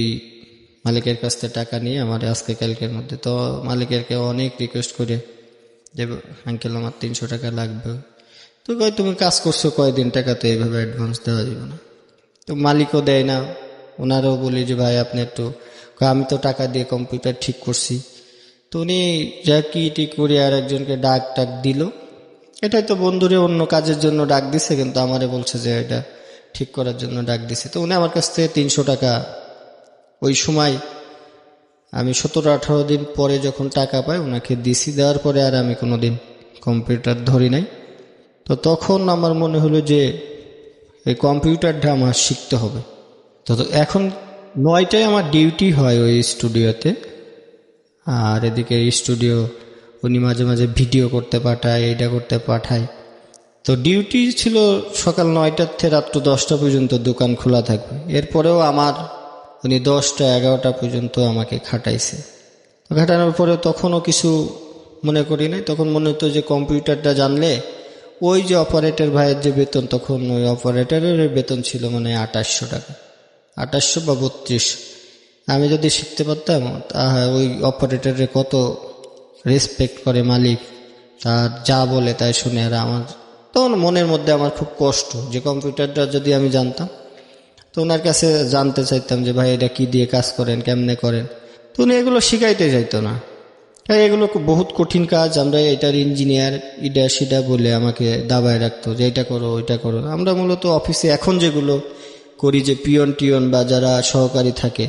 মালিকের কাছ থেকে টাকা নিয়ে আমার আজকে কালকের মধ্যে। তো মালিকেরকে অনেক রিকোয়েস্ট করে যে আঙ্কেল আমার 300 টাকা লাগবে। তো কয় তুমি কাজ করছো কয়দিন, টাকা তো এইভাবে অ্যাডভান্স দেওয়া যাবে না। তো মালিকও দেয় না। ওনারাও বলি যে ভাই আপনি একটু, আমি তো টাকা দিয়ে কম্পিউটার ঠিক করছি। তো উনি যা কি করে আর একজনকে ডাক দিল। এটাই তো বন্ধুরে অন্য কাজের জন্য ডাক দিছে, কিন্তু আমারে বলছে যে এটা ঠিক করার জন্য ডাক দিছে। তো উনি আমার কাছ থেকে 300 টাকা ওই সময়, আমি 17-18 দিন পরে যখন টাকা পাই ওনাকে দিছি। দেওয়ার পরে আর আমি কোনোদিন কম্পিউটার ধরি নাই। তো তখন আমার মনে হলো যে এই কম্পিউটারটা আমার শিখতে হবে। তো এখন 9টায় আমার ডিউটি হয় ওই স্টুডিওতে। আর এদিকে স্টুডিও উনি মাঝে মাঝে ভিডিও করতে পাঠায়, এইটা করতে পাঠায়। তো ডিউটি ছিল সকাল 9টা থেকে রাত্র 10টা পর্যন্ত দোকান খোলা থাকবে। এরপরেও আমার উনি 10টা 11টা পর্যন্ত আমাকে খাটাইছে। তো খাটানোর পরে তখনও কিছু মনে করি নাই। তখন মনে হতো যে কম্পিউটারটা জানলে ওই যে অপারেটর ভাইয়ের যে বেতন, তখন ওই অপারেটরের বেতন ছিল মানে 2800 টাকা, 2800 বা 3200। আমি যদি শিখতে পারতাম ওই অপারেটরের কত রেসপেক্ট করে মালিক, তার যা বলে তাই শুনে। আর আমার তখন মনের মধ্যে আমার খুব কষ্ট যে কম্পিউটারটা যদি আমি জানতাম, তো ওনার কাছে জানতে চাইতাম যে ভাই এটা কি দিয়ে কাজ করেন, কেমনে করেন। তো উনি এগুলো শিখাইতে চাইতো না। তাই এগুলো বহুত কঠিন কাজ, আমরা এটার ইঞ্জিনিয়ার ইডা সিডা বলে আমাকে দাবায় রাখতো যে এটা করো ওইটা করো। আমরা মূলত অফিসে এখন যেগুলো করি, যে পিয়ন টিয়ন বা যারা সহকারী থাকে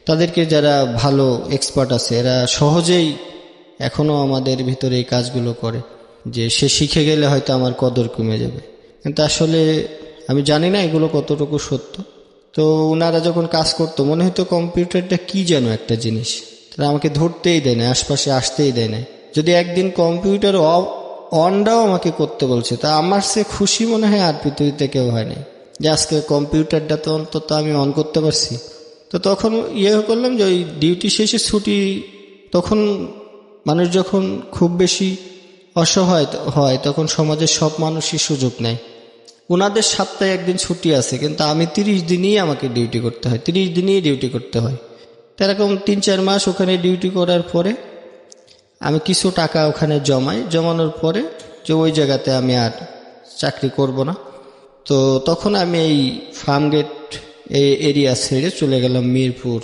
তাদেরকে যারা ভালো এক্সপার্ট আছে এরা সহজেই এখনও আমাদের ভিতরে এই কাজগুলো করে, যে সে শিখে গেলে হয়তো আমার কদর কমে যাবে। কিন্তু আসলে আমি জানি না এগুলো কতটুকু সত্য। তো ওনারা যখন কাজ করতো মনে হতো কম্পিউটারটা কি যেন একটা জিনিস, তারা আমাকে ধরতেই দেয় না, আশপাশে আসতেই দেয় না। যদি একদিন কম্পিউটার অনটাও আমাকে করতে বলছে, তা আমার সে খুশি মনে হয় আর পৃথিবীতে কেউ হয়নি, যে আজকে কম্পিউটারটা তো অন্তত আমি অন করতে পারছি। তো তখন করলাম যে ওই ডিউটি শেষে ছুটি, তখন মানুষ যখন খুব বেশি অসহায় হয় তখন সমাজের সব মানুষই সুযোগ নেয়। ওনাদের সপ্তাহে একদিন ছুটি আছে, কিন্তু আমি 30 দিনই আমাকে ডিউটি করতে হয়, 30 দিনই ডিউটি করতে হয়। তো এরকম 3-4 মাস ওখানে ডিউটি করার পরে আমি কিছু টাকা ওখানে জমানোর পরে যে ওই জায়গাতে আমি আর চাকরি করব না। তো তখন আমি এই ফার্মগেট এই এরিয়া ছেড়ে চলে গেলাম মিরপুর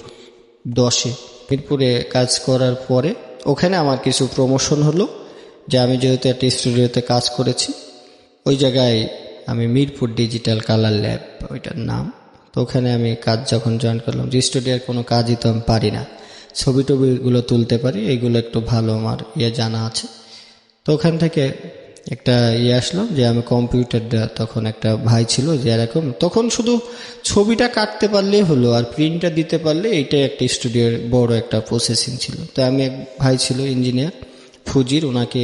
10-এ। মিরপুরে কাজ করার পরে ওখানে আমার কিছু প্রমোশন হলো, যে আমি যেহেতু একটা স্টুডিওতে কাজ করেছি, ওই জায়গায় আমি মিরপুর ডিজিটাল কালার ল্যাব ওইটার নাম। তো ওখানে আমি কাজ যখন জয়েন করলাম, যে স্টুডিওর কোনো কাজই তো আমি পারি না, ছবি টবিগুলো তুলতে পারি, এইগুলো একটু ভালো আমার জানা আছে। তো ওখান থেকে একটা আসলো যে আমি কম্পিউটারটা, তখন একটা ভাই ছিল যে এরকম, তখন শুধু ছবিটা কাটতে পারলেই হলো আর প্রিন্টটা দিতে পারলে, এইটাই একটা স্টুডিওর বড় একটা প্রসেসিং ছিল। তো আমি এক ভাই ছিল ইঞ্জিনিয়ার ফুজির, ওনাকে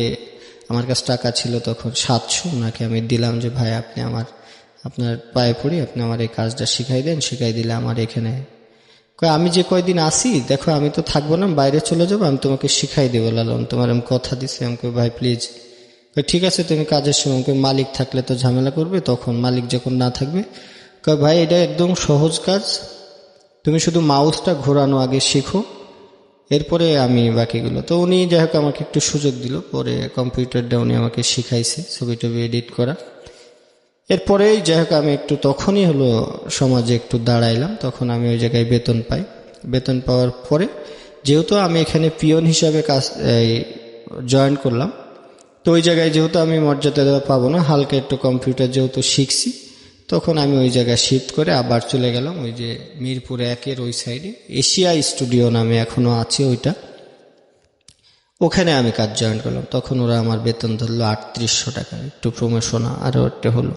আমার কাছে টাকা ছিল তখন 700, ওনাকে আমি দিলাম যে ভাই আপনি আপনার পায়ে পড়ি, আপনি আমার এই কাজটা শিখাই দেন। শিখাই দিলে আমার এখানে আমি যে কয়দিন আসি, দেখো আমি তো থাকবো না, বাইরে চলে যাবো, আমি তোমাকে শিখাই দেবো লালন, তোমার আমি কথা দিচ্ছি। আমাকে ভাই প্লিজ, ঠিক আছে তুমি কাজের সময়, মালিক থাকলে তো ঝামেলা করবে, তখন মালিক যখন না থাকবে, ভাই এটা একদম সহজ কাজ, তুমি শুধু মাউসটা ঘোরানো আগে শিখো, এরপরে আমি বাকিগুলো। তো উনি যাই হোক আমাকে একটু সুযোগ দিল, পরে কম্পিউটারটা উনি আমাকে শিখাইছে ছবি টবি এডিট করা। এরপরেই যাই হোক আমি একটু তখনই হলো সমাজে একটু দাঁড়াইলাম, তখন আমি ওই জায়গায় বেতন পাই। বেতন পাওয়ার পরে যেহেতু আমি এখানে পিয়ন হিসাবে কাজ জয়েন করলাম, তো ওই জায়গায় যেহেতু আমি মর্যাদা পাবো না, হালকা একটু কম্পিউটার যেহেতু শিখছি, তখন আমি ওই জায়গায় শিফট করে আবার চলে গেলাম ওই যে মিরপুর 1-এর ওই সাইডে এশিয়া স্টুডিও নামে এখনো আছে ওইটা, ওখানে আমি কাজ জয়েন করলাম। তখন ওরা আমার বেতন ধরলো 3800 টাকা, একটু প্রমোশন আরও একটা হলো।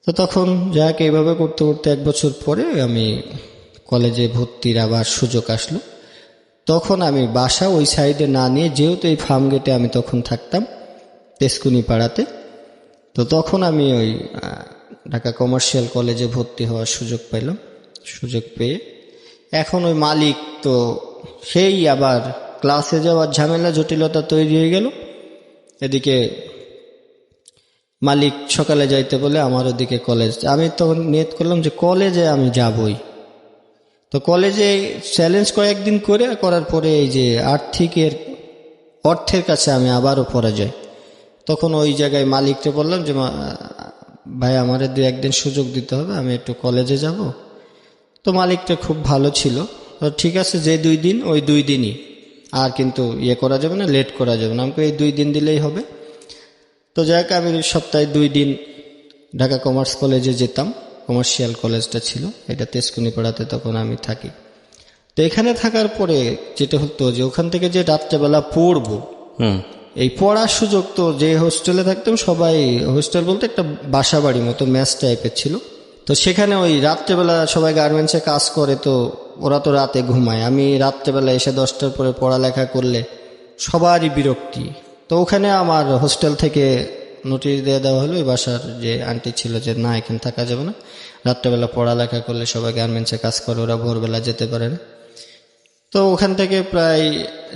তো তখন যাক এইভাবে করতে করতে 1 বছর পরে আমি কলেজে ভর্তির আবার সুযোগ আসলো। তখন আমি বাসা ওই সাইডে না নিয়ে, যেহেতু এই ফার্ম গেটে আমি তখন থাকতাম তেজকুনি পাড়াতে, তো তখন আমি ওই ঢাকা কমার্শিয়াল কলেজে ভর্তি হওয়ার সুযোগ পাইলাম। সুযোগ পেয়ে এখন ওই মালিক তো সেই আবার ক্লাসে যাওয়ার ঝামেলা জটিলতা তৈরি হয়ে গেল। এদিকে মালিক সকালে যাইতে বলে, আমার ওদিকে কলেজ। আমি তখন নিয়ত করলাম যে কলেজে আমি যাবই। তো কলেজে চ্যালেঞ্জ কয়েকদিন করার পরে এই যে অর্থের কাছে আমি আবারও পরাজয়। তখন ওই জায়গায় মালিককে বললাম যে ভাই আমার 2-1 দিন সুযোগ দিতে হবে, আমি একটু কলেজে যাব। তো মালিকটা খুব ভালো ছিল, তো ঠিক আছে যে 2 দিন, ওই 2 দিনই, আর কিন্তু করা যাবে না, লেট করা যাবে না, আমাকে এই 2 দিন দিলেই হবে। তো যাই হোক আমি সপ্তাহে 2 দিন ঢাকা কমার্স কলেজে যেতাম, কমার্শিয়াল কলেজটা ছিল এটা তেজকুনি পাড়াতে, তখন আমি থাকি। তো এখানে থাকার পরে যেটা হতো যে ওখান থেকে যে রাত্রেবেলা পড়বো, এই পড়ার সুযোগ তো, যে হোস্টেলে থাকতাম সবাই, হোস্টেল বলতে একটা বাসা বাড়ি মতো ম্যাচ টাইপের ছিল। তো সেখানে ওই রাত্রেবেলা সবাই গার্মেন্টসে কাজ করে, তো ওরা তো রাতে ঘুমায়, আমি রাত্রেবেলা এসে 10টার পরে পড়ালেখা করলে সবারই বিরক্তি। তো ওখানে আমার হোস্টেল থেকে নোটিশ দিয়ে দেওয়া হলো ওই বাসার যে আন্টি ছিল যে না এখানে থাকা যাবে না, রাত্রেবেলা পড়ালেখা করলে সবাই গার্মেন্টসে কাজ করে, ওরা ভোরবেলা যেতে পারে না। তো ওখান থেকে প্রায়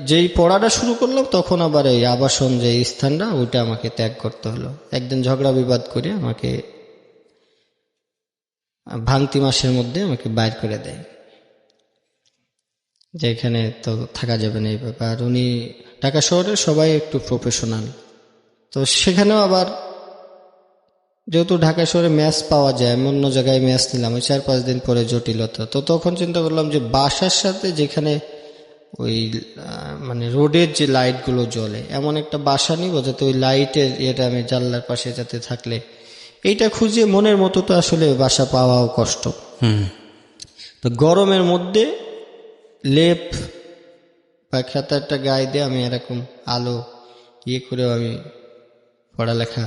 যেই পড়াটা শুরু করলাম তখন আবার এই আবাসন যে স্থানটা ওইটা আমাকে ত্যাগ করতে হলো। একদিন ঝগড়া বিবাদ করে আমাকে ভাঙতি মাসের মধ্যে আমাকে বাইর করে দেয় যে এখানে তো থাকা যাবে না এইভাবে। আর উনি ঢাকা শহরের সবাই একটু প্রফেশনাল, তো সেখানেও আবার যেহেতু ঢাকা শহরে ম্যাচ পাওয়া যায়, আমি অন্য জায়গায় ম্যাচ নিলাম, ওই 4-5 দিন পরে জটিলতা। তো তখন চিন্তা করলাম যে বাসার সাথে যেখানে ওই মানে রোডের যে লাইটগুলো জ্বলে এমন একটা বাসা নিব যাতে ওই লাইটের এটা আমি জানলার পাশে যাতে থাকলে, এইটা খুঁজে মনের মতো তো আসলে বাসা পাওয়াও কষ্ট। তো গরমের মধ্যে লেপ বা খাতারটা গায়ে দিয়ে আমি এরকম আলো করেও আমি পড়ালেখা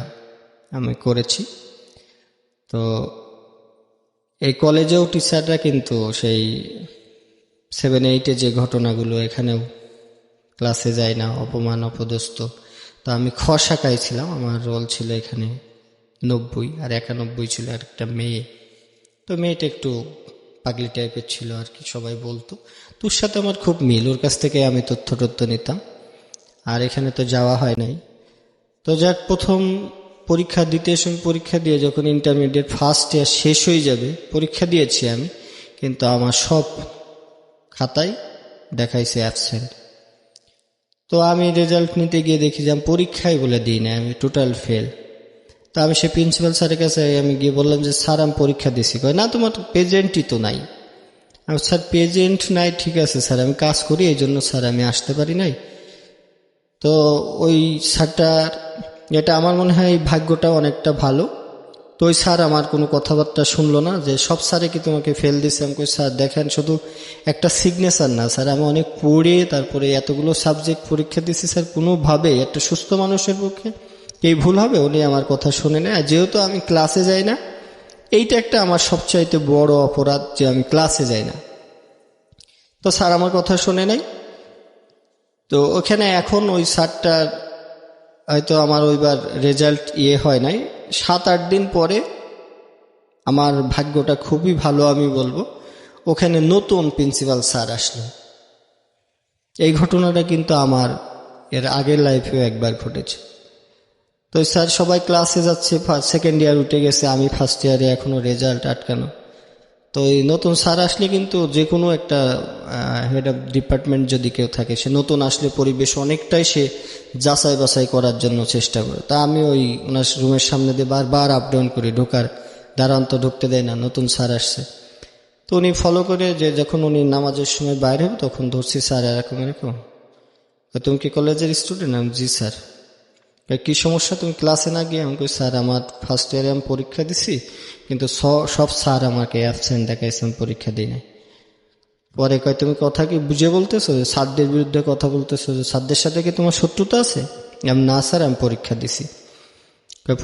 আমি করেছি। তো এই কলেজেও টিচাররা কিন্তু সেই 7-8 যে ঘটনাগুলো এখানেও ক্লাসে যায় না, অপমান অপদস্থ। তো আমি খ শাখায় ছিলাম, আমার রোল ছিল এখানে 90 আর 91 ছিল আর একটা মেয়ে। তো মেয়েটা একটু পাগলি টাইপের ছিল আর কি, সবাই বলতো। তোর সাথে আমার খুব মিল, ওর কাছ থেকে আমি তথ্য নিতাম, আর এখানে তো যাওয়া হয় নাই। তো যাক, প্রথম পরীক্ষা দিতে এসে পরীক্ষা দিয়ে যখন ইন্টারমিডিয়েট ফার্স্ট ইয়ার শেষ হয়ে যাবে, পরীক্ষা দিয়েছি আমি, কিন্তু আমার সব খাতায় দেখাইছে অ্যাবসেন্ট। তো আমি রেজাল্ট নিতে গিয়ে দেখি যে আমি পরীক্ষায় বলে দিই না, আমি টোটাল ফেল। তো আমি সে প্রিন্সিপাল স্যারের কাছে আমি গিয়ে বললাম যে স্যার আমি পরীক্ষা দিছি। কয় না তোমার তো প্রেজেন্টই তো নাই। আমি স্যার প্রেজেন্ট নাই, ঠিক আছে স্যার আমি কাজ করি এই জন্য স্যার আমি আসতে পারি নাই। তো ওই স্যারটার এটা আমার মনে হয় ভাগ্যটা অনেকটা ভালো। তো ওই স্যার আমার কোনো কথাবার্তা শুনলো না, যে সব স্যারে কি তোমাকে ফেল দিছে। আমি কই স্যার দেখেন শুধু একটা সিগনেচার না স্যার, আমি অনেক পড়ে তারপরে এতগুলো সাবজেক্ট পরীক্ষা দিছি স্যার, কোনোভাবে একটা সুস্থ মানুষের পক্ষে এই ভুল হবে। উনি আমার কথা শুনে নেয়, যেহেতু আমি ক্লাসে যাই না, এইটা একটা আমার সবচাইতে বড় অপরাধ যে আমি ক্লাসে যাই না। তো স্যার আমার কথা শুনে নাই। তো ওখানে এখন ওই স্যারটার হয়তো আমার ওইবার রেজাল্ট হয় নাই, 7-8 দিন পরে আমার ভাগ্যটা খুবই ভালো আমি বলবো, ওখানে নতুন প্রিন্সিপাল স্যার আসলো। এই ঘটনাটা কিন্তু আমার এর আগের লাইফেও একবার ঘটেছে। তো স্যার সবাই ক্লাসে যাচ্ছে, সেকেন্ড ইয়ার উঠে গেছে, আমি ফার্স্ট ইয়ারে এখনো রেজাল্ট আটকানো। তো এই নতুন স্যার আসলে কিন্তু যে কোনো একটা হেড অফ ডিপার্টমেন্ট যদি কেউ থাকে, সে নতুন আসলে পরিবেশ অনেকটাই সে যাচাই বাছাই করার জন্য চেষ্টা করে। তা আমি ওই ওনার রুমের সামনে দিয়ে বারবার আপ ডাউন করি, দাঁড়ান তো ঢুকতে দেয় না, নতুন স্যার আসছে। তো উনি ফলো করে যে যখন উনি নামাজের সময় বাইরে হবে তখন ধরছি স্যার এরকম এরকম, তুমি কি কলেজের স্টুডেন্ট? আমি জি স্যার। কি সমস্যা, তুমি ক্লাসে না গিয়ে? আমি কই স্যার আমার ফার্স্ট ইয়ারে আমি পরীক্ষা দিছি, কিন্তু সব স্যার আমাকে অ্যাবসেন্ট দেখাইছে, আমি পরীক্ষা দিই নাই। পরে কয় তুমি কথা কি বুঝে বলতেছো, স্যারদের বিরুদ্ধে কথা বলতেছো, স্যারদের সাথে কি তোমার শত্রুতা আছে? আমি না স্যার আমি পরীক্ষা দিছি।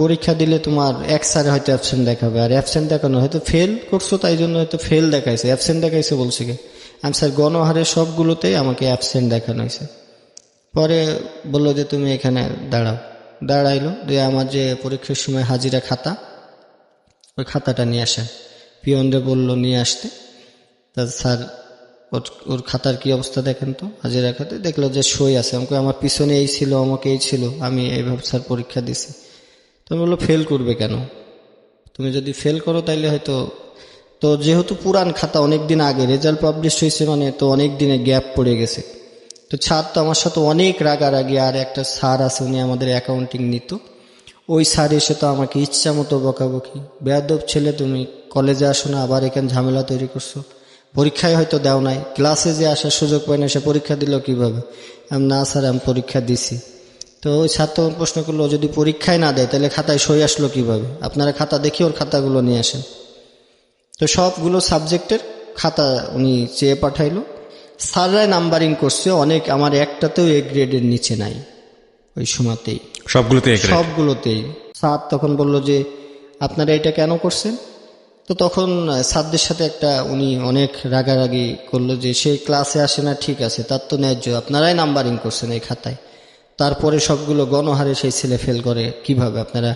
পরীক্ষা দিলে তোমার এক স্যারে হয়তো অ্যাবসেন্ট দেখাবে, আর অ্যাবসেন্ট দেখানো হয়তো ফেল করছো তাই জন্য হয়তো ফেল দেখাইছে, অ্যাবসেন্ট দেখাইছে বলছে কি? আমি স্যার গণহারে সবগুলোতেই আমাকে অ্যাবসেন্ট দেখানো হয়েছে। পরে বললো যে তুমি এখানে দাঁড়াইলো, দিয়ে আমার যে পরীক্ষার সময় হাজিরা খাতা, ওই খাতাটা নিয়ে আসেন। পিয়নরে বললো নিয়ে আসতে। তা স্যার ওর খাতার কি অবস্থা দেখেন তো, হাজিরা খাতে দেখলো যে সই আছে। আমাকে আমার পিছনে এই ছিল, আমাকে এই ছিল, আমি এইভাবে স্যার পরীক্ষা দিছি। তো বললো ফেল করবে কেন, তুমি যদি ফেল করো তাইলে হয়তো। তো যেহেতু পুরান খাতা, অনেক দিন আগে রেজাল্ট পাবলিশ হয়েছে, মানে তো অনেক দিনে গ্যাপ পড়ে গেছে। তো স্যার তো আমার সাথে অনেক রাগারাগি। আর একটা স্যার আছে, উনি আমাদের অ্যাকাউন্টিং নিত, ওই স্যার এসে তো আমাকে ইচ্ছা মতো বকাবকি, বেয়াদব ছেলে তুমি কলেজে আসো না, আবার এখানে ঝামেলা তৈরি করছো, পরীক্ষায় হয়তো দেও নাই, ক্লাসে যে আসার সুযোগ পায় না, সে পরীক্ষা দিল কিভাবে? আমি না স্যার আমি পরীক্ষা দিছি। তো ওই স্যার তো প্রশ্ন করলো, যদি পরীক্ষায় না দেয় তাহলে খাতায় সই আসলো কিভাবে? আপনারা খাতা দেখি ওর খাতাগুলো নিয়ে আসেন। তো সবগুলো সাবজেক্টের খাতা উনি চেয়ে পাঠাইলো। স্যাররাই নাম্বারিং করছে অনেক, আমার একটাতেও এ গ্রেডের নিচে নাই ওই সময়তেই, সবগুলোতেই। স্যার তখন বলল যে আপনারা এটা কেন করছেন? তো তখন স্যারদের সাথে একটা উনি অনেক রাগারাগি করলো যে সে ক্লাসে আসে না, ঠিক আছে, তার তো ন্যায্য, আপনারাই নাম্বারিং করছেন এই খাতায়। তো তারপরে সবগুলো গণহারে সেই ছেলে ফেল করে, কিভাবে আপনারা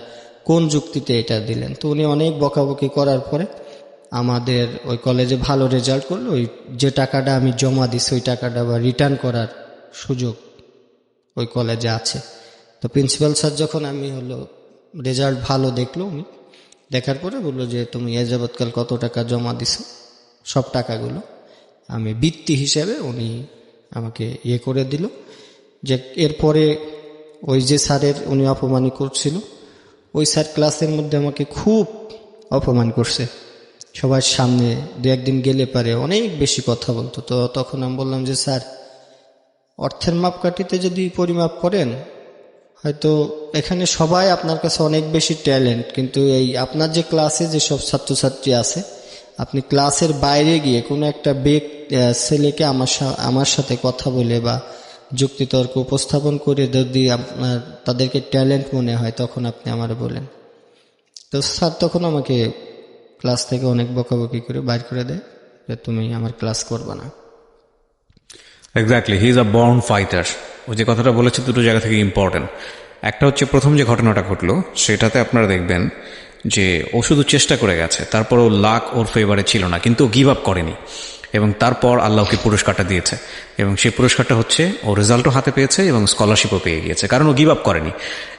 কোন যুক্তিতে এটা দিলেন? তো উনি অনেক বকাবকি করার পরে আমাদের ওই কলেজে ভালো রেজাল্ট করলো, ওই যে টাকাটা আমি জমা দিছি ওই টাকাটা আবার রিটার্ন করার সুযোগ ওই কলেজে আছে। তো প্রিন্সিপাল স্যার যখন আমি হলো রেজাল্ট ভালো দেখলো, উনি দেখার পরে বললো যে তুমি এ যাবৎকাল কত টাকা জমা দিছো, সব টাকাগুলো আমি বৃত্তি হিসেবে উনি আমাকে করে দিল। যে এরপরে ওই যে স্যারের উনি অপমান করছিল, ওই স্যার ক্লাসের মধ্যে আমাকে খুব অপমান করছে সবার সামনে। দু একদিন গেলে পারে অনেক বেশি কথা বলতো। তো তখন আমি বললাম যে স্যার, অর্থের মাপকাঠিতে যদি পরিমাপ করেন, হয়তো এখানে সবাই আপনার কাছে অনেক বেশি ট্যালেন্ট, কিন্তু এই আপনার যে ক্লাসে যেসব ছাত্রছাত্রী আছে, আপনি ক্লাসের বাইরে গিয়ে কোনো একটা ছেলেকে আমার সাথে কথা বলে বা যুক্তিতর্ক উপস্থাপন করে যদি আপনার তাদেরকে ট্যালেন্ট মনে হয়, তখন আপনি আমার বলেন। তো স্যার তখন আমাকে ক্লাস থেকে অনেক বকাবকি করে বাইর করে দেয় যে তুমি আমার ক্লাস করবে না। Exactly, he is a born fighter. ও যে কথাটা বলেছে দুটো জায়গা থেকে ইম্পর্টেন্ট। একটা হচ্ছে প্রথম যে ঘটনাটা ঘটলো সেটাতে আপনারা দেখবেন যে ও শুধু চেষ্টা করে গেছে, তারপর ও লাক ওর ফেভারে ছিল না, কিন্তু ও গিভ আপ করেনি, এবং তারপর আল্লাহ ওকে পুরস্কারটা দিয়েছে, এবং সেই পুরস্কারটা হচ্ছে ও রেজাল্টও হাতে পেয়েছে এবং স্কলারশিপও পেয়ে গিয়েছে, কারণ ও গিভ আপ করেনি।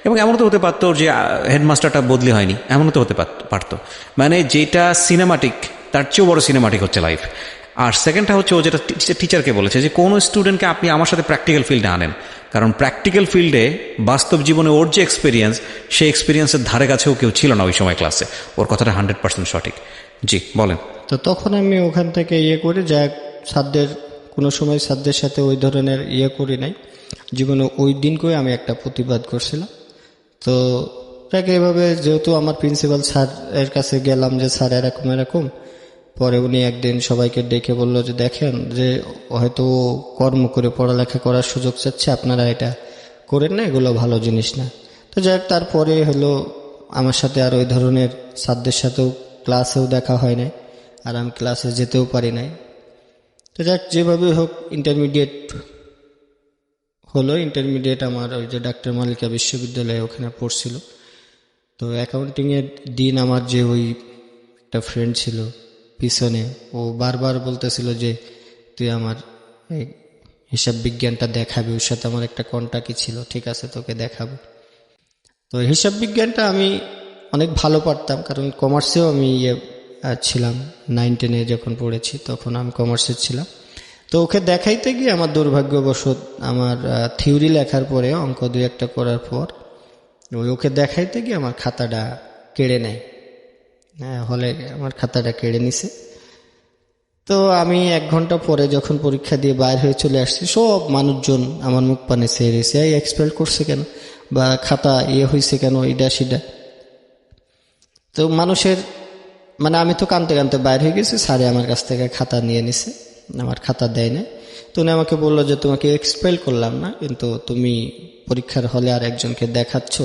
এবং এমন তো হতে পারতো যে হেডমাস্টারটা বদলি হয়নি, এমনও তো হতে পারতো। মানে যেটা সিনেমাটিক তার চেয়েও বড় সিনেমাটিক হচ্ছে লাইফ। আর সেকেন্ডটা হচ্ছে ও যেটা টিচারকে বলেছে যে কোনো স্টুডেন্টকে আপনি আমার সাথে প্র্যাকটিক্যাল ফিল্ডে আনেন, কারণ প্র্যাকটিক্যাল ফিল্ডে বাস্তব জীবনে ওর যে এক্সপিরিয়েন্স, সেই এক্সপিরিয়েন্সের ধারে কাছেও কেউ ছিল না ওই সময় ক্লাসে। ওর কথাটা 100% সঠিক। জি বলেন। তো তখন আমি ওখান থেকে করি, যা স্যারদের কোনো সময় স্যারদের সাথে ওই ধরনের করি নাই জীবনে। ওই দিনকেই আমি একটা প্রতিবাদ করছিলাম। তো তাকে এভাবে, যেহেতু আমার প্রিন্সিপাল স্যার এর কাছে গেলাম যে স্যার এরকম এরকম, পরে উনি একদিন সবাইকে ডেকে বলল যে দেখেন, যে হয়তো কর্ম করে পড়ালেখা করার সুযোগ চাচ্ছে, আপনারা এটা করেন না, এগুলো ভালো জিনিস না। তো যাই হোক, তারপরে হলো আমার সাথে আর ওই ধরনের স্যারদের সাথেও ক্লাসেও দেখা হয় নাই, আর আমি ক্লাসে যেতেও পারি নাই। তো যাক, যেভাবে হোক ইন্টারমিডিয়েট হলো। ইন্টারমিডিয়েট আমার ওই যে ডাক্তার মালিকা বিশ্ববিদ্যালয়ে ওখানে পড়ছিল। তো অ্যাকাউন্টিংয়ের দিন আমার যে ওই একটা ফ্রেন্ড ছিল পিছনে, ও বারবার বলতেছিল যে তুই আমার এই হিসাব বিজ্ঞানটা দেখাবি, ওর সাথে আমার একটা কন্টাক্টই ছিল, ঠিক আছে তোকে দেখাবো। তো হিসাব বিজ্ঞানটা আমি অনেক ভালো পারতাম, কারণ কমার্সেও আমি ছিলাম। 9-10 যখন পড়েছি তখন আমি কমার্সে ছিলাম। তো ওকে দেখাইতে গিয়ে আমার দুর্ভাগ্যবশত আমার থিওরি লেখার পরে অঙ্ক 2-1 করার পর ওকে দেখাইতে গিয়ে আমার খাতাটা কেড়ে নেয়। হ্যাঁ, হলে আমার খাতাটা কেড়ে নিছে। তো আমি 1 ঘন্টা পরে যখন পরীক্ষা দিয়ে বাইর হয়ে চলে আসছি, সব মানুষজন আমার মুখ পানে চেয়ে রয়েছে, এই এক্সপেল করছে কেন, বা খাতা হয়েছে কেন, ইডা সিডা। তো মানুষের মানে আমি তো কানতে কানতে বাইর হয়ে গেছি, স্যারে আমার কাছ থেকে খাতা নিয়ে নিছে, আমার খাতা দেয় না। তো উনি আমাকে বললো যে তোমাকে এক্সপেল করলাম না, কিন্তু তুমি পরীক্ষার হলে আর একজনকে দেখাচ্ছ।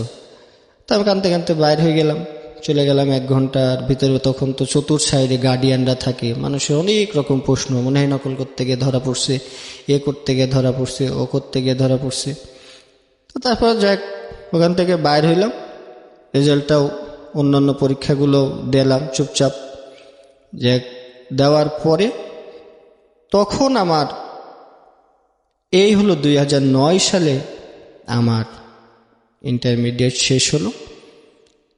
তো আমি কানতে কানতে বাইর হয়ে গেলাম, চলে গেলাম 1 ঘন্টার ভিতরে। তখন তো চতুর সাইডে গার্ডিয়ানরা থাকে, মানুষের অনেক রকম প্রশ্ন, মনে হয় নকল করতে গিয়ে ধরা পড়ছে, করতে গিয়ে ধরা পড়ছে, ও করতে গিয়ে ধরা পড়ছে। তো তারপর যাক, ওখান থেকে বাইর হইলাম, রেজাল্টটাও অন্যান্য পরীক্ষাগুলো দিলাম চুপচাপ। যে দেওয়ার পরে তখন আমার এই হলো 2009 সালে আমার ইন্টারমিডিয়েট শেষ হলো।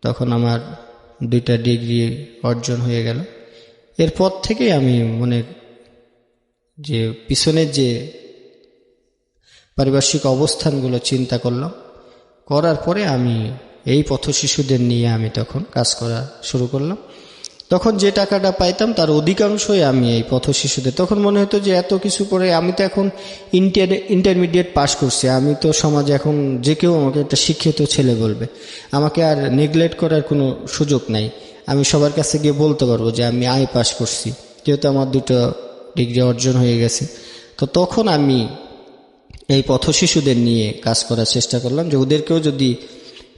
তখন আমার 2টা ডিগ্রি অর্জন হয়ে গেল। এরপর থেকে আমি যে পিছনের যে পারিপার্শ্বিক অবস্থানগুলো চিন্তা করলাম, করার পরে আমি এই পথ শিশুদের নিয়ে আমি তখন কাজ করা শুরু করলাম। তখন যে টাকাটা পাইতাম তার অধিকাংশই আমি এই পথ শিশুদের, তখন মনে হতো যে এত কিছু করে, আমি তো এখন ইন্টারমিডিয়েট পাস করছি, আমি তো সমাজে এখন যে কেউ আমাকে একটা শিক্ষিত ছেলে বলবে, আমাকে আর নেগলেক্ট করার কোনো সুযোগ নাই। আমি সবার কাছে গিয়ে বলতে পারবো যে আমি পাস করছি, যেহেতু আমার 2টা ডিগ্রি অর্জন হয়ে গেছে। তো তখন আমি এই পথ শিশুদের নিয়ে কাজ করার চেষ্টা করলাম, যে ওদেরকেও যদি,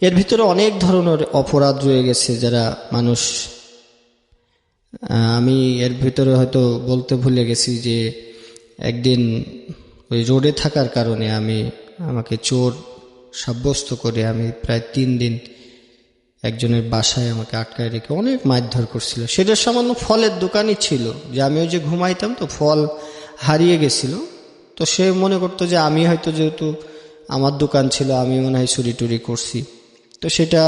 এর ভিতরে অনেক ধরনের অপরাধ রয়ে গেছে যারা মানুষ, আমি এর ভিতরে হয়তো বলতে ভুলে গেছি যে একদিন ওই রোডে থাকার কারণে আমাকে চোর সাব্যস্ত করে আমি প্রায় 3 দিন একজনের বাসায় আমাকে আটকায় রেখে অনেক মারধর করছিল। সেটা সামান্য ফলের দোকানই ছিল, যে আমি ওই যে ঘুমাইতাম তো ফল হারিয়ে গেছিল, তো সে মনে করতো যে আমি হয়তো, যেহেতু আমার দোকান ছিল, আমি মনে হয় চুরি টুরি করছি। তো সেটা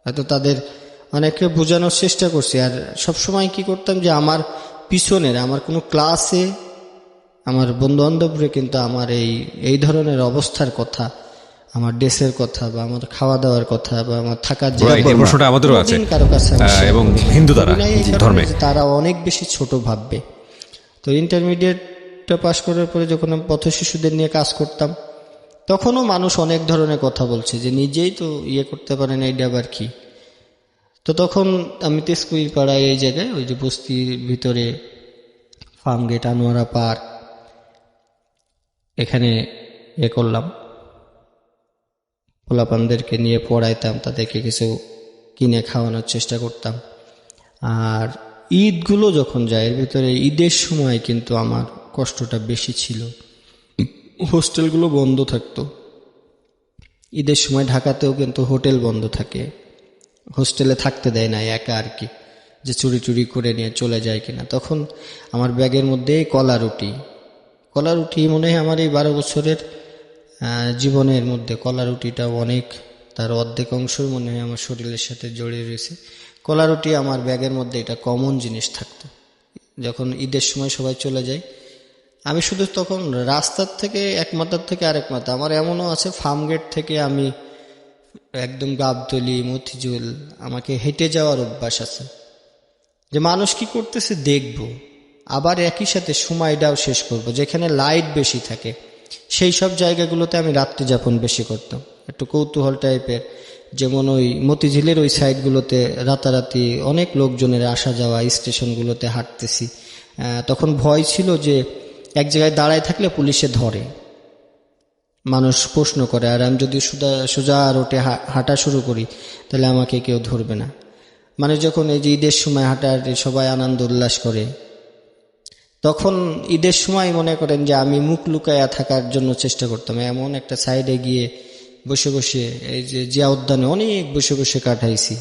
হয়তো তাদের অনেকে বোঝানোর চেষ্টা করছি। আর সবসময় কি করতাম যে আমার পিছনের, আমার কোনো ক্লাসে আমার বন্ধু বান্ধবরে কিন্তু আমার এই ধরনের অবস্থার কথা, আমার ড্রেসের কথা বা আমার খাওয়া দাওয়ার কথা বা আমার থাকার Right, এই প্রশ্নটা আমাদেরও আছে। কোনোদিন কারো কাছে আমি share এবং করি নাই। হিন্দু তারা, করি নাই এই কারণে ধর্মে। যে তারা অনেক বেশি ছোট ভাববে। তো ইন্টারমিডিয়েটটা পাশ করার পরে যখন আমি পথ শিশুদের নিয়ে কাজ করতাম, তখনও মানুষ অনেক ধরনের কথা বলছে যে নিজেই তো ইয়ে করতে পারে না, এটা আবার কি। তো তখন আমি তেজকুই পাড়ায় এই জায়গায়, ওই যে বস্তির ভিতরে ফার্মগেট, আনোয়ারা পার্ক, এখানে করলাম, পোলাপানদেরকে নিয়ে পড়াইতাম, তাদেরকে কিছু কিনে খাওয়ানোর চেষ্টা করতাম। আর ঈদগুলো যখন যায়, এর ভিতরে ঈদের সময় কিন্তু আমার কষ্টটা বেশি ছিল। হোস্টেলগুলো বন্ধ থাকতো ঈদের সময়, ঢাকাতেও কিন্তু হোটেল বন্ধ থাকে, হোস্টেলে থাকতে দেয় না একা আর কি, যে চুরি চুরি করে নিয়ে চলে যায় কিনা। তখন আমার ব্যাগের মধ্যে কলা রুটি মনে হয় আমার এই 12 বছরের জীবনের মধ্যে কলা রুটিটা অনেক, তার অর্ধেক অংশই মনে হয় আমার শরীরের সাথে জড়িয়ে রয়েছে। কলা রুটি আমার ব্যাগের মধ্যে এটা কমন জিনিস থাকতো। যখন ঈদের সময় সবাই চলে যায়, আমি শুধু তখন রাস্তার থেকে এক মাথার থেকে আরেক মাথা, আমার এমনও আছে ফার্মগেট থেকে আমি একদম গাবতলী, মতিঝুল, আমাকে হেঁটে যাওয়ার অভ্যাস আছে, যে মানুষ কি করতেছে দেখব, আবার একই সাথে সময়টাও শেষ করব। যেখানে লাইট বেশি থাকে সেই সব জায়গাগুলোতে আমি রাত্রি যাপন বেশি করতাম, একটু কৌতূহল টাইপের। যেমন ওই মতিঝিলের ওই সাইডগুলোতে রাতারাতি অনেক লোকজনের আসা যাওয়া, স্টেশনগুলোতে হাঁটতেছি, তখন ভয় ছিল যে এক জায়গায় দাঁড়ায় থাকলে পুলিশে ধরে, মানুষ প্রশ্ন করে, আর আমি যদি সোজা রোটে হাঁটা শুরু করি তাহলে আমাকে কেউ ধরবে না। মানে যখন এই যে ঈদের সময় হাঁটার সবাই আনন্দ উল্লাস করে, তখন ঈদের সময় মনে করেন যে আমি মুখ লুকায়া থাকার জন্য চেষ্টা করতাম। এমন একটা সাইডে গিয়ে বসে বসে, এই যে জিয়া উদ্যানে অনেক বসে বসে কাটাইছি,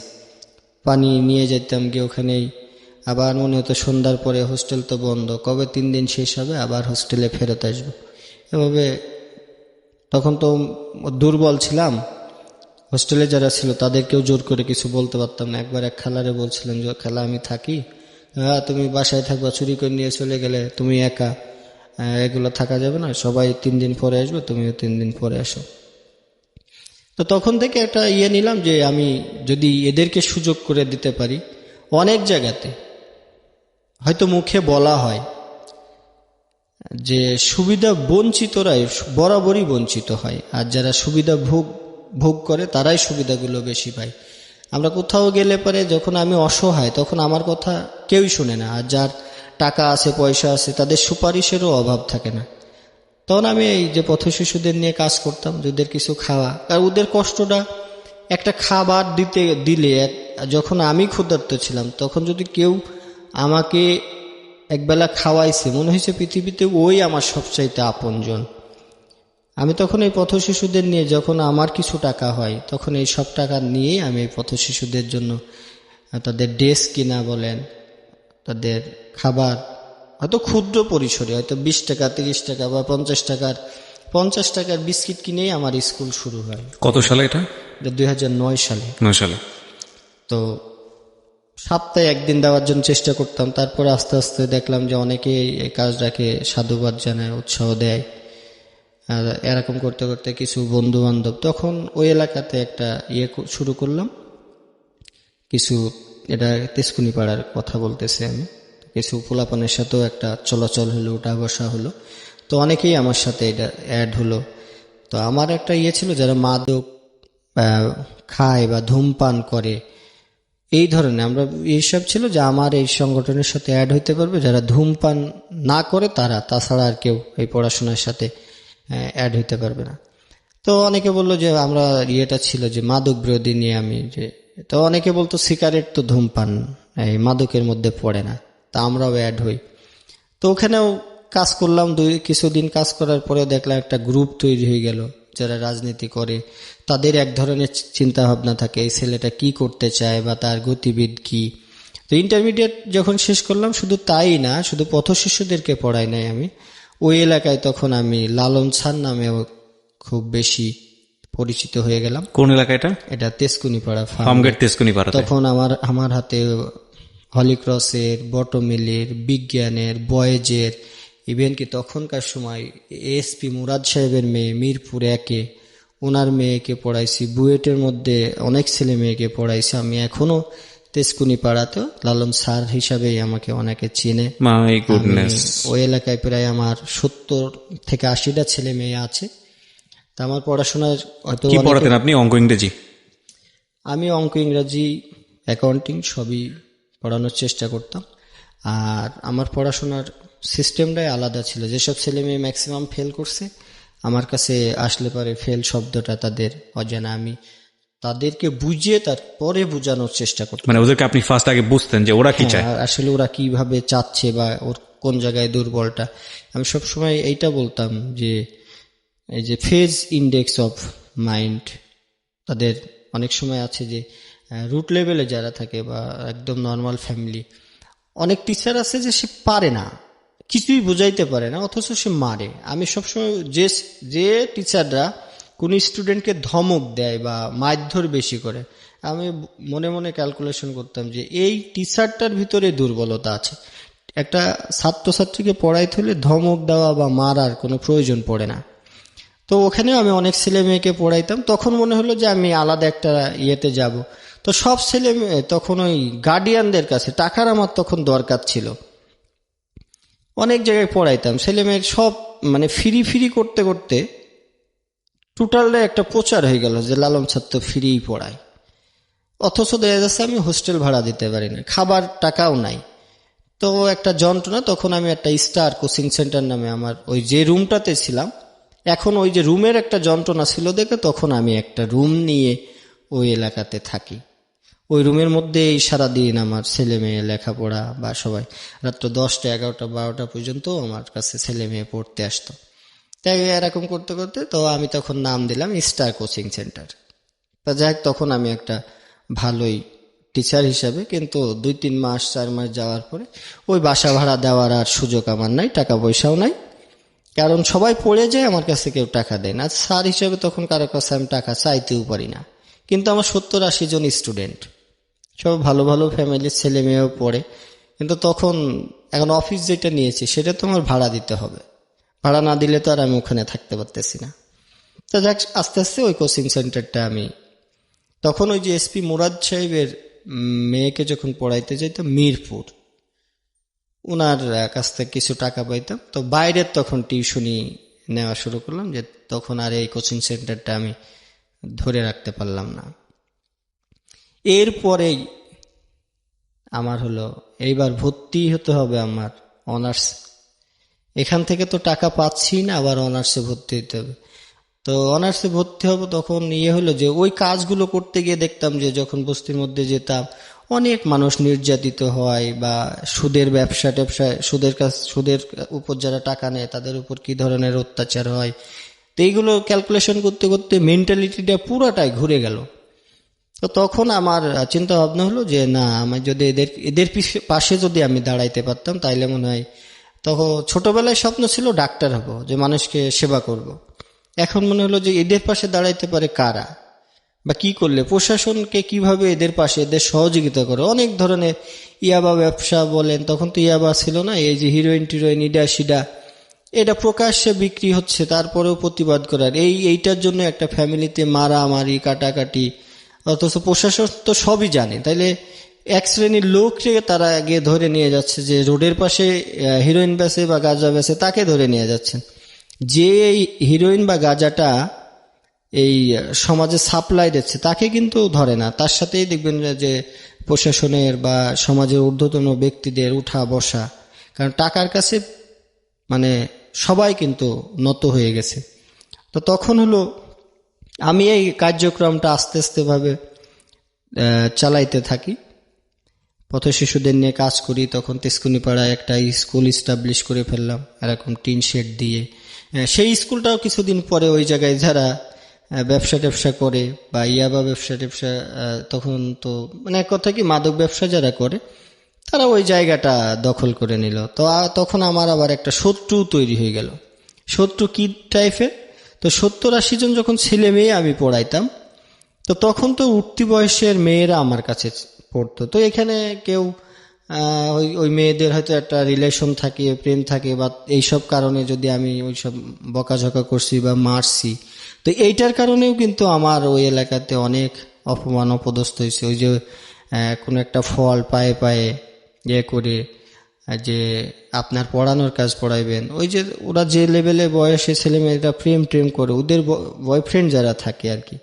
পানি নিয়ে যেতাম গিয়ে ওখানেই। আবার মনে হতো সন্ধ্যার পরে হোস্টেল তো বন্ধ, কবে 3 দিন শেষ হবে আবার হোস্টেলে ফেরত আসবো। এভাবে তখন তো দুর্বল ছিলাম, হোস্টেলে যারা ছিল তাদেরকেও জোর করে কিছু বলতে পারতাম না। একবার এক খালারে বলছিলাম যে খালা আমি থাকি, হ্যাঁ তুমি বাসায় থাকবা, চুরি করে নিয়ে চলে গেলে তুমি একা, এগুলো থাকা যাবে না, সবাই 3 দিন পরে আসবে, তুমিও 3 দিন পরে আসো। তো তখন থেকে একটা নিলাম যে আমি যদি এদেরকে সুযোগ করে দিতে পারি, অনেক জায়গাতে হয়তো মুখে বলা হয় যে সুবিধা বঞ্চিতরাই বরাবরই বঞ্চিত হয়, আর যারা সুবিধা ভোগ করে তারাই সুবিধাগুলো বেশি পায়। আমরা কোথাও গেলে পরে যখন আমি অসহায়, তখন আমার কথা কেউই শুনে না, আর যার টাকা আছে পয়সা আছে তাদের সুপারিশেরও অভাব থাকে না। তখন আমি এই যে পথ শিশুদের নিয়ে কাজ করতাম, ওদের কিছু খাওয়া, আর ওদের কষ্টটা একটা খাবার দিলে যখন আমি ক্ষুধার্ত ছিলাম, তখন যদি কেউ আমাকে একবেলা খাওয়াইছে, মনে হয়েছে পৃথিবীতে ওই আমার সবচাইতে আপনজন। আমি তখন এই পথ শিশুদের নিয়ে, যখন আমার কিছু টাকা হয়, তখন এই সব টাকা নিয়েই আমি এই পথ শিশুদের জন্য তাদের ড্রেস কিনা বলেন, তাদের খাবার, হয়তো ক্ষুদ্র পরিসরে, হয়তো 20 টাকা 30 টাকা বা 50 টাকার বিস্কিট কিনেই আমার স্কুল শুরু হয়। কত সালে এটা? 2009 সালে। 9 সালে। তো সপ্তাহে একদিন দেওয়ার জন্য চেষ্টা করতাম, তারপরে আস্তে আস্তে দেখলাম যে অনেকে এই কাজটাকে সাধুবাদ জানায়, উৎসাহ দেয়। আর এরকম করতে করতে কিছু বন্ধু বান্ধব, তখন ওই এলাকাতে একটা শুরু করলাম কিছু, এটা তেজকুনি পাড়ার কথা বলতেছি আমি, কিছু পোলাপানের সাথেও একটা চলাচল হলো, উঠা বসা হলো, তো অনেকেই আমার সাথে এটা অ্যাড হলো। তো আমার একটা ছিল, যারা মাদক খায় বা ধূমপান করে, এই ধরনের আমরা এইসব ছিল যে আমার এই সংগঠনের সাথে অ্যাড হইতে পারবে যারা ধূমপান না করে, তারা, তাছাড়া আর কেউ এই পড়াশোনার সাথে অ্যাড হইতে পারবে না। তো অনেকে বললো যে আমরা ছিল যে মাদক বিরোধী নিয়ে আমি যে, তো অনেকে বলতো সিগারেট তো ধূমপান, এই মাদকের মধ্যে পড়ে না, তা আমরাও অ্যাড হই। তো ওখানেও কাজ করলাম, কিছুদিন কাজ করার পরে দেখলাম একটা গ্রুপ তৈরি হয়ে গেল, যারা রাজনীতি করে তাদের এক ধরনের চিন্তা ভাবনা থাকে, এই ছেলেটা কি করতে চায় বা তার গতিবিধ কি। তো ইন্টারমিডিয়েট যখন শেষ করলাম, শুধু তাই না, শুধু পথশিশুদেরকে পড়াই নাই আমি, ওই এলাকায় তখন আমি লালন স্যার নামেও খুব বেশি পরিচিত হয়ে গেলাম। কোন এলাকাটা? এটা তেজকুনিপাড়া ফার্মগেট তেজকুনিপাড়া। তখন আমার হাতে হলিক্রসের, বটমিলের, বিজ্ঞানের, বয়েজের, ইভেন কি তখনকার সময় এসপি মুরাদ সাহেবের মেয়ে মিরপুর 1-এ, ওনার মেয়েকে পড়াইছি। বুয়েটের মধ্যে অনেক ছেলে মেয়েকে পড়াইছি আমি। এখনো তেজকুনিপাড়াতে লালন স্যার হিসাবেই আমাকে অনেকে চেনে। My goodness. ওই এলাকায় প্রায় আমার 70 থেকে 80টা ছেলে মেয়ে আছে। তা আমার পড়াশোনার হয়তো কি পড়াতেন আপনি? অঙ্ক, ইংরেজি? আমি অঙ্ক, ইংরাজি, অ্যাকাউন্টিং সবই পড়ানোর চেষ্টা করতাম। আর আমার পড়াশোনার সিস্টেমটাই আলাদা ছিল। যেসব ছেলে মেয়ে ম্যাক্সিমাম ফেল করছে, আমার কাছে আসলে পরে ফেল শব্দটা তাদের অজানা, আমি তাদেরকে বুঝিয়ে তারপরে বোঝানোর চেষ্টা করতাম। মানে ওদেরকে আপনি ফার্স্ট আগে বুঝতেন যে ওরা কি চায়, আর আসলে ওরা কিভাবে চাচ্ছে বা ওর কোন জায়গায় দুর্বলটা। আমি সবসময় এইটা বলতাম যে এই যে ফেজ ইন্ডেক্স অফ মাইন্ড, তাদের অনেক সময় আছে যে রুট লেভেলে যারা থাকে বা একদম নর্মাল ফ্যামিলি, অনেক টিচার আছে যে সে পারে না, কিছুই বুঝাইতে পারে না, অথচ সে মারে। আমি সবসময় যে টিচাররা কোন স্টুডেন্টকে ধমক দেয় বা মারধর বেশি করে, আমি মনে মনে ক্যালকুলেশন করতাম যে এই টিচারটার ভিতরে দুর্বলতা আছে। একটা ছাত্রছাত্রীকে পড়াইতে হলে ধমক দেওয়া বা মারার কোনো প্রয়োজন পড়ে না। তো ওখানে আমি অনেক ছেলে মেয়েকে পড়াইতাম। তখন মনে হলো যে আমি আলাদা একটা ইয়েতে যাব। তো সব ছেলে মেয়ে তখন ওই গার্ডিয়ানদের কাছে, টাকার আমার তখন দরকার ছিল, অনেক জায়গায় পড়াইতাম। ছেলে মেয়ের সব মানে ফ্রি করতে করতে টোটালটা একটা প্রচার হয়ে গেল যে লালন ছাত্র ফ্রিই পড়ায়। অথচ দেখা যাচ্ছে আমি হোস্টেল ভাড়া দিতে পারি না, খাবার টাকাও নাই। তো একটা যন্ত্রণা। তখন আমি একটা স্টার কোচিং সেন্টার নামে আমার ওই যে রুমটাতে ছিলাম, এখন ওই যে রুমের একটা যন্ত্রণা ছিল দেখে তখন আমি একটা রুম নিয়ে ওই এলাকাতে থাকি। ওই রুমের মধ্যে সারাদিন আমার ছেলে মেয়ে লেখাপড়া বা সবাই রাত্র 10টা 11টা 12টা পর্যন্ত আমার কাছে ছেলে মেয়ে পড়তে আসতো। তাই এরকম করতে করতে তো আমি তখন নাম দিলাম স্টার কোচিং সেন্টার। তা যাই হোক, তখন আমি একটা ভালোই টিচার হিসাবে, কিন্তু 2-3 মাস 4 মাস যাওয়ার পরে ওই বাসা ভাড়া দেওয়ার আর সুযোগ আমার নাই, টাকা পয়সাও নাই, কারণ সবাই পড়ে যায়, আমার কাছে কেউ টাকা দেয় না। স্যার হিসেবে তখন কারো কাছে আমি টাকা চাইতেও পারি না। কিন্তু আমার 70-80 জন স্টুডেন্ট, সব ভালো ভালো ফ্যামিলির ছেলে মেয়েও পড়ে। কিন্তু তখন এখন অফিস যেটা নিয়েছি সেটা তো আমার ভাড়া দিতে হবে, ভাড়া না দিলে তো আর আমি ওখানে থাকতে পারতেছি না। তা যাক, আস্তে আস্তে ওই কোচিং সেন্টারটা আমি তখন ওই যে এসপি মুরাদ সাহেবের মেয়েকে যখন পড়াইতে যাইতাম মিরপুর, ওনার কাছ থেকে কিছু টাকা পাইতাম। তো বাইরের তখন টিউশনি নেওয়া শুরু করলাম, যে তখন আর এই কোচিং সেন্টারটা আমি ধরে রাখতে পারলাম না। এরপরেই আমার হলো এইবার ভর্তি হতে হবে আমার অনার্স। এখান থেকে তো টাকা পাচ্ছি না, আবার অনার্সে ভর্তি হতে হবে। তো অনার্সে ভর্তি হব, তখন হলো যে ওই কাজগুলো করতে গিয়ে দেখতাম যে যখন বস্তির মধ্যে যেতাম অনেক মানুষ নির্যাতিত হয়, বা সুদের ব্যবসা সুদের উপর যারা টাকা নেয় তাদের উপর কি ধরনের অত্যাচার হয়। তো এইগুলো ক্যালকুলেশন করতে করতে মেন্টালিটিটা পুরাটাই ঘুরে গেল। তো তখন আমার চিন্তা ভাবনা হলো যে না, আমি যদি এদের পাশে যদি আমি দাঁড়াইতে পারতাম তাইলে মনে হয়, তখন ছোটবেলায় স্বপ্ন ছিল ডাক্তার হব, যে মানুষকে সেবা করব। এখন মনে হলো যে এদের পাশে দাঁড়াইতে পারে কারা, বা কি করলে প্রশাসনকে কিভাবে এদের পাশে এদের সহযোগিতা করে। অনেক ধরনের ইয়াবা ব্যবসা বলেন, তখন তো ইয়াবা ছিল না, এই যে হিরোইন টিরোইন ইডা সিডা এটা প্রকাশ্যে বিক্রি হচ্ছে, তারপরেও প্রতিবাদ করার, এইটার জন্য একটা ফ্যামিলিতে মারামারি কাটাকাটি, অথচ প্রশাসন তো সবই জানে। তাইলে এক শ্রেণীর লোককে তারা আগে ধরে নিয়ে যাচ্ছে, যে রোডের পাশে হিরোইন বেচে বা গাঁজা বেচে তাকে ধরে নিয়ে যাচ্ছেন। যে এই হিরোইন বা গাঁজাটা এই সমাজে সাপ্লাই দিচ্ছে তাকে কিন্তু ধরে না। তার সাথেই দেখবেন যে প্রশাসনের বা সমাজের ঊর্ধ্বতন ব্যক্তিদের উঠা বসা, কারণ টাকার কাছে মানে সবাই কিন্তু নত হয়ে গেছে। তো তখন হলো আমি এই কার্যক্রমটা আস্তে আস্তে ভাবে চালাইতে থাকি, পথ শিশুদের নিয়ে কাজ করি। তখন তেজকুনিপাড়ায় একটা স্কুল ইস্টাবলিশ করে ফেললাম, এরকম টিন শেড দিয়ে। সেই স্কুলটাও কিছুদিন পরে ওই জায়গায় যারা ব্যবসা ট্যাবসা করে বা ইয়াবা ব্যবসা ট্যাবসা, তখন তো মানে এক কথা কি মাদক ব্যবসা যারা করে তারা ওই জায়গাটা দখল করে নিল। তো তখন আমার আবার একটা শত্রু তৈরি হয়ে গেল। শত্রু কি টাইপের? তো 70-80 জন যখন ছেলে মেয়ে আমি পড়াইতাম, তো তখন তো উঠতি বয়সের মেয়েরা আমার কাছে পড়তো। তো এখানে কেউ ওই ওই মেয়েদের হয়তো একটা রিলেশন থাকে, প্রেম থাকে, বা এইসব কারণে যদি আমি ওইসব বকাঝকা করছি বা মারছি, তো এইটার কারণেও কিন্তু আমার ওই এলাকাতে অনেক অপমান অপদস্থ হয়েছে। ওই যে কোনো একটা ফল পায়ে পায়ে ইয়ে করে যে আপনার পড়ানোর কাজ পড়াইবেন, ওই যে ওরা যে লেভেলে বয়সে ছেলে মেয়েরা প্রেম টেম করে, ওদের বয়ফ্রেন্ড যারা থাকে আর কি,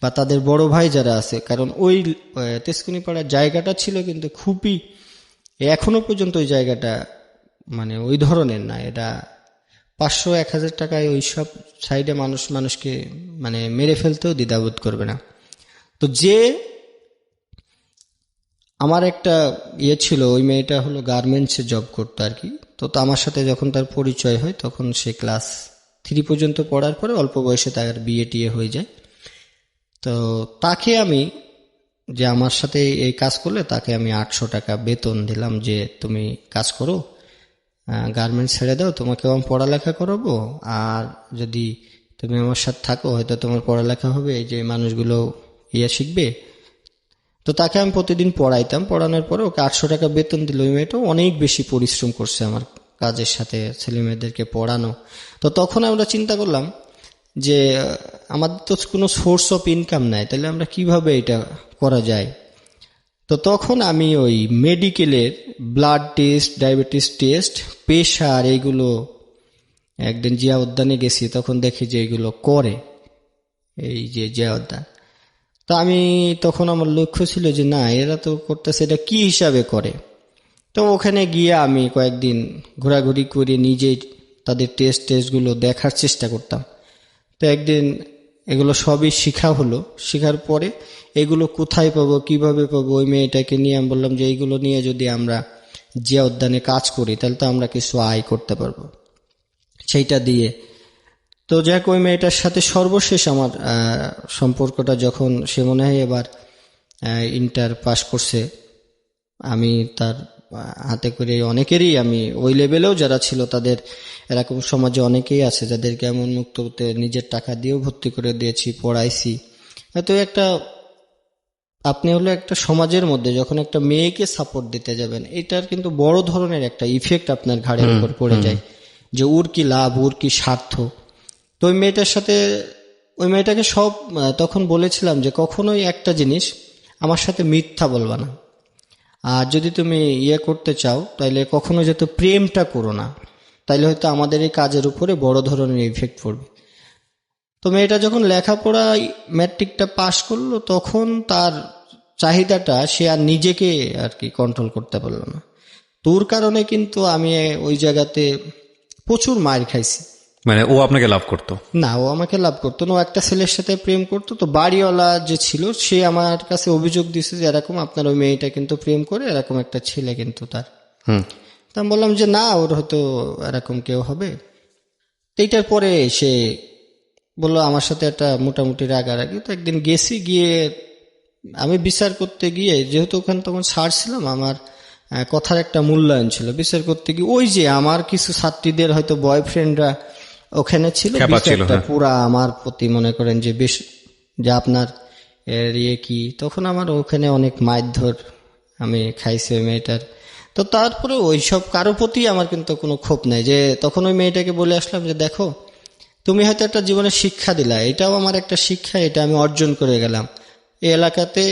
বা তাদের বড় ভাই যারা আছে, কারণ ওই তেজকুনিপাড়ার জায়গাটা ছিল কিন্তু খুবই, এখনো পর্যন্ত ওই জায়গাটা মানে ওই ধরনের না। এটা 500-1000 টাকায় ওই সব সাইডে মানুষকে মানে মেরে ফেলতেও দ্বিধাবোধ করবে না। তো যে আমার একটা ইয়ে ছিল, ওই মেয়েটা হলো গার্মেন্টসে জব করতো আর কি। তো আমার সাথে যখন তার পরিচয় হয়, তখন সে ক্লাস 3 পর্যন্ত পড়ার পরে অল্প বয়সে তার বিয়ে টিয়ে হয়ে যায়। তো তাকে আমি, যে আমার সাথে এই কাজ করলে তাকে আমি 800 টাকা বেতন দিলাম, যে তুমি কাজ করো, গার্মেন্টস ছেড়ে দাও, তোমাকে আমি পড়ালেখা করাবো, আর যদি তুমি আমার সাথে থাকো হয়তো তোমার পড়ালেখা হবে, এই যে মানুষগুলো ইয়ে শিখবে। তো তাকে আমি প্রতিদিন পড়াইতাম, পড়ানোর পরে ওকে 800 টাকা বেতন দিল। ওই মেয়েটাও অনেক বেশি পরিশ্রম করছে আমার কাজের সাথে, ছেলে মেয়েদেরকে পড়ানো। তো তখন আমরা চিন্তা করলাম যে আমাদের তো কোনো সোর্স অফ ইনকাম নাই, তাহলে আমরা কিভাবে এটা করা যায়। তো তখন আমি ওই মেডিকেলের blood test, diabetes test, pressure, এইগুলো একদিন জিয়া উদ্যানে গেছি, তখন দেখি যে এগুলো করে এই যে জিয়া উদ্যান। তো আমি তখন আমার লক্ষ্য ছিল যে না, এরা তো করতেছে, এটা কি হিসাবে করে। তো ওখানে গিয়ে আমি কয়েকদিন ঘোরাঘুরি করে নিজেই তাদের টেস্টগুলো দেখার চেষ্টা করতাম। তো একদিন এগুলো সবই শিখা হলো। শিখার পরে এগুলো কোথায় পাবো, কিভাবে পাবো, ওই মেয়েটাকে নিয়ে আমি বললাম যে এইগুলো নিয়ে যদি আমরা জিয়া উদ্যানে কাজ করি তাহলে তো আমরা কিছু আয় করতে পারবো সেইটা দিয়ে। তো যাক, ওই মেয়েটার সাথে সর্বশেষ আমার সম্পর্কটা যখন সে মনে হয় এবার ইন্টার পাস করছে, আমি তার হাতে করে অনেকেরই, আমি ওই লেভেলেও যারা ছিল তাদের, এরকম সমাজে অনেকেই আছে যাদেরকে এমন মুক্ত হতে নিজের টাকা দিয়েও ভর্তি করে দিয়েছি, পড়াইছি। তো একটা আপনি হলো একটা সমাজের মধ্যে যখন একটা মেয়েকে সাপোর্ট দিতে যাবেন, এটার কিন্তু বড় ধরনের একটা ইফেক্ট আপনার ঘাড়ের উপর পড়ে যায়, যে ওর কি লাভ, ওর কি স্বার্থ। তো ওই মেয়েটার সাথে, ওই মেয়েটাকে সব তখন বলেছিলাম যে কখনোই একটা জিনিস আমার সাথে মিথ্যা বলবা না, আর যদি তুমি ইয়ে করতে চাও তাহলে কখনো যেহেতু প্রেমটা করো না, তাইলে হয়তো আমাদের এই কাজের উপরে বড় ধরনের ইফেক্ট পড়বে। তো মেয়েটা যখন লেখাপড়া ম্যাট্রিকটা পাশ করলো, তখন তার চাহিদাটা সে আর নিজেকে আর কি কন্ট্রোল করতে পারলো না। তোর কারণে কিন্তু আমি ওই জায়গাতে প্রচুর মার খাইছি। মানে ও আপনাকে লাভ করতো না, ও আমাকে লাভ করতো না, ও একটা ছেলের সাথে প্রেম করতো। তো বাড়িওয়ালা যে ছিল সে আমার কাছে অভিযোগ দিছে যে এরকম আপনার ওই মেয়েটা কিন্তু প্রেম করে, এরকম একটা ছেলে কিন্তু তার। তা আমি বললাম যে না, ওর হয়তো এরকম কেউ হবে। এইটার পরে সে বললো আমার সাথে একটা মোটামুটি রাগারাগি। তো একদিন গেছি, গিয়ে আমি বিচার করতে গিয়ে, যেহেতু ওখানে তখন ছাড় ছিলাম, আমার কথার একটা মূল্যায়ন ছিল, বিচার করতে গিয়ে ওই যে আমার কিছু ছাত্রীদের হয়তো বয়ফ্রেন্ডরা ওখানে ছিল, বিচারটা পুরা আমার প্রতি মনে করেন যে বেশ, যে আপনার ইয়ে কি। তখন আমার ওখানে অনেক মারধর আমি খাইছি ওই মেয়েটার। তো তারপরে ওইসব কারো প্রতি আমার কিন্তু কোনো ক্ষোভ নাই। যে তখন ওই মেয়েটাকে বলে আসলাম যে দেখো, তুমি হয়তো একটা জীবনে শিক্ষা দিলা, এটাও আমার একটা শিক্ষা, এটা আমি অর্জন করে গেলাম। এই এলাকাতে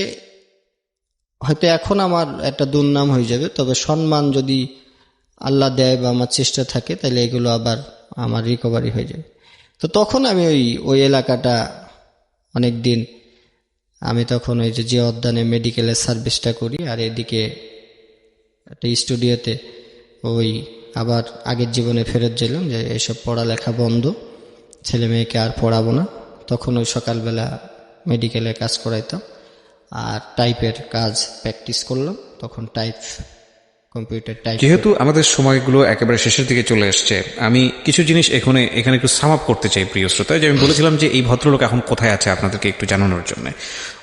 হয়তো এখন আমার একটা দুর্নাম হয়ে যাবে, তবে সম্মান যদি আল্লাহ দেয় বা আমার চেষ্টা থাকে, তাহলে এগুলো আবার আমার রিকভারি হয়ে যাবে। তো তখন আমি ওই এলাকাটা অনেক দিন, আমি তখন ওই যে উদ্যানে মেডিকেলের সার্ভিসটা করি, আর এদিকে একটা স্টুডিওতে ওই আবার আগের জীবনে ফেরত গেলাম, যে এসব পড়ালেখা বন্ধ, ছেলে মেয়েকে আর পড়াবো না। তখন ওই সকালবেলা মেডিকেলে কাজ করাইতাম, আর টাইপের কাজ প্র্যাকটিস করলাম। তখন টাইপ কম্পিউটার টাইপ। যেহেতু আমাদের সময়গুলো একেবারে শেষের দিকে চলে আসছে, আমি কিছু জিনিস এখানে একটু সাম আপ করতে চাই প্রিয় শ্রোতা। যে আমি বলেছিলাম যে এই ভদ্রলোক এখন কোথায় আছে আপনাদেরকে একটু জানানোর জন্য।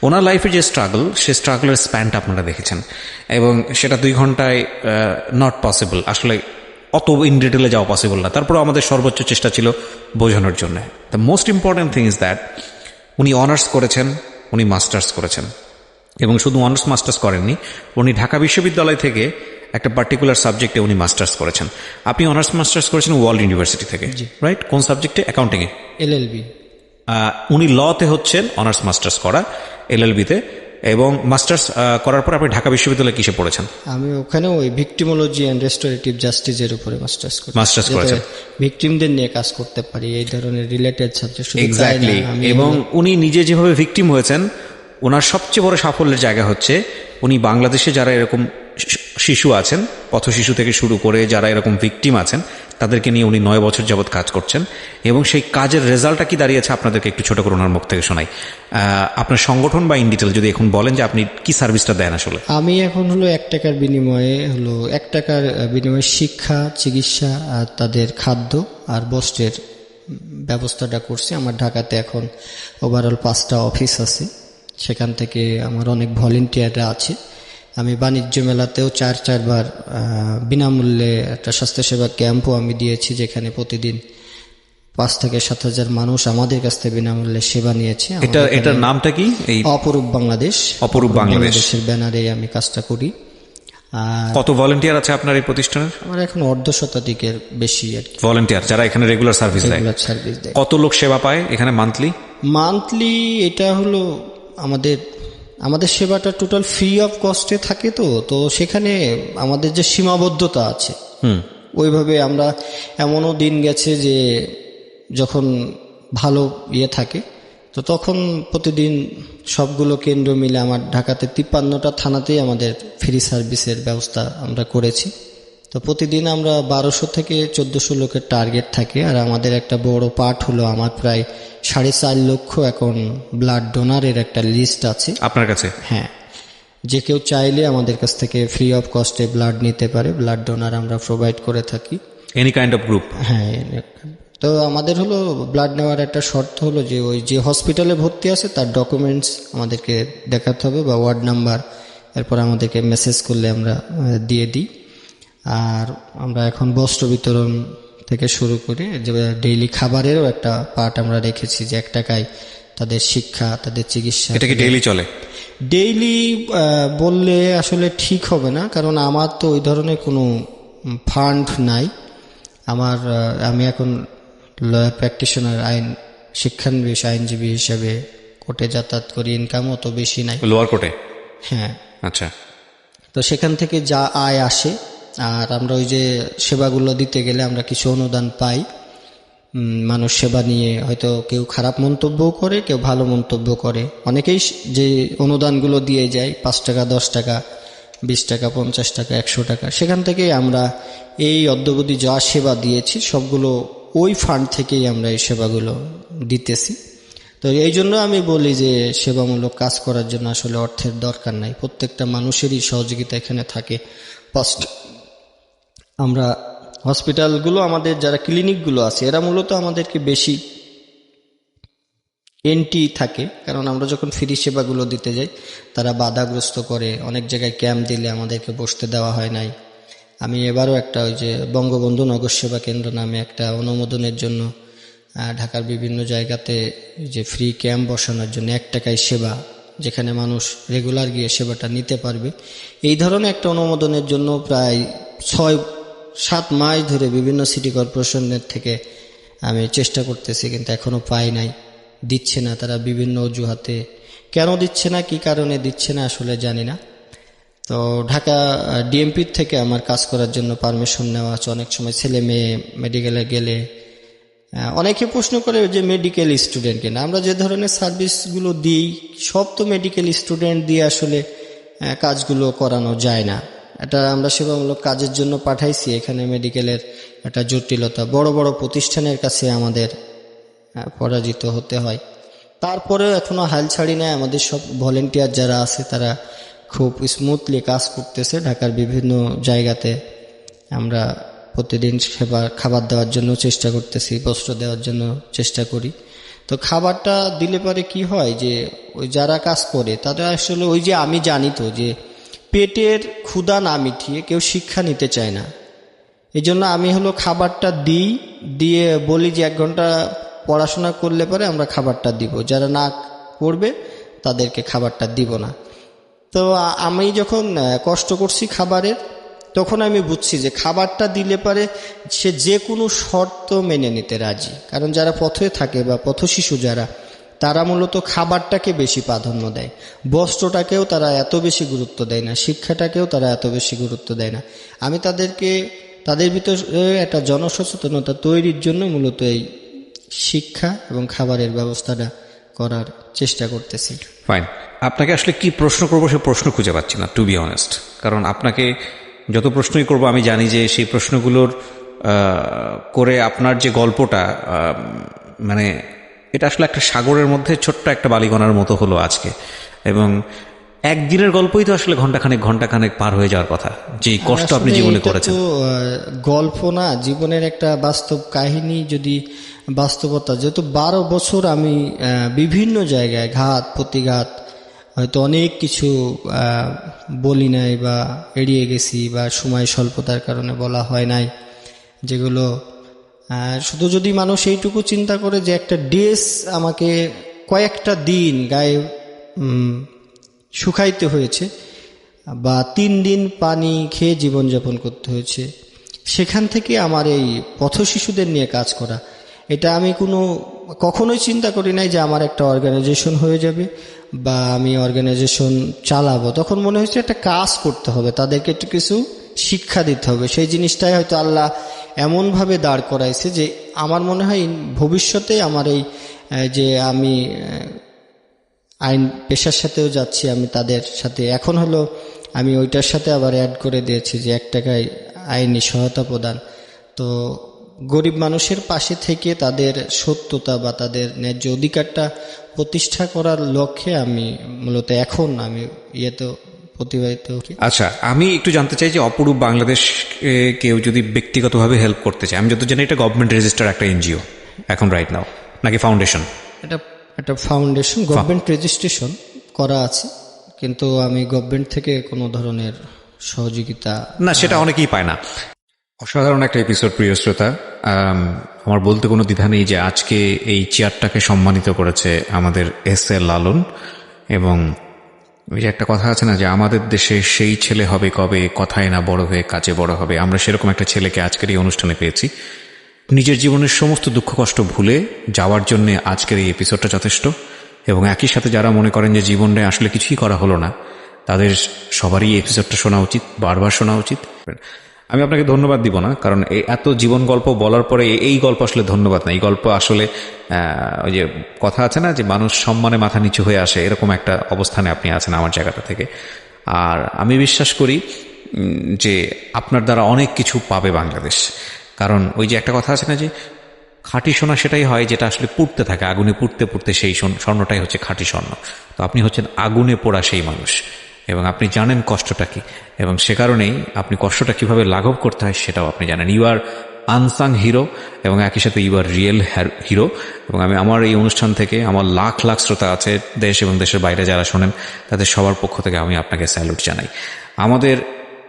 ওনার লাইফে যে স্ট্রাগল, সে স্ট্রাগলের স্প্যানটা আপনারা দেখেছেন, এবং সেটা 2 ঘন্টায় নট পসিবল, আসলে অত ইন ডিটেলে যাওয়া পসিবল না। তারপরেও আমাদের সর্বোচ্চ চেষ্টা ছিল বোঝানোর জন্য। The most important thing is that উনি অনার্স করেছেন, উনি মাস্টার্স করেছেন, এবং শুধু অনার্স মাস্টার্স করেননি, উনি ঢাকা বিশ্ববিদ্যালয় থেকে একটা পার্টিকুলার সাবজেক্টে উনি মাস্টার্স করেছেন। আপনি অনার্স মাস্টার্স করেছেন ওয়ার্ল্ড ইউনিভার্সিটি থেকে, রাইট? কোন সাবজেক্টে? অ্যাকাউন্টিংয়ে। এলএলবি। উনি লতে হচ্ছেন অনার্স মাস্টার্স করা, এলএলবিতে। এবং মাস্টার্স করার পর আপনি ঢাকা বিশ্ববিদ্যালয়ে কিসে পড়েছেন? আমি ওখানে ওই ভিকটিমোলজি অ্যান্ড রেস্টোরেটিভ জাস্টিসের উপরে মাস্টার্স করেছেন। ভিকটিমদের নিয়ে কাজ করতে পারি, এই ধরনের রিলেটেড সাবজেক্ট। এক্স্যাক্টলি। এবং উনি নিজে যেভাবে ভিকটিম হয়েছেন, ওনার সবচেয়ে বড় সাফল্যের জায়গা হচ্ছে উনি বাংলাদেশে যারা এরকম শিশু আছেন, পথ শিশু থেকে শুরু করে যারা এরকম ভিকটিম আছেন, তাদেরকে নিয়ে উনি 9 বছর যাবৎ কাজ করছেন। এবং সেই কাজের রেজাল্টটা কি দাঁড়িয়েছে আপনাদেরকে একটু ছোট করে ওনার মুখ থেকে শোনাই। আপনার সংগঠন বা ইন ডিটেল যদি এখন বলেন যে আপনি কি সার্ভিসটা দেন আসলে। আমি এখন হলো 1 টাকার বিনিময়ে 1 টাকার বিনিময়ে শিক্ষা, চিকিৎসা আর তাদের খাদ্য আর বস্ত্রের ব্যবস্থাটা করছি। আমার ঢাকাতে এখন ওভারঅল 5টা অফিস আছে, সেখান থেকে আমার অনেক ভলেন্টিয়াররা আছে। আমি বাণিজ্য মেলাতেও 4 বার বিনামূল্যে একটা স্বাস্থ্যসেবা ক্যাম্পও আমি দিয়েছি, যেখানে প্রতিদিন 5 থেকে 7 হাজার মানুষ আমাদের কাছ থেকে বিনামূল্যে সেবা নিয়েছে। এটার নামটা কি? এই অপরূপ বাংলাদেশ। অপরূপ বাংলাদেশের ব্যানারে আমি কাজটা করি। আর কত ভলেন্টিয়ার আছে আপনার এই প্রতিষ্ঠানের? আমার এখন 1/2 শতাধিকের বেশি আর কি ভলেন্টিয়ার যারা এখানে রেগুলার সার্ভিস দেয়। কত লোক সেবা পায় এখানে মান্থলি? এটা হলো আমাদের সেবাটা টোটাল ফ্রি অফ কস্টে থাকে। তো সেখানে আমাদের যে সীমাবদ্ধতা আছে, ওইভাবে আমরা এমনও দিন গেছে যে যখন ভালো থাকে, তো তখন প্রতিদিন সবগুলো কেন্দ্র মিলে আমার ঢাকাতে 53টা থানাতেই আমাদের ফ্রি সার্ভিসের ব্যবস্থা আমরা করেছি। তো প্রতিদিন আমরা 1200 থেকে 1400 লোকের টার্গেট থাকে। আর আমাদের একটা বড় পার্ট হলো আমার প্রায় 4.5 লক্ষ এখন ব্লাড ডোনারের একটা লিস্ট আছে আপনার কাছে। হ্যাঁ, যে কেউ চাইলে আমাদের কাছ থেকে ফ্রি অফ কস্টে ব্লাড নিতে পারে। ব্লাড ডোনার আমরা প্রোভাইড করে থাকি, এনি কাইন্ড অফ গ্রুপ। হ্যাঁ। তো আমাদের হলো ব্লাড নেওয়ার একটা শর্ত হলো যে ওই যে হসপিটালে ভর্তি আছে তার ডকুমেন্টস আমাদেরকে দেখাতে হবে বা ওয়ার্ড নাম্বার, এরপর আমাদেরকে মেসেজ করলে আমরা দিয়ে দিই। আর আমরা এখন বস্ত্র বিতরণ থেকে শুরু করে যে ডেইলি খাবারেরও একটা পার্ট আমরা রেখেছি, যে 1 টাকায় তাদের শিক্ষা, তাদের চিকিৎসা। এটা কি ডেইলি চলে? ডেইলি বললে আসলে ঠিক হবে না, কারণ আমার তো ওই ধরনের কোনো ফান্ড নাই। আমি এখন লয়ার প্র্যাকটিশনার, শিক্ষানবিশ আইনজীবী হিসেবে কোর্টে যাতায়াত করি, ইনকামও তো বেশি নাই। লোয়ার কোর্টে? হ্যাঁ। আচ্ছা। তো সেখান থেকে যা আয় আসে, আর আমরা ওই যে সেবাগুলো দিতে গেলে আমরা কিছু অনুদান পাই। মানুষ সেবা নিয়ে হয়তো কেউ খারাপ মন্তব্যও করে, কেউ ভালো মন্তব্য করে। অনেকেই যে অনুদানগুলো দিয়ে যায় 5 টাকা, 10 টাকা, 20 টাকা, 50 টাকা, 100 টাকা, সেখান থেকে আমরা এই অদ্যাবধি যা সেবা দিয়েছি সবগুলো ওই ফান্ড থেকেই আমরা এই সেবাগুলো দিতেছি। তো এই জন্য আমি বলি যে সেবামূলক কাজ করার জন্য আসলে অর্থের দরকার নাই, প্রত্যেকটা মানুষেরই সহযোগিতা এখানে থাকে। আমরা হসপিটালগুলো, আমাদের যারা ক্লিনিকগুলো আছে, এরা মূলত আমাদেরকে বেশি এন্টি থাকে, কারণ আমরা যখন ফ্রি সেবাগুলো দিতে যাই তারা বাধাগ্রস্ত করে। অনেক জায়গায় ক্যাম্প দিলে আমাদেরকে বসতে দেওয়া হয় নাই। আমি এবারও একটা ওই যে বঙ্গবন্ধু নগর সেবা কেন্দ্র নামে একটা অনুমোদনের জন্য ঢাকার বিভিন্ন জায়গাতে যে ফ্রি ক্যাম্প বসানোর জন্য 1 টাকায় সেবা, যেখানে মানুষ রেগুলার গিয়ে সেবাটা নিতে পারবে, এই ধরনের একটা অনুমোদনের জন্য প্রায় 6-7 মাস ধরে বিভিন্ন সিটি কর্পোরেশনের থেকে আমি চেষ্টা করতেছি, কিন্তু এখনও পাই নাই। দিচ্ছে না তারা বিভিন্ন অজুহাতে। কেন দিচ্ছে না, কি কারণে দিচ্ছে না আসলে জানি না। তো ঢাকা ডিএমপির থেকে আমার কাজ করার জন্য পারমিশন নেওয়া আছে। অনেক সময় ছেলে মেয়ে মেডিকেলে গেলে অনেকে প্রশ্ন করে যে মেডিকেল স্টুডেন্ট কিনা। আমরা যে ধরনের সার্ভিসগুলো দিই সব তো মেডিকেল স্টুডেন্ট দিয়ে আসলে কাজগুলো করানো যায় না। এটা আমরা সেবামূলক কাজের জন্য পাঠাইছি। এখানে মেডিকেলের একটা জটিলতা, বড় বড় প্রতিষ্ঠানের কাছে আমাদের পরাজিত হতে হয়। তারপরেও এখনো হাল ছাড়ি না। আমাদের সব ভলেন্টিয়ার যারা আছে তারা খুব স্মুথলি কাজ করতেছে। ঢাকার বিভিন্ন জায়গাতে আমরা প্রতিদিন খাবার দেওয়ার জন্য চেষ্টা করতেছি, বস্ত্র দেওয়ার জন্য চেষ্টা করি। তো খাবারটা দিলে পরে কি হয় যে ওই যারা কাজ করে তাদের আসলে ওই যে আমি জানি তো যে পেটের ক্ষুধা না মিটিয়ে কেউ শিক্ষা নিতে চায় না। এই জন্য আমি খাবারটা দিয়ে বলি যে 1 ঘন্টা পড়াশোনা করলে পরে আমরা খাবারটা দিব, যারা না পড়বে তাদেরকে খাবারটা দিব না। তো আমি যখন কষ্ট করছি খাবারের, তখন আমি বুঝছি যে খাবারটা দিলে পারে সে যে কোনো শর্ত মেনে নিতে রাজি। কারণ যারা পথে থাকে বা পথশিশু যারা, তারা মূলত খাবারটাকে বেশি প্রাধান্য দেয়, বস্ত্রটাকেও তারা এত বেশি গুরুত্ব দেয় না, শিক্ষাটাকেও তারা এত বেশি গুরুত্ব দেয় না। আমি তাদের ভিতরে একটা জনসচেতনতা তৈরির জন্য মূলত এই শিক্ষা এবং খাবারের ব্যবস্থাটা করার চেষ্টা করতেছি। ফাইন, আপনাকে আসলে কি প্রশ্ন করবো সে প্রশ্ন খুঁজে পাচ্ছি না, টু বি অনেস্ট। কারণ আপনাকে যত প্রশ্নই করবো আমি জানি যে সেই প্রশ্নগুলোর করে আপনার যে গল্পটা মানে এটা আসলে একটা সাগরের মধ্যে ছোট্ট একটা বালিকণার মতো হলো আজকে, এবং একদিনের গল্পই তো আসলে ঘন্টাখানেক পার হয়ে যাওয়ার কথা, যে কষ্ট আপনি জীবনে করেছেন। গল্প না, জীবনের একটা বাস্তব কাহিনী। যদি বাস্তবতা, যেহেতু 12 বছর আমি বিভিন্ন জায়গায় ঘাত প্রতিঘাত, হয়তো অনেক কিছু বলি নাই বা এড়িয়ে গেছি বা সময় স্বল্পতার কারণে বলা হয় নাই, যেগুলো শুধু যদি মানুষ এইটুকু চিন্তা করে যে একটা ড্রেস আমাকে কয়েকটা দিন গায়ে শুকাইতে হয়েছে বা 3 দিন পানি খেয়ে জীবনযাপন করতে হয়েছে, সেখান থেকে আমার এই পথশিশুদের নিয়ে কাজ করা, এটা আমি কখনোই চিন্তা করি নাই যে আমার একটা অর্গানাইজেশন হয়ে যাবে বা আমি অর্গানাইজেশন চালাবো। তখন মনে হয়েছে একটা কাজ করতে হবে, তাদেরকে একটু কিছু শিক্ষা দিতে হবে। সেই জিনিসটাই হয়তো আল্লাহ এমনভাবে দাঁড় করাইছে যে আমার মনে হয় ভবিষ্যতে আমার এই যে আমি আইন পেশার সাথেও যাচ্ছি, আমি তাদের সাথে এখন আমি ওইটার সাথে আবার অ্যাড করে দিয়েছি যে 1 টাকায় আইনি সহায়তা প্রদান। তো গরিব মানুষের পাশে থেকে তাদের সত্যতা বা তাদের ন্যায্য অধিকারটা প্রতিষ্ঠা করার লক্ষ্যে আমি মূলত এখন আমি প্রতিবাহিত করি। আচ্ছা, আমি একটু জানতে চাই যে অপরূপ বাংলাদেশ কেউ যদি ব্যক্তিগতভাবে হেল্প করতে চায়, আমি যত জানি এটা গভর্নমেন্ট রেজিস্টার একটা এনজিও এখন রাইট নাও, নাকি ফাউন্ডেশন? এটা ফাউন্ডেশন, গভর্নমেন্ট রেজিস্ট্রেশন করা আছে, কিন্তু আমি গভর্নমেন্ট থেকে কোনো ধরনের সহযোগিতা না, সেটা অনেকেই পায় না। অসাধারণ একটা এপিসোড প্রিয় শ্রোতা। আমার বলতে কোনো দ্বিধা নেই যে আজকে এই চেয়ারটাকে সম্মানিত করেছে আমাদের এস.এ. লালন। এবং ওই যে একটা কথা আছে না যে আমাদের দেশে সেই ছেলে হবে কবে, কথায় না বড় হয়ে কাজে বড় হবে, আমরা সেরকম একটা ছেলেকে আজকের এই অনুষ্ঠানে পেয়েছি। নিজের জীবনের সমস্ত দুঃখ কষ্ট ভুলে যাওয়ার জন্য আজকের এই এপিসোডটা যথেষ্ট। এবং একই সাথে যারা মনে করেন যে জীবনে আসলে কিছুই করা হলো না, তাদের সবারই এই এপিসোডটা শোনা উচিত, বারবার শোনা উচিত। আমি আপনাকে ধন্যবাদ দিব না, কারণ এত জীবন গল্প বলার পরে এই গল্প আসলে ধন্যবাদ না, এই গল্প আসলে ওই যে কথা আছে না যে মানুষ সম্মানে মাথা নিচু হয়ে আসে, এরকম একটা অবস্থানে আপনি আছেন আমার জায়গাটা থেকে। আর আমি বিশ্বাস করি যে আপনার দ্বারা অনেক কিছু পাবে বাংলাদেশ। কারণ ওই যে একটা কথা আছে না যে খাঁটি সোনা সেটাই হয় যেটা আসলে পুড়তে থাকে, আগুনে পুড়তে পুড়তে সেই স্বর্ণটাই হচ্ছে খাঁটি স্বর্ণ। তো আপনি হচ্ছেন আগুনে পোড়া সেই মানুষ, এবং আপনি জানেন কষ্টটা কি, এবং সে কারণেই আপনি কষ্টটা কিভাবে লাঘব করতে হয় সেটাও আপনি জানেন। ইউ আর আনসাং হিরো, এবং একই সাথে ইউ আর রিয়েল হিরো। এবং আমি আমার এই অনুষ্ঠান থেকে, আমার লাখ লাখ শ্রোতা আছে দেশ এবং দেশের বাইরে যারা শোনেন, তাদের সবার পক্ষ থেকে আমি আপনাকে স্যালুট জানাই। আমাদের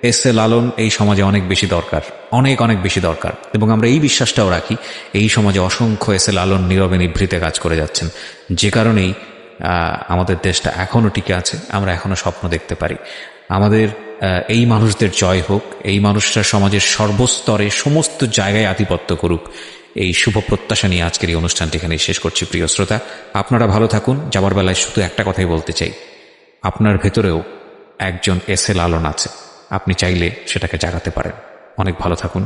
এস.এ. লালন এই সমাজে অনেক বেশি দরকার, অনেক অনেক বেশি দরকার। এবং আমরা এই বিশ্বাসটাও রাখি এই সমাজে অসংখ্য এস.এ. লালন নীরবে নিভৃতে কাজ করে যাচ্ছেন, যে কারণেই আমাদের দেশটা এখনও টিকে আছে, আমরা এখনও স্বপ্ন দেখতে পারি। আমাদের এই মানুষদের জয় হোক, এই মানুষরা সমাজের সর্বস্তরে সমস্ত জায়গায় আধিপত্য করুক, এই শুভ প্রত্যাশা নিয়ে আজকের এই অনুষ্ঠানটি এখানেই শেষ করছি। প্রিয় শ্রোতা, আপনারা ভালো থাকুন। যাবার বেলায় শুধু একটা কথাই বলতে চাই, আপনার ভেতরেও একজন এস.এ. লালন আছে, আপনি চাইলে সেটাকে জাগাতে পারেন। অনেক ভালো থাকুন।